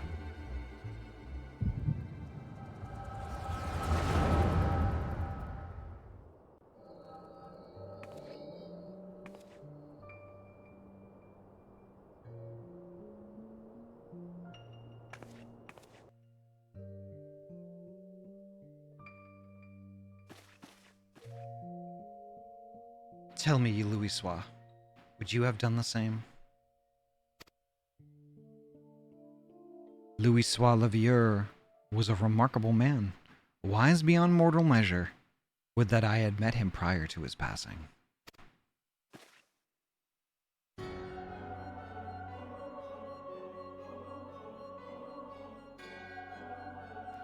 Tell me, Louisois, would you have done the same? Louisois Levieur was a remarkable man, wise beyond mortal measure. Would that I had met him prior to his passing.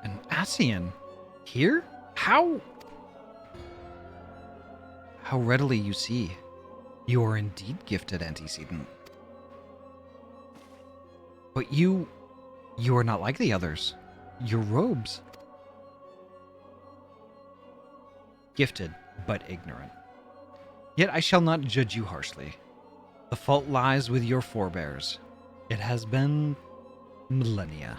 An Ascian? Here? How readily you see. You are indeed gifted, antecedent. But you are not like the others. Your robes. Gifted, but ignorant. Yet I shall not judge you harshly. The fault lies with your forebears. It has been millennia.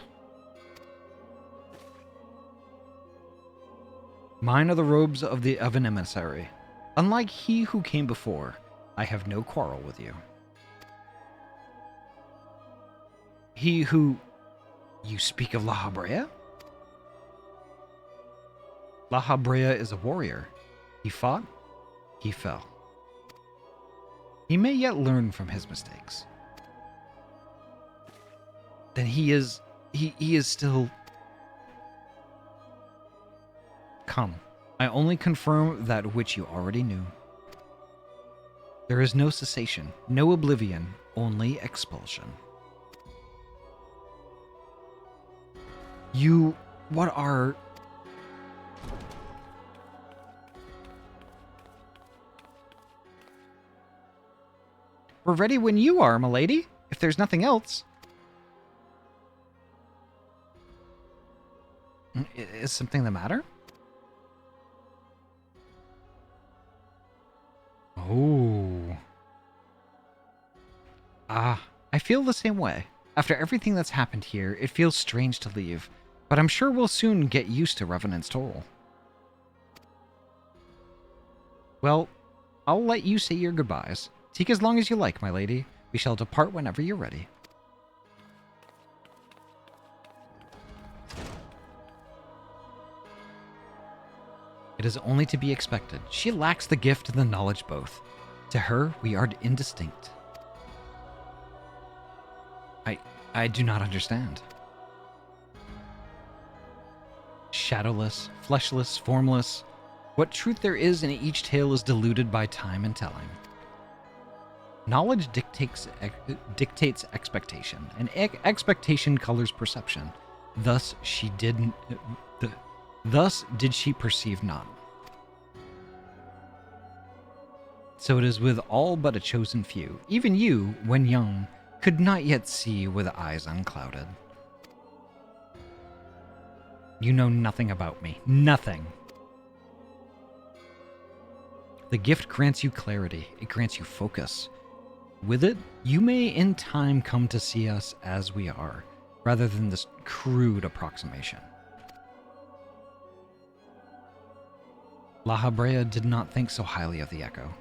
Mine are the robes of an emissary. Unlike he who came before, I have no quarrel with you. He who... You speak of La Habrea? La Habrea is a warrior. He fought, he fell. He may yet learn from his mistakes. Then he is still... Come, I only confirm that which you already knew. There is no cessation, no oblivion, only expulsion. You... what are... We're ready when you are, milady, if there's nothing else. Is something the matter? Oh. I feel the same way. After everything that's happened here, it feels strange to leave, but I'm sure we'll soon get used to Revenant's toll. Well, I'll let you say your goodbyes. Take as long as you like, my lady. We shall depart whenever you're ready. It is only to be expected. She lacks the gift and the knowledge both. To her, we are indistinct. I do not understand. Shadowless, fleshless, formless, what truth there is in each tale is diluted by time and telling. Knowledge dictates expectation, and expectation colors perception. Thus did she perceive none. So it is with all but a chosen few. Even you, when young, could not yet see with eyes unclouded. You know nothing about me. Nothing. The gift grants you clarity. It grants you focus. With it, you may in time come to see us as we are, rather than this crude approximation. La Habrea did not think so highly of the Echo.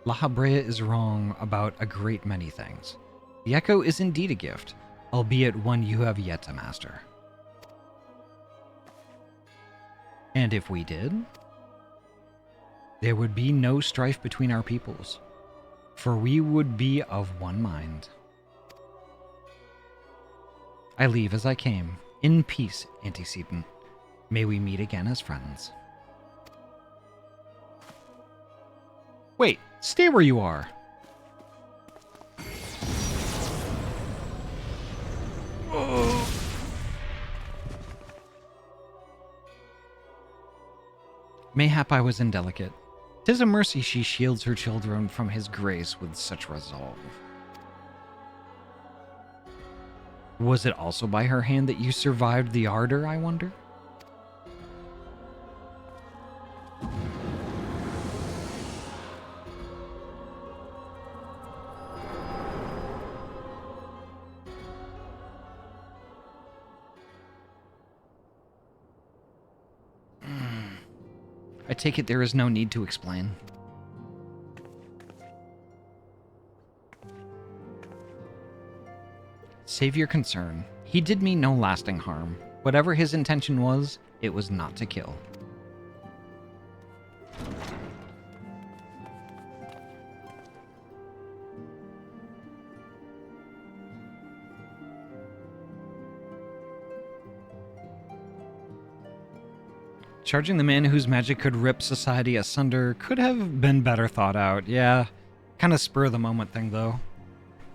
La Habrea is wrong about a great many things. The Echo is indeed a gift, albeit one you have yet to master. And if we did, there would be no strife between our peoples, for we would be of one mind. I leave as I came, in peace, antecedent. May we meet again as friends. Wait, stay where you are. Mayhap I was indelicate. 'Tis a mercy she shields her children from his grace with such resolve. Was it also by her hand that you survived the ardor, I wonder? I take it there is no need to explain. Save your concern. He did me no lasting harm. Whatever his intention was, it was not to kill. Charging the man whose magic could rip society asunder could have been better thought out. Yeah, kind of spur of the moment thing though.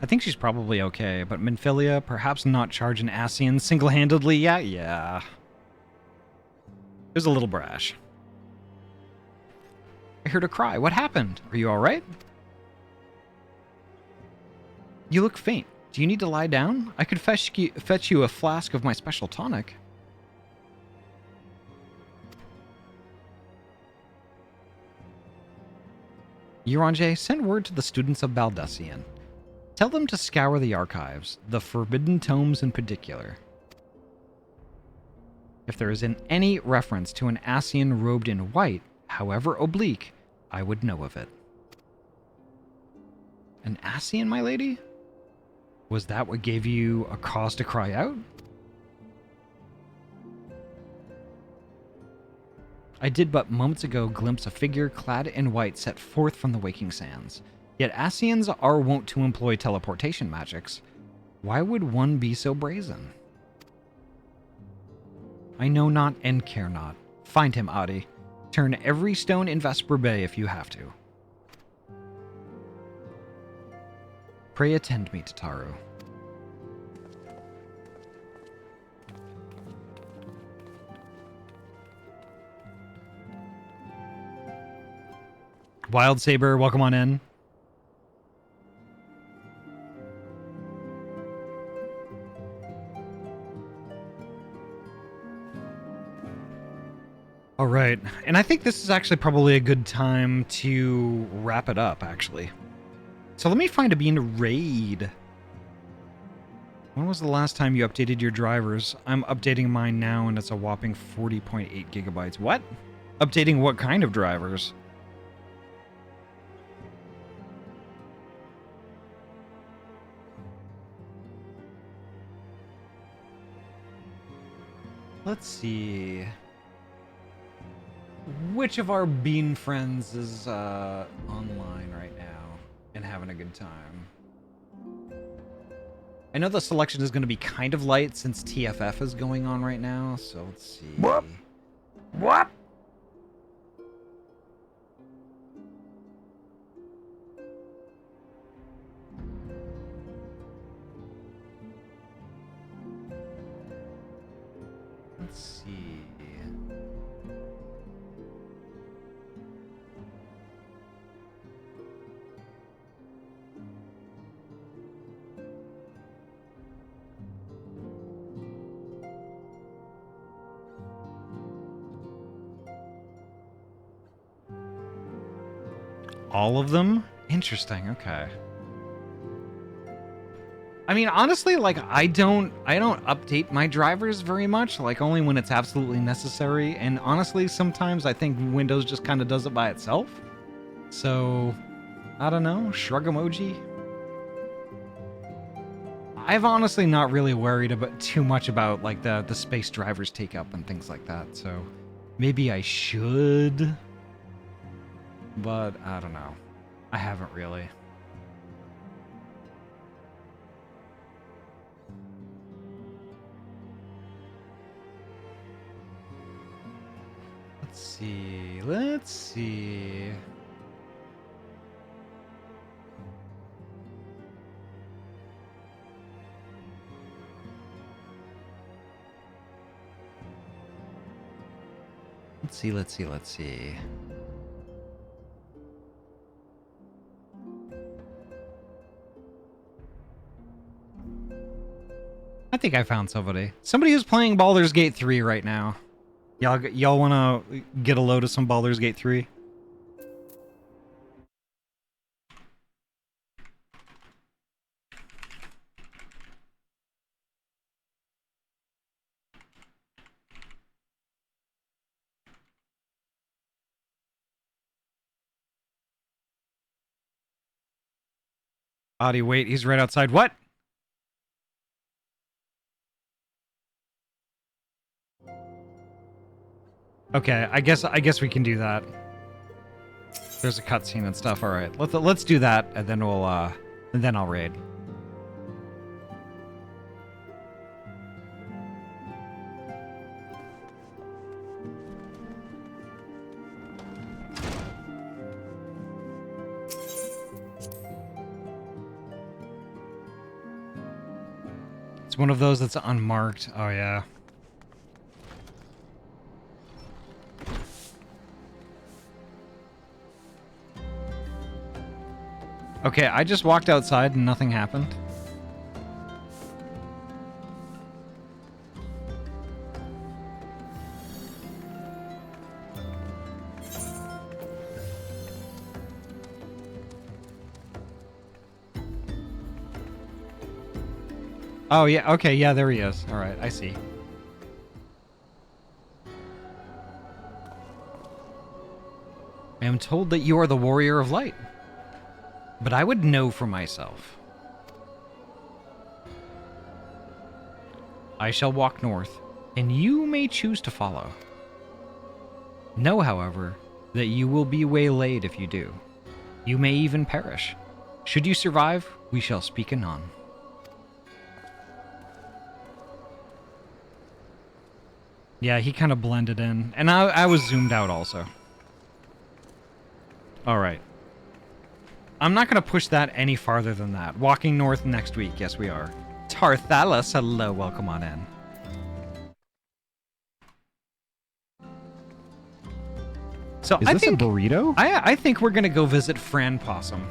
I think she's probably okay, but Minfilia, perhaps not charge an Ascian single-handedly? Yeah. It was a little brash. I heard a cry. What happened? Are you alright? You look faint. Do you need to lie down? I could fetch you a flask of my special tonic. Uranje, send word to the students of Baldesion. Tell them to scour the archives, the forbidden tomes in particular. If there is any reference to an Ascian robed in white, however oblique, I would know of it. An Ascian, my lady? Was that what gave you a cause to cry out? I did but moments ago glimpse a figure clad in white set forth from the waking sands. Yet Ascians are wont to employ teleportation magics. Why would one be so brazen? I know not and care not. Find him, Ahty. Turn every stone in Vesper Bay if you have to. Pray attend me, Tataru. Wild Saber, welcome on in. All right, and I think this is actually probably a good time to wrap it up, actually. So let me find a bean to raid. When was the last time you updated your drivers? I'm updating mine now, and it's a whopping 40.8 gigabytes. What? Updating what kind of drivers? Let's see. Which of our bean friends is online right now and having a good time? I know the selection is going to be kind of light since TFF is going on right now, so let's see. What? What? Let's see. All of them? Interesting, okay. I mean, honestly, like I don't update my drivers very much, like only when it's absolutely necessary. And honestly, sometimes I think Windows just kind of does it by itself. So, I don't know, shrug emoji. I've honestly not really worried about too much about like the space drivers take up and things like that. So, maybe I should. But I don't know. I haven't really. Let's see. Let's see. Let's see, let's see, let's see. I think I found somebody. Somebody who's playing Baldur's Gate 3 right now. Y'all want to get a load of some Baldur's Gate 3? Ahty, wait, he's right outside. What? Okay, I guess we can do that. There's a cutscene and stuff. All right, let's do that, and then I'll raid. It's one of those that's unmarked. Oh yeah. Okay, I just walked outside and nothing happened. Oh, yeah, okay, yeah, there he is. All right, I see. I am told that you are the Warrior of Light. But I would know for myself. I shall walk north, and you may choose to follow. Know, however, that you will be waylaid if you do. You may even perish. Should you survive, we shall speak anon. Yeah, he kind of blended in. And I was zoomed out also. All right. I'm not going to push that any farther than that. Walking north next week. Yes, we are. Tarthalis, hello. Welcome on in. So Is this a burrito? I think we're going to go visit Fran Possum.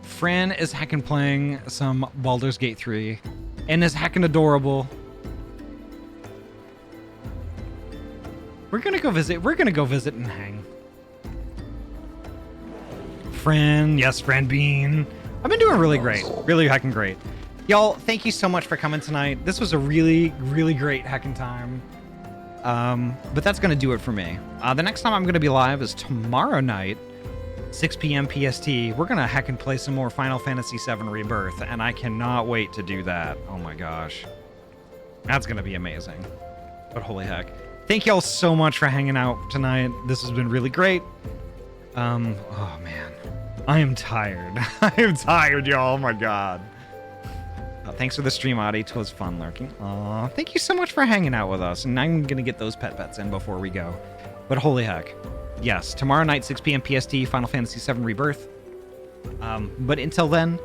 Fran is heckin' playing some Baldur's Gate 3 and is heckin' adorable. We're gonna go visit and hang. Fran, yes, Fran Bean. I've been doing really great. Really heckin' great. Y'all, thank you so much for coming tonight. This was a really, really great heckin' time. But that's gonna do it for me. The next time I'm gonna be live is tomorrow night, 6 p.m. PST. We're gonna heckin' play some more Final Fantasy VII Rebirth, and I cannot wait to do that. Oh my gosh. That's gonna be amazing. But holy heck. Thank y'all so much for hanging out tonight. This has been really great. Oh man. I am tired. I am tired, y'all. Oh my god. Thanks for the stream, Ahty. It was fun lurking. Aw, thank you so much for hanging out with us. And I'm gonna get those pets in before we go. But holy heck. Yes, tomorrow night, 6 p.m. PST, Final Fantasy VII Rebirth. But until then,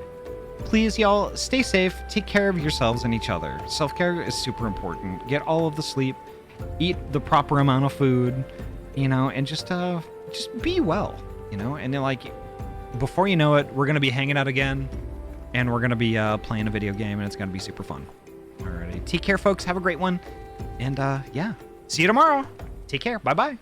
please, y'all, stay safe. Take care of yourselves and each other. Self-care is super important. Get all of the sleep. Eat the proper amount of food, you know, and just be well, you know. And then, like, before you know it, we're gonna be hanging out again, and we're gonna be playing a video game, and it's gonna be super fun. Alrighty, take care, folks. Have a great one, and yeah, see you tomorrow. Take care. Bye bye.